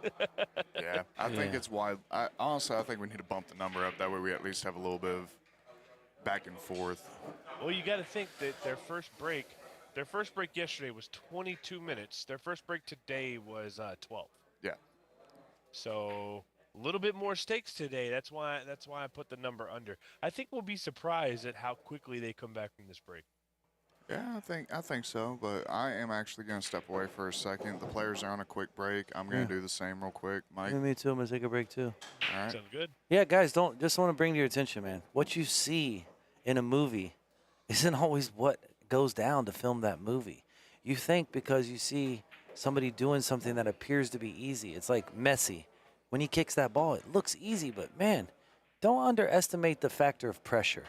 Yeah, I think it's wide. Honestly, I think we need to bump the number up. That way we at least have a little bit of back and forth. Well, you got to think that their first break yesterday was 22 minutes. Their first break today was 12. Yeah. So a little bit more stakes today. That's why I put the number under. I think we'll be surprised at how quickly they come back from this break. Yeah, I think so, but I am actually going to step away for a second. The players are on a quick break. I'm going to do the same real quick, Mike. Yeah, me too. I'm gonna take a break too. All right. Sounds good. Yeah, guys, don't just want to bring to your attention, man. What you see in a movie isn't always what goes down to film that movie. You think because you see somebody doing something that appears to be easy. It's like Messi. When he kicks that ball, it looks easy, but man, don't underestimate the factor of pressure.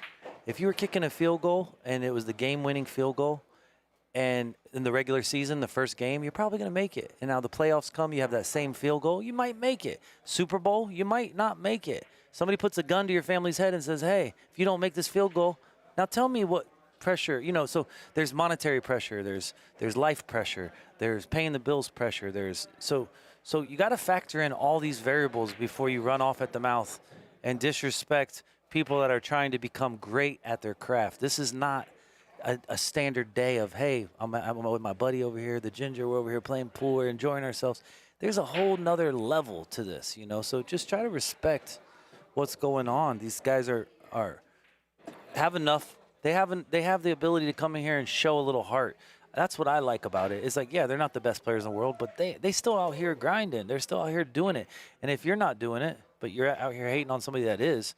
If you were kicking a field goal and it was the game-winning field goal, and in the regular season, the first game, you're probably going to make it. And now the playoffs come, you have that same field goal, you might make it. Super Bowl, you might not make it. Somebody puts a gun to your family's head and says, hey, if you don't make this field goal, now tell me what pressure, so there's monetary pressure, there's life pressure, there's paying the bills pressure, so you got to factor in all these variables before you run off at the mouth and disrespect people that are trying to become great at their craft. This is not a standard day of, hey, I'm with my buddy over here, the ginger, we're over here playing pool, we're enjoying ourselves. There's a whole nother level to this, so just try to respect what's going on. These guys have enough. They have the ability to come in here and show a little heart. That's what I like about it. It's like, yeah, they're not the best players in the world, but they still out here grinding. They're still out here doing it. And if you're not doing it, but you're out here hating on somebody that is,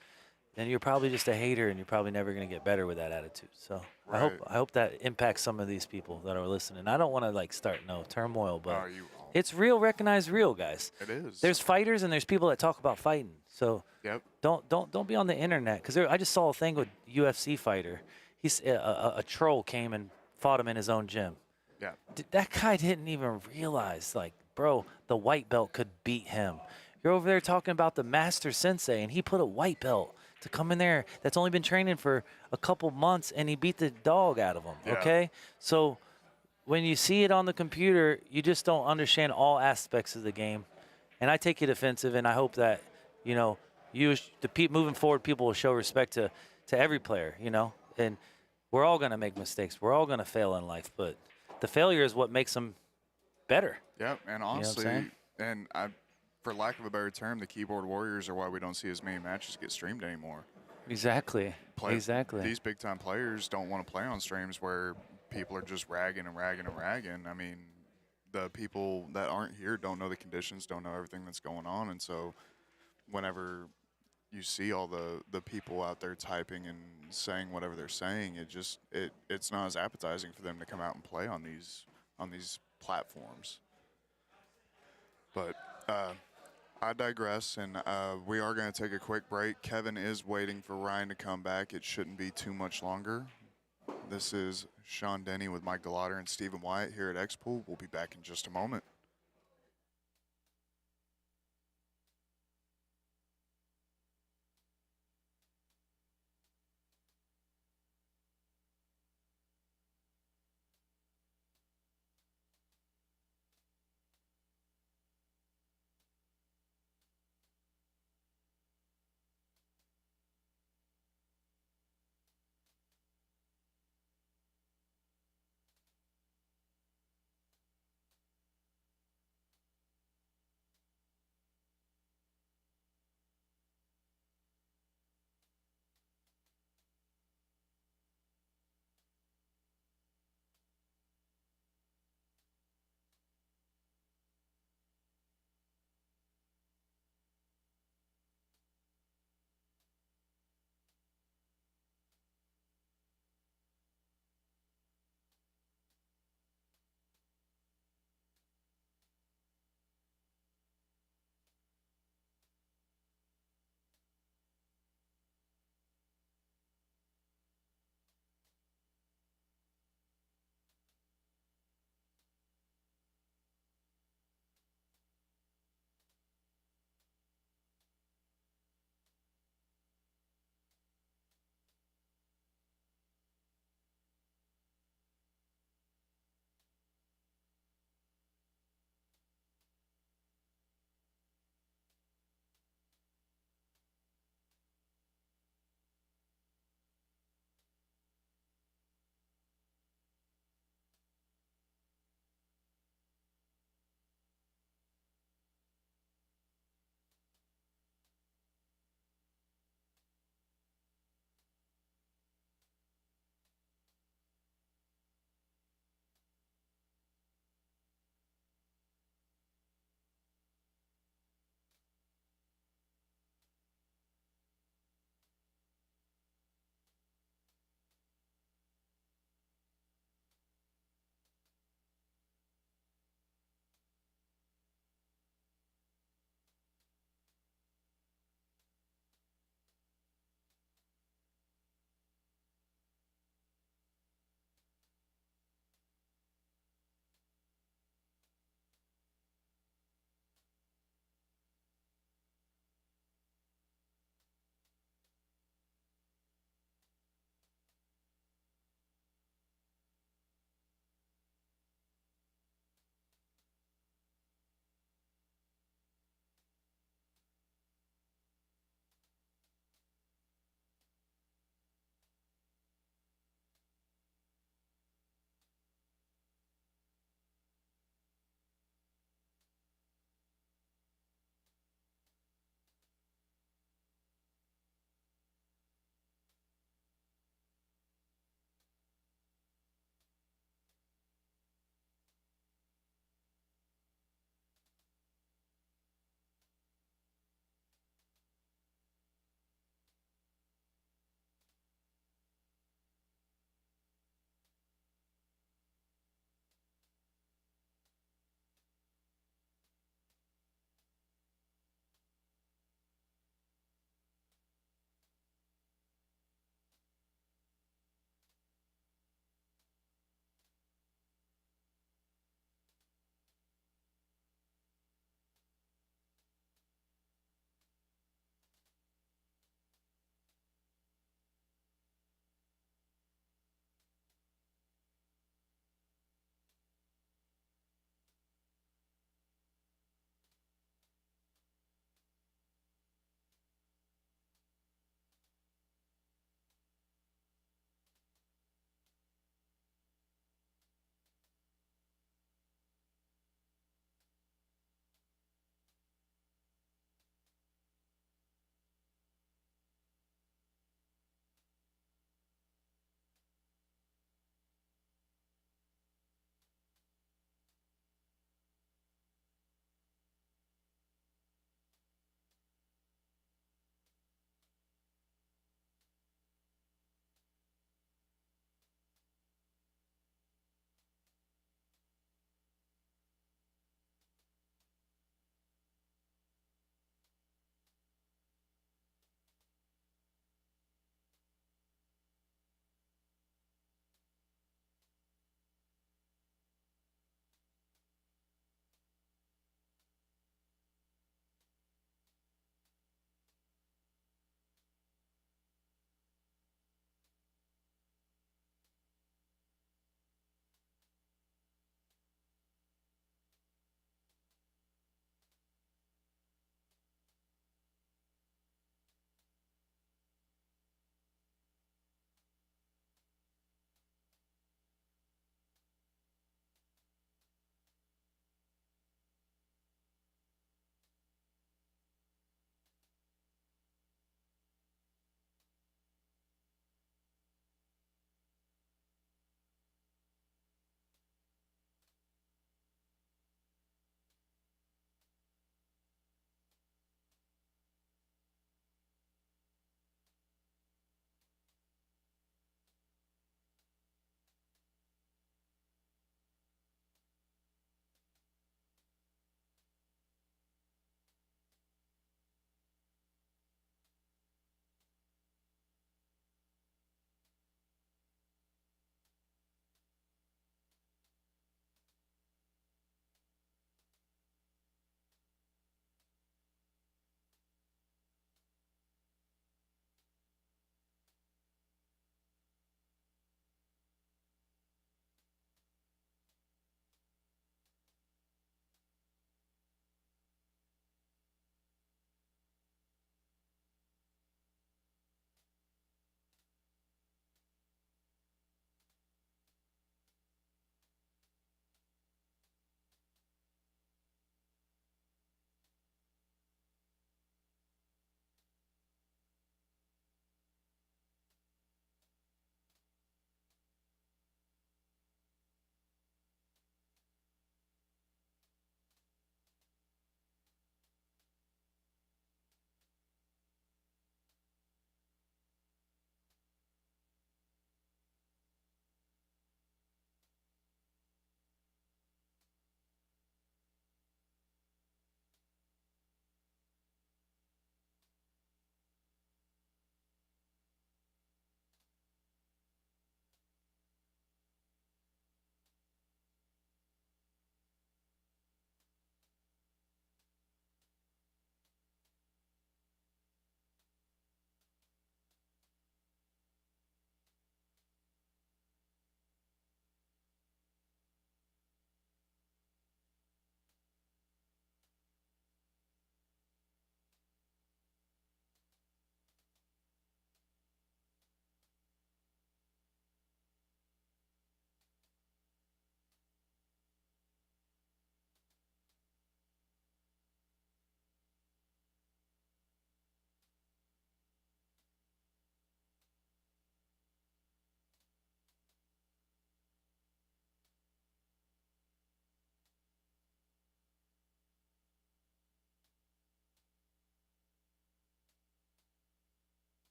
then you're probably just a hater, and you're probably never going to get better with that attitude. So Right. I hope that impacts some of these people that are listening. I don't want to start no turmoil, but No, you won't. it's real. Recognize real, guys. It is. There's fighters and there's people that talk about fighting. So Yep. don't be on the internet, because I just saw a thing with UFC fighter. He's a troll came and fought him in his own gym. Yeah. That guy didn't even realize, bro, the white belt could beat him. You're over there talking about the master sensei, and he put a white belt to come in there that's only been training for a couple months, and he beat the dog out of him, Yeah. okay? So when you see it on the computer, you just don't understand all aspects of the game. And I take it offensive, and I hope that, moving forward, people will show respect to every player, and we're all going to make mistakes. We're all going to fail in life, but the failure is what makes them better. Yep. And what I'm honestly, saying? for lack of a better term, the keyboard warriors are why we don't see as many matches get streamed anymore. Exactly. Exactly. These big time players don't want to play on streams where people are just ragging and ragging and ragging. I mean, the people that aren't here don't know the conditions, don't know everything that's going on, and so whenever you see all the people out there typing and saying whatever they're saying, it's not as appetizing for them to come out and play on these platforms. But I digress, and we are going to take a quick break. Kevin is waiting for Ryan to come back. It shouldn't be too much longer. This is Sean Denny with Mike Delauder and Stephen Wyatt here at X-Pool. We'll be back in just a moment.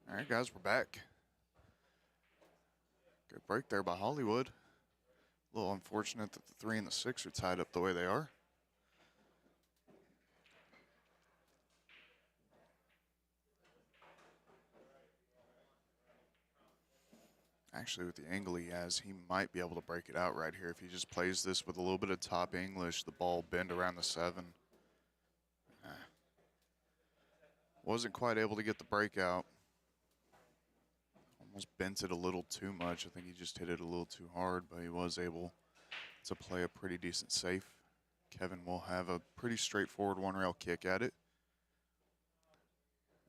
All right, guys, we're back. Good break there by Hollywood. A little unfortunate that the 3 and the 6 are tied up the way they are. Actually, with the angle he has, he might be able to break it out right here if he just plays this with a little bit of top English, the ball bend around the 7. Wasn't quite able to get the breakout. Almost bent it a little too much. I think he just hit it a little too hard, but he was able to play a pretty decent safe. Kevin will have a pretty straightforward one-rail kick at it.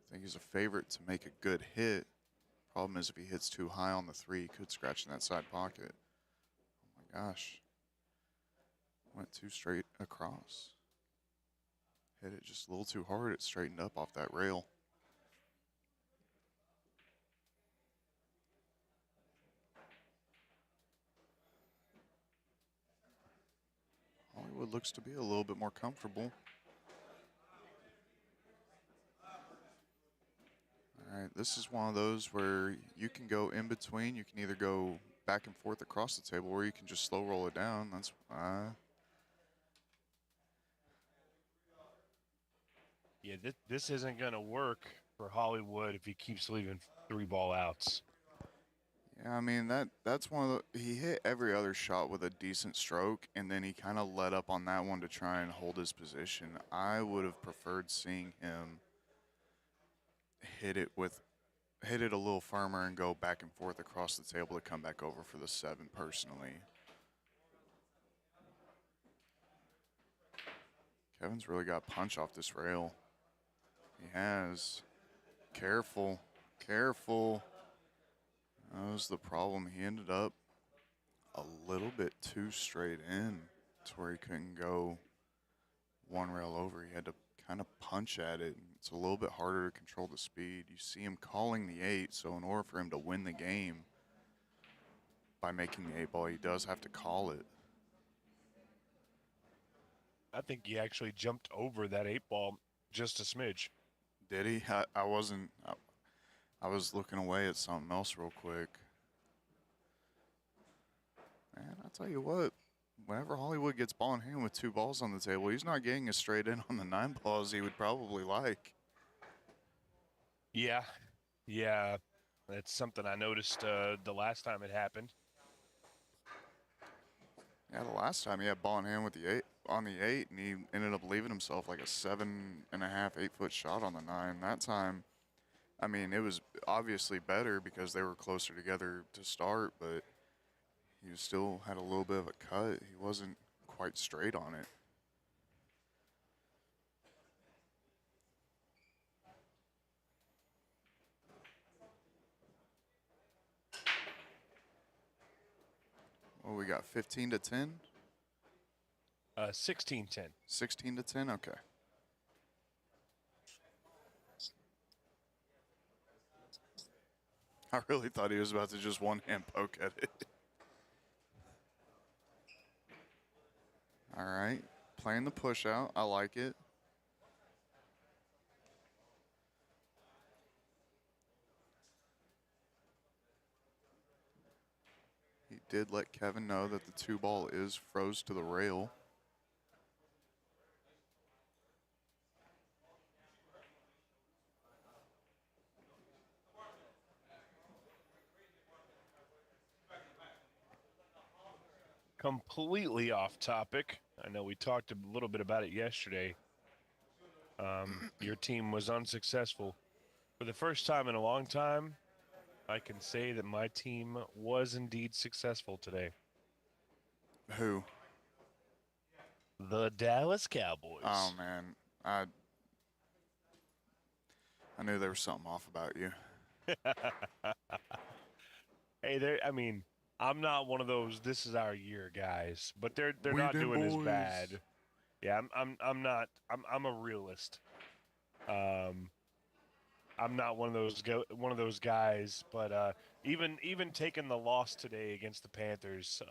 I think he's a favorite to make a good hit. Problem is if he hits too high on the 3, he could scratch in that side pocket. Oh my gosh. Went too straight across. Hit it just a little too hard. It straightened up off that rail. Hollywood looks to be a little bit more comfortable. All right, this is one of those where you can go in between. You can either go back and forth across the table, or you can just slow roll it down. That's Yeah, this isn't going to work for Hollywood if he keeps leaving 3-ball outs. yeah. I mean that's one of the. He hit every other shot with a decent stroke, and then he kind of let up on that one to try and hold his position. I would have preferred seeing him hit it a little firmer and go back and forth across the table to come back over for the 7 personally. Kevin's really got punch off this rail. He has. Careful, careful. That was the problem. He ended up a little bit too straight in to where he couldn't go one rail over. He had to kind of punch at it. It's a little bit harder to control the speed. You see him calling the 8, so in order for him to win the game by making the 8-ball, he does have to call it. I think he actually jumped over that 8-ball just a smidge. Did he? I wasn't. I was looking away at something else real quick. Man, I'll tell you what. Whenever Hollywood gets ball in hand with 2 balls on the table, he's not getting as straight in on the 9 balls he would probably like. Yeah, that's something I noticed the last time it happened. Yeah, the last time he had ball in hand with the 8 on the 8, and he ended up leaving himself like a 7.5, 8-foot shot on the 9. That time, I mean, it was obviously better because they were closer together to start, but he still had a little bit of a cut. He wasn't quite straight on it. Well, we got 15 to 10. 16-10. 16 to 10. Okay. I really thought he was about to just one-hand poke at it. All right, playing the push out. I like it. He did let Kevin know that the 2-ball is froze to the rail. Completely off topic. I know we talked a little bit about it yesterday. Your team was unsuccessful. For the first time in a long time, I can say that my team was indeed successful today. Who? The Dallas Cowboys. Oh, man. I knew there was something off about you. Hey, I mean, I'm not one of those "this is our year" guys, but they're not doing as bad. Yeah, I'm not. I'm a realist. I'm not one of those guys, but even taking the loss today against the Panthers,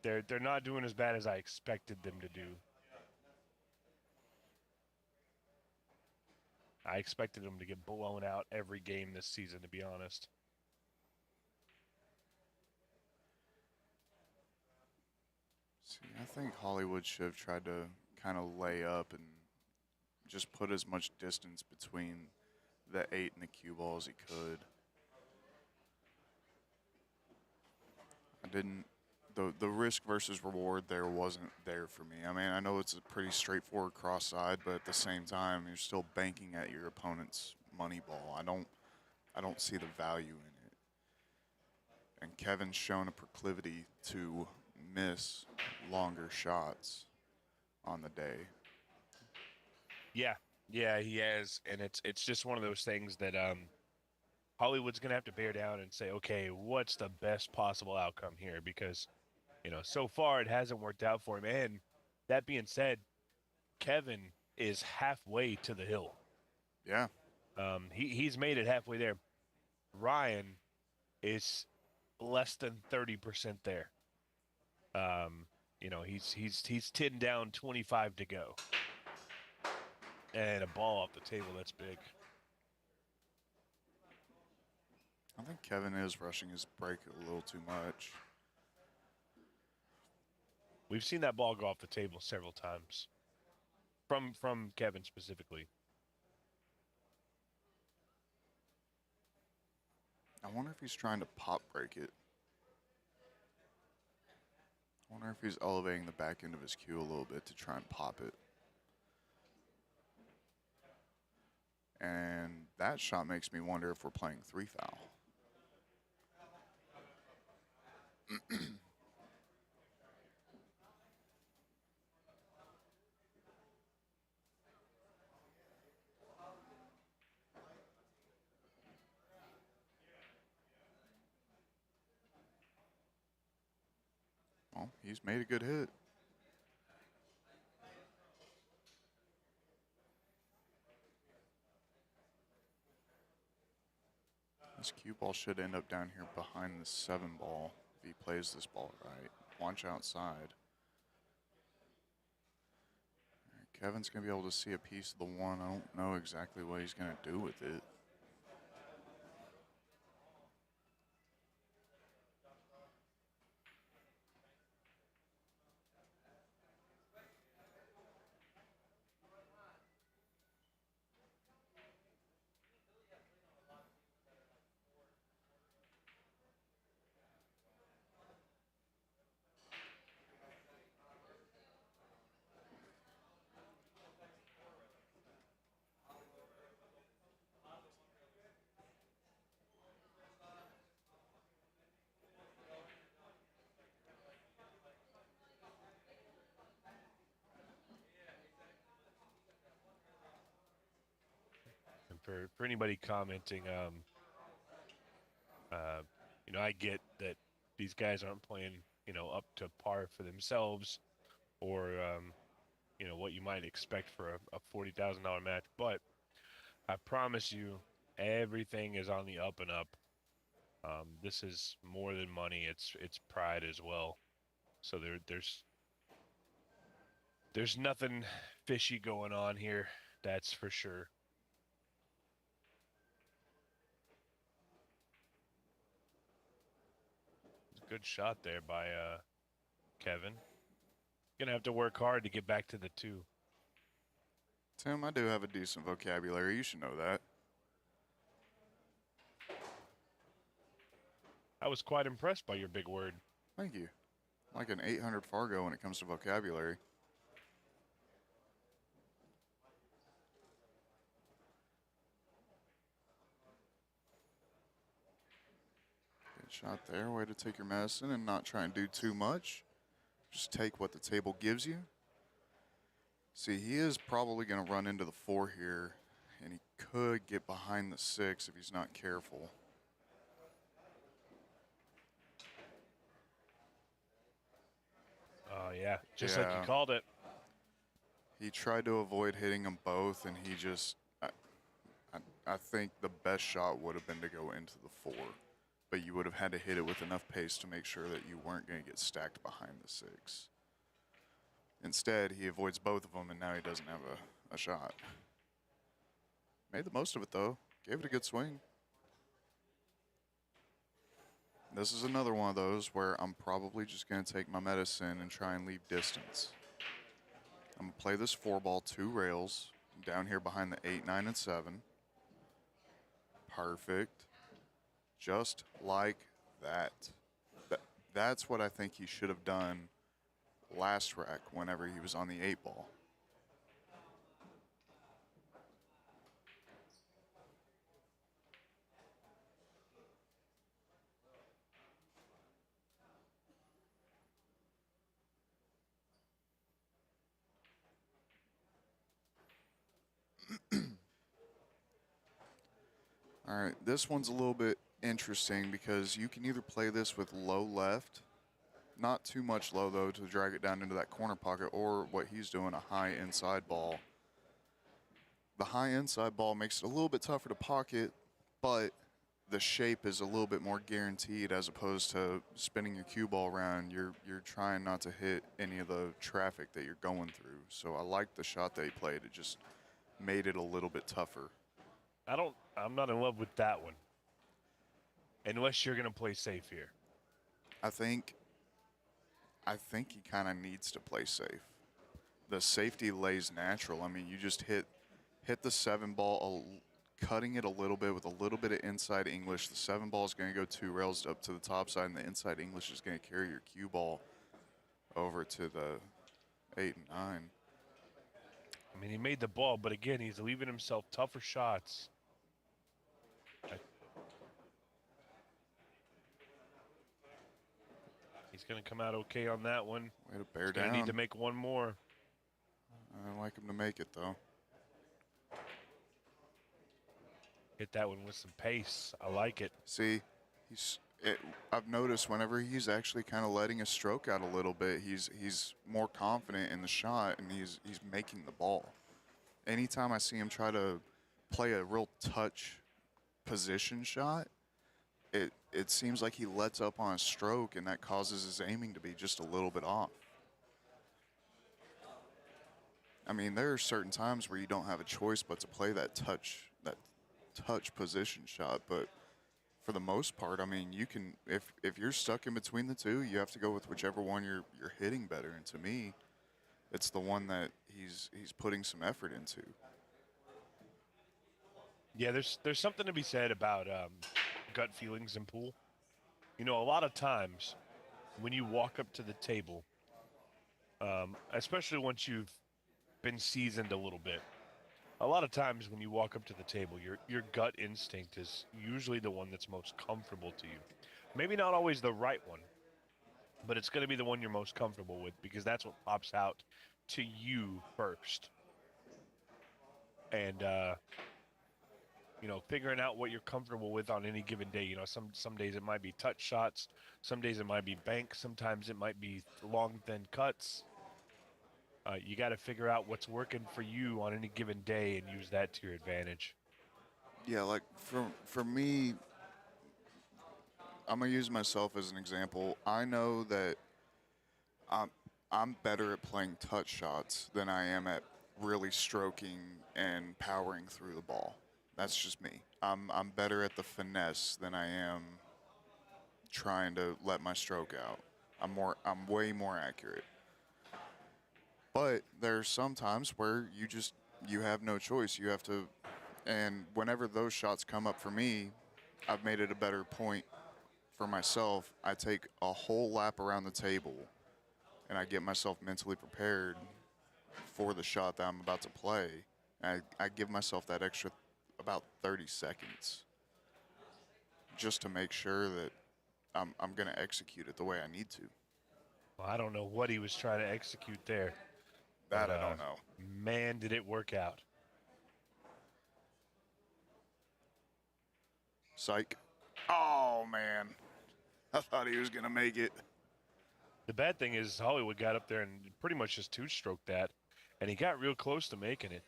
they're not doing as bad as I expected them to do. I expected him to get blown out every game this season, to be honest. See, I think Hollywood should have tried to kind of lay up and just put as much distance between the 8 and the cue ball as he could. I didn't. The risk versus reward there wasn't there for me. I mean, I know it's a pretty straightforward cross side, but at the same time, you're still banking at your opponent's money ball. I don't see the value in it. And Kevin's shown a proclivity to miss longer shots on the day. Yeah, he has, and it's just one of those things that Hollywood's gonna have to bear down and say, okay, what's the best possible outcome here? Because so far it hasn't worked out for him. And that being said, Kevin is halfway to the hill. Yeah. He's made it halfway there. Ryan is less than 30% there. He's 10 down, 25 to go. And a ball off the table, that's big. I think Kevin is rushing his break a little too much. We've seen that ball go off the table several times. From Kevin specifically. I wonder if he's trying to pop break it. I wonder if he's elevating the back end of his cue a little bit to try and pop it. And that shot makes me wonder if we're playing 3-foul. Well, he's made a good hit. This cue ball should end up down here behind the 7 ball if he plays this ball right. Watch outside. All right, Kevin's going to be able to see a piece of the 1. I don't know exactly what he's going to do with it. For anybody commenting, I get that these guys aren't playing, up to par for themselves, or what you might expect for a $40,000 match. But I promise you, everything is on the up and up. This is more than money; it's pride as well. So there's nothing fishy going on here. That's for sure. Good shot there by Kevin. Gonna have to work hard to get back to the 2. Tim, I do have a decent vocabulary. You should know that. I was quite impressed by your big word. Thank you. Like an 800 Fargo when it comes to vocabulary. Good shot there. Way to take your medicine and not try and do too much. Just take what the table gives you. See, he is probably going to run into the 4 here, and he could get behind the 6 if he's not careful. Oh, yeah. Just like you called it. He tried to avoid hitting them both, and he just, I think the best shot would have been to go into the 4. But you would have had to hit it with enough pace to make sure that you weren't going to get stacked behind the 6. Instead, he avoids both of them, and now he doesn't have a shot. Made the most of it, though. Gave it a good swing. This is another one of those where I'm probably just going to take my medicine and try and leave distance. I'm going to play this 4-ball 2 rails down here behind the 8, 9, and 7. Perfect. Just like that. That's what I think he should have done last rack whenever he was on the 8-ball. All right, this one's a little bit interesting because you can either play this with low left, not too much low though to drag it down into that corner pocket, or what he's doing, a high inside ball. The high inside ball makes it a little bit tougher to pocket, but the shape is a little bit more guaranteed as opposed to spinning your cue ball around. You're trying not to hit any of the traffic that you're going through. So I like the shot that he played. It just made it a little bit tougher. I'm not in love with that one. Unless you're going to play safe here. I think he kind of needs to play safe. The safety lays natural. I mean, you just hit the 7-ball, cutting it a little bit with a little bit of inside English. The 7-ball is going to go 2 rails up to the top side, and the inside English is going to carry your cue ball over to the 8 and 9. I mean, he made the ball, but again, he's leaving himself tougher shots. He's going to come out okay on that one. Way to bear He's down. going to need to make one more. I like him to make it, though. Hit that one with some pace. I like it. See, I've noticed whenever he's actually kind of letting his stroke out a little bit, he's more confident in the shot, and he's making the ball. Anytime I see him try to play a real touch position shot, it seems like he lets up on a stroke, and that causes his aiming to be just a little bit off. I mean, there are certain times where you don't have a choice but to play that touch position shot, but for the most part, I mean, you can, if you're stuck in between the two, you have to go with whichever one you're hitting better. And to me, it's the one that he's putting some effort into. Yeah, there's something to be said about gut feelings in pool. You know, a lot of times when you walk up to the table, especially once you've been seasoned a little bit, a lot of times when you walk up to the table, your gut instinct is usually the one that's most comfortable to you. Maybe not always the right one, but it's going to be the one you're most comfortable with because that's what pops out to you first. And you know, figuring out what you're comfortable with on any given day. You know, some days it might be touch shots, some days it might be bank, sometimes it might be long, thin cuts. You got to figure out what's working for you on any given day and use that to your advantage. Yeah, like for me, I'm gonna use myself as an example. I know that I'm better at playing touch shots than I am at really stroking and powering through the ball. That's just me. I'm better at the finesse than I am trying to let my stroke out. I'm way more accurate. But there's some times where you have no choice. You have to, and whenever those shots come up for me, I've made it a better point for myself. I take a whole lap around the table, and I get myself mentally prepared for the shot that I'm about to play. I give myself that extra about 30 seconds just to make sure that I'm going to execute it the way I need to. Well, I don't know what he was trying to execute there. That But, I don't know. Man, did it work out. Psych. Oh, man. I thought he was going to make it. The bad thing is Hollywood got up there and pretty much just two-stroked that, and he got real close to making it.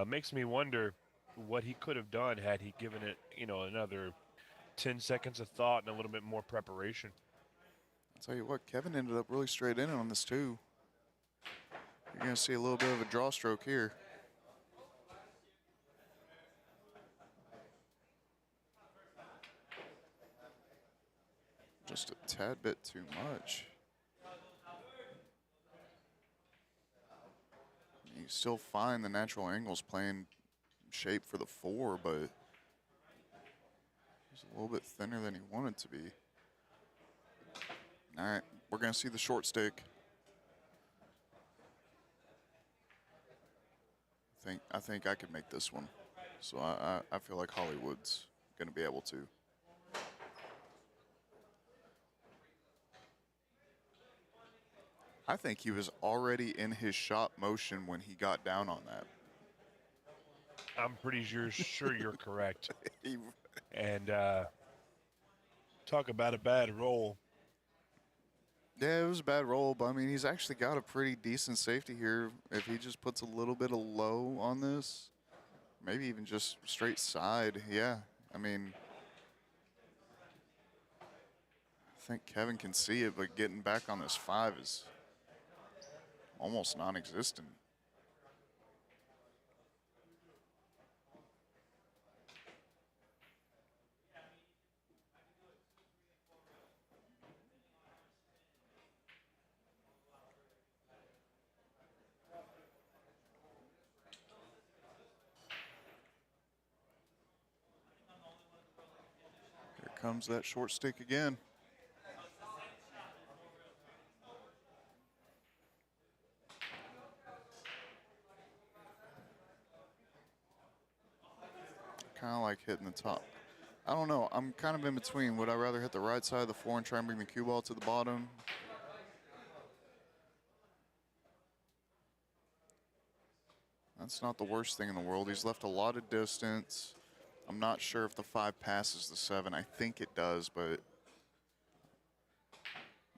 Makes me wonder what he could have done had he given it, you know, another 10 seconds of thought and a little bit more preparation. I'll tell you what, Kevin ended up really straight in on this, too. You're going to see a little bit of a draw stroke here. Just a tad bit too much. You still find the natural angles playing shape for the 4, but he's a little bit thinner than he wanted to be. All right, we're going to see the short stick. I think I could make this one. So I feel like Hollywood's going to be able to. I think he was already in his shot motion when he got down on that. I'm pretty sure you're correct. He, And talk about a bad roll. yeah, it was a bad roll, but I mean, he's actually got a pretty decent safety here. If he just puts a little bit of low on this, maybe even just straight side, yeah. I mean, I think Kevin can see it, but getting back on this 5 is almost non-existent. Here comes that short stick again. Kind of like hitting the top. I don't know. I'm kind of in between. Would I rather hit the right side of the 4 and try and bring the cue ball to the bottom? That's not the worst thing in the world. He's left a lot of distance. I'm not sure if the 5 passes the 7. I think it does, but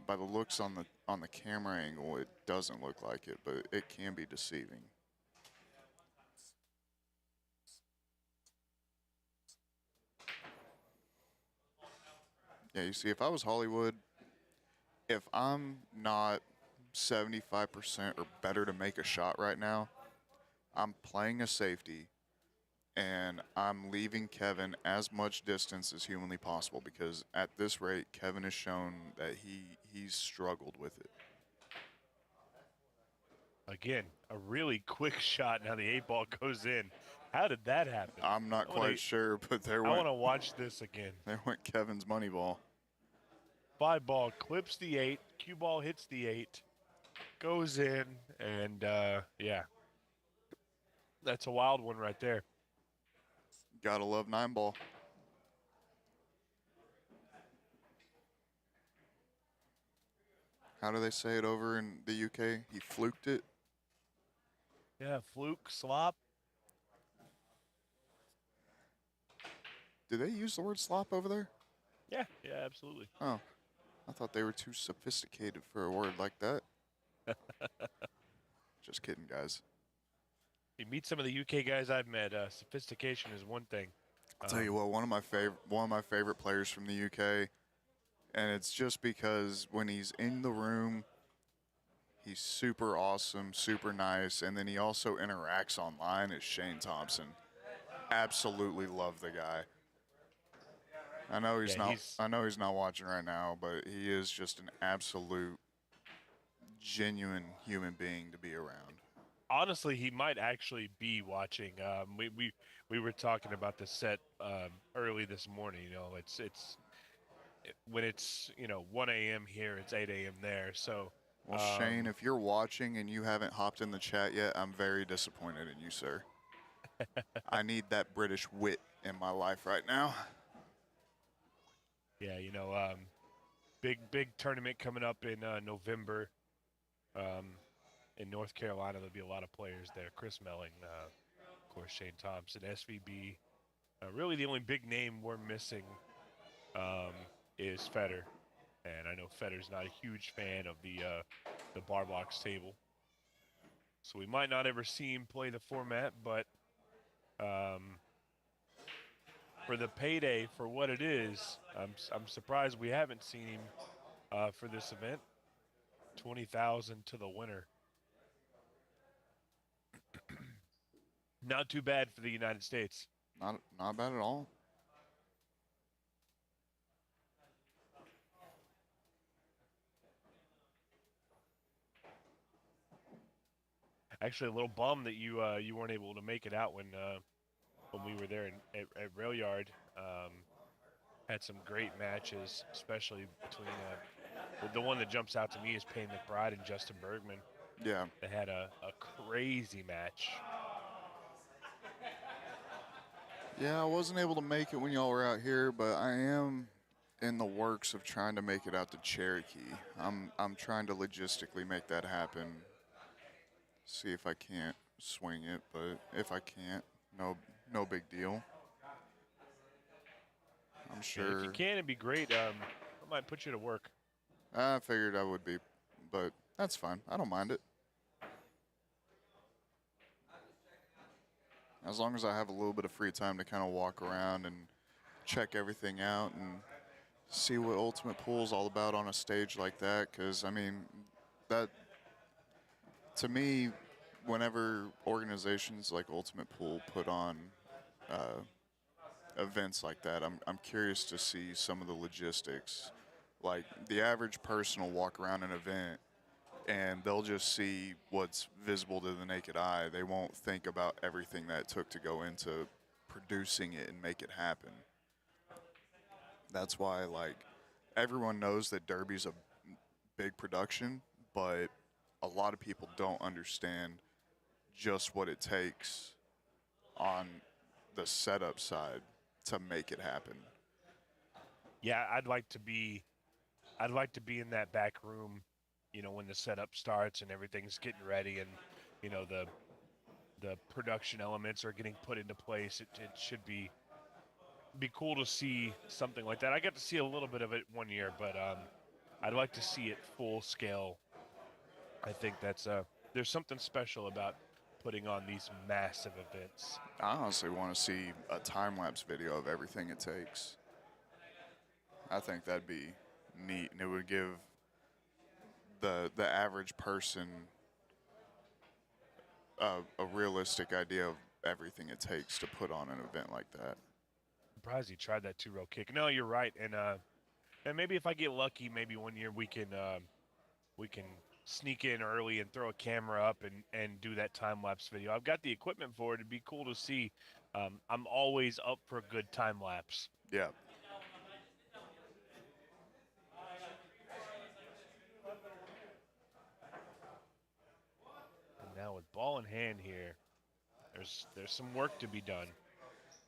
by the looks on the camera angle, it doesn't look like it, but it can be deceiving. Yeah, you see, if I was Hollywood, if I'm not 75% or better to make a shot right now, I'm playing a safety, and I'm leaving Kevin as much distance as humanly possible, because at this rate, Kevin has shown that he's struggled with it. Again, a really quick shot. Now the 8 ball goes in. How did that happen? I'm not quite sure, but I want to watch this again. There went Kevin's money ball. 5 ball clips the 8. Cue ball hits the 8. Goes in, and yeah. That's a wild one right there. Gotta love 9 ball. How do they say it over in the UK? He fluked it. Yeah, fluke, slop. Do they use the word slop over there? Yeah, absolutely. Oh, I thought they were too sophisticated for a word like that. Just kidding, guys. You meet some of the UK guys I've met. Sophistication is one thing. I'll tell you what, one of my favorite players from the UK, and it's just because when he's in the room, he's super awesome, super nice, and then he also interacts online, is Shane Thompson. Absolutely love the guy. I know he's not watching right now, but he is just an absolute genuine human being to be around. Honestly, he might actually be watching. We were talking about the set early this morning. You know, when it's 1 a.m. here, it's 8 a.m. there. So, well, Shane, if you're watching and you haven't hopped in the chat yet, I'm very disappointed in you, sir. I need that British wit in my life right now. Yeah, big tournament coming up in November. In North Carolina, there'll be a lot of players there. Chris Melling, of course, Shane Thompson, SVB. Really, the only big name we're missing is Feder, and I know Feder's not a huge fan of the bar box table, so we might not ever see him play the format. But for the payday, for what it is, I'm surprised we haven't seen him for this event. 20,000 to the winner. Not too bad for the United States. Not bad at all. Actually, a little bummed that you weren't able to make it out when we were there at Railyard. Had some great matches, especially between the one that jumps out to me is Payne McBride and Justin Bergman. Yeah. They had a crazy match. Yeah, I wasn't able to make it when y'all were out here, but I am in the works of trying to make it out to Cherokee. I'm trying to logistically make that happen. See if I can't swing it, but if I can't, no big deal. I'm And sure. if you can, it'd be great. I might put you to work. I figured I would be, but that's fine. I don't mind it. As long as I have a little bit of free time to kind of walk around and check everything out and see what Ultimate Pool's all about on a stage like that. Because, I mean, that, to me, whenever organizations like Ultimate Pool put on events like that, I'm curious to see some of the logistics. Like, the average person will walk around an event and they'll just see what's visible to the naked eye. They won't think about everything that it took to go into producing it and make it happen. That's why, like, everyone knows that Derby's a big production, but a lot of people don't understand just what it takes on the setup side to make it happen. Yeah, I'd like to be in that back room, when the setup starts and everything's getting ready and, the production elements are getting put into place. It should be cool to see something like that. I got to see a little bit of it one year, but I'd like to see it full scale. I think there's something special about putting on these massive events. I honestly want to see a time-lapse video of everything it takes. I think that'd be neat, and it would give the average person a realistic idea of everything it takes to put on an event like that. Surprised he tried that two-row kick. No, you're right, and maybe if I get lucky, maybe one year we can sneak in early and throw a camera up and do that time-lapse video. I've got the equipment for it. It'd be cool to see. I'm always up for a good time-lapse. Yeah. And now with ball in hand here, there's some work to be done.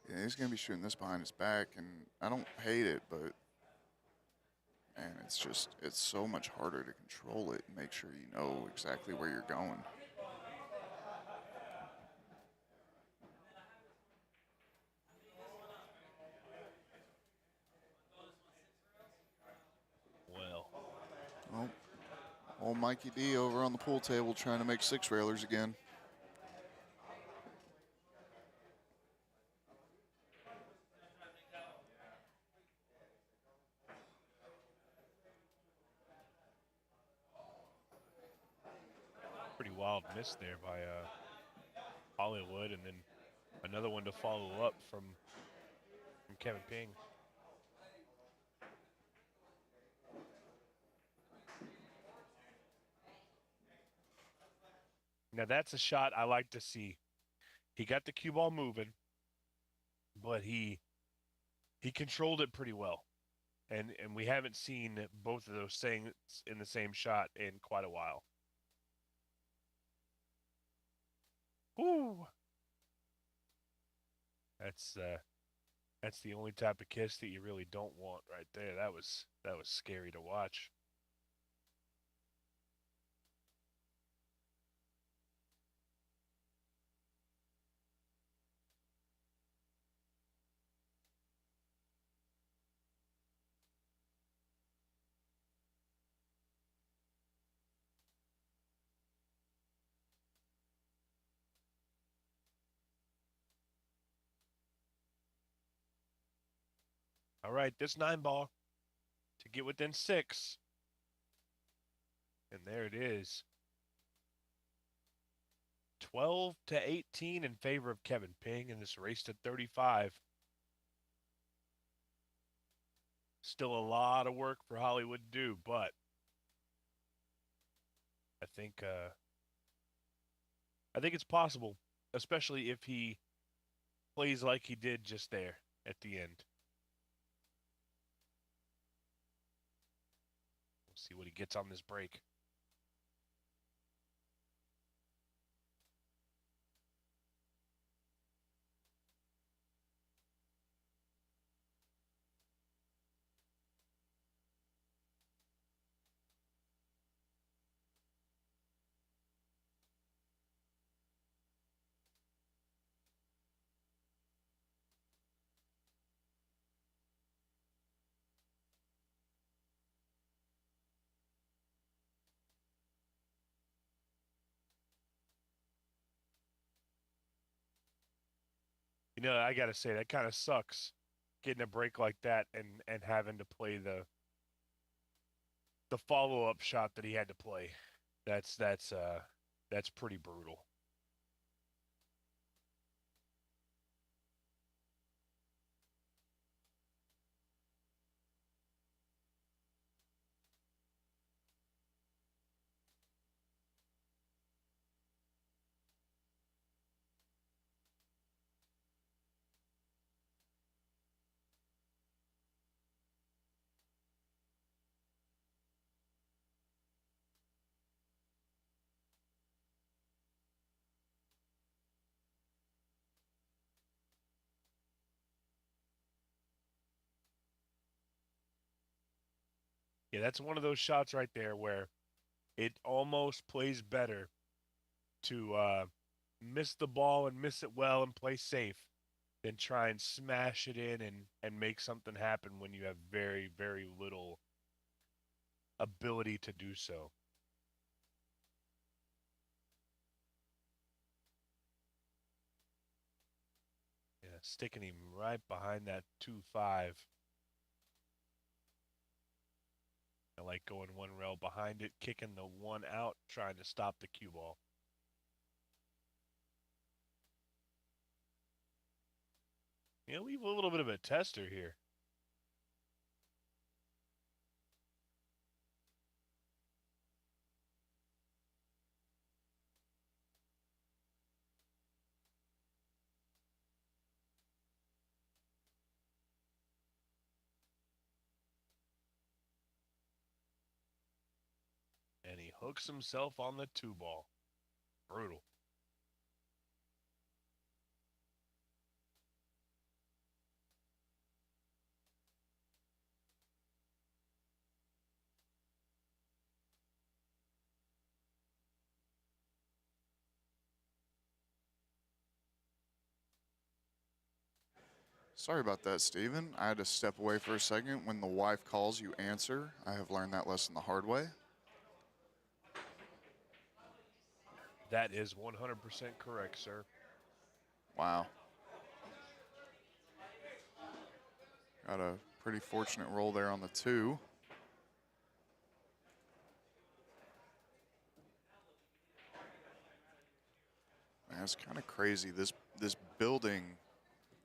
Yeah, he's going to be shooting this behind his back, and I don't hate it, but, man, it's so much harder to control it and make sure you know exactly where you're going. Well, Oh, old Mikey D over on the pool table trying to make six railers again. pretty wild miss there by Hollywood, and then another one to follow up from Kevin Ping. Now that's a shot I like to see. He got the cue ball moving, but he controlled it pretty well. And we haven't seen both of those things in the same shot in quite a while. Woo! That's the only type of kiss that you really don't want right there. That was scary to watch. All right, this 9-ball to get within 6. And there it is. 12-18 in favor of Kevin Ping in this race to 35. Still a lot of work for Hollywood to do, but I think I think it's possible, especially if he plays like he did just there at the end. We'll see what he gets on this break. You know, I got to say, that kind of sucks getting a break like that and having to play the follow-up shot that he had to play. That's pretty brutal. Yeah, that's one of those shots right there where it almost plays better to miss the ball and miss it well and play safe than try and smash it in and make something happen when you have very, very little ability to do so. Yeah, sticking him right behind that 2-5. I like going one rail behind it, kicking the one out, trying to stop the cue ball. Yeah, we have a little bit of a tester here. And he hooks himself on the 2-ball. Brutal. Sorry about that, Steven. I had to step away for a second. When the wife calls, you answer. I have learned that lesson the hard way. That is 100% correct, sir. Wow. Got a pretty fortunate roll there on the 2. Man, it's kind of crazy. This building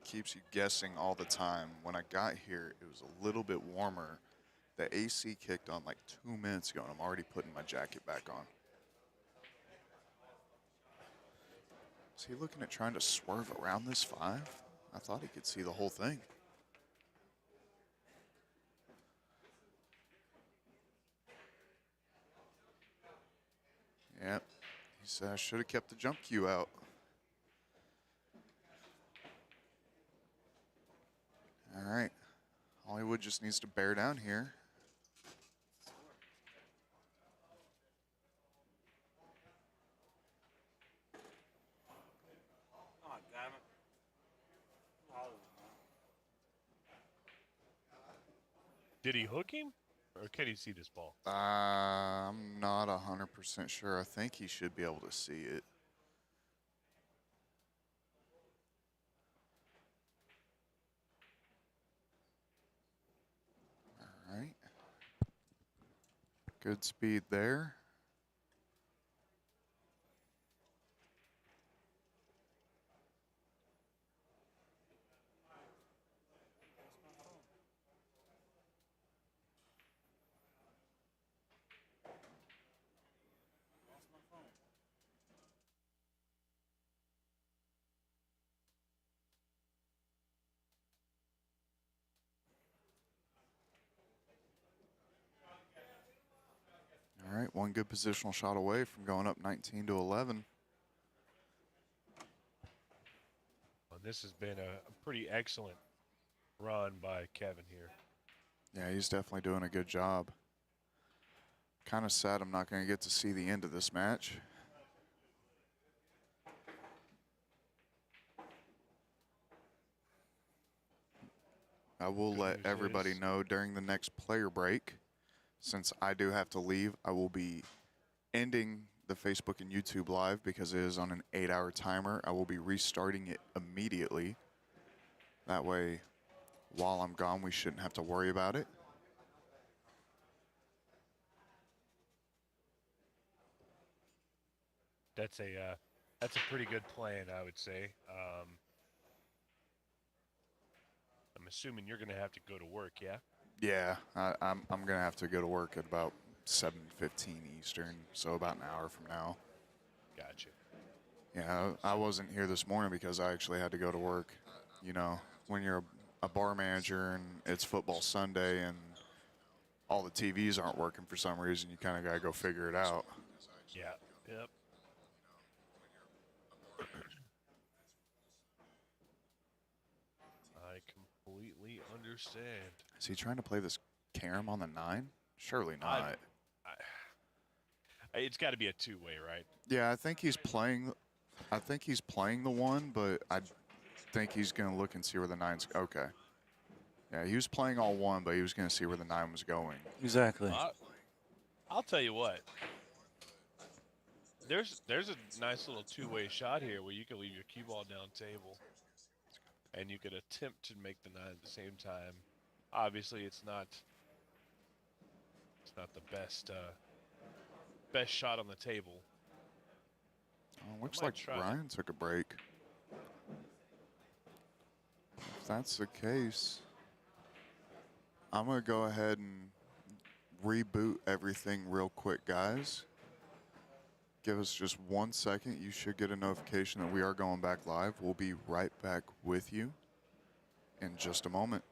keeps you guessing all the time. When I got here, it was a little bit warmer. The AC kicked on like 2 minutes ago, and I'm already putting my jacket back on. Is he looking at trying to swerve around this 5? I thought he could see the whole thing. Yep. He said I should have kept the jump cue out. All right. Hollywood just needs to bear down here. Oh, damn it. Did he hook him? Or can he see this ball? I'm not 100% sure. I think he should be able to see it. All right. Good speed there. All right, one good positional shot away from going up 19 to 11. Well, this has been a pretty excellent run by Kevin here. Yeah, he's definitely doing a good job. Kind of sad I'm not going to get to see the end of this match. I will Good let news everybody is- know during the next player break, since I do have to leave, I will be ending the Facebook and YouTube live because it is on an 8-hour timer. I will be restarting it immediately. That way, while I'm gone, we shouldn't have to worry about it. That's a pretty good plan, I would say. I'm assuming you're going to have to go to work, yeah? Yeah, I'm going to have to go to work at about 7:15 Eastern, so about an hour from now. Gotcha. Yeah, I wasn't here this morning because I actually had to go to work. You know, when you're a bar manager and it's football Sunday and all the TVs aren't working for some reason, you kind of got to go figure it out. Yeah. Yep. I completely understand. Is he trying to play this carom on the 9? Surely not. It's got to be a two-way, right? Yeah, I think he's playing. I think he's playing the 1, but I think he's going to look and see where the 9's. Okay. Yeah, he was playing all 1, but he was going to see where the 9 was going. Exactly. I'll tell you what. There's a nice little two-way shot here where you can leave your cue ball down table, and you could attempt to make the 9 at the same time. Obviously, it's not the best shot on the table. Oh, looks might like try. Ryan took a break. If that's the case, I'm going to go ahead and reboot everything real quick, guys. Give us just 1 second. You should get a notification that we are going back live. We'll be right back with you in just a moment.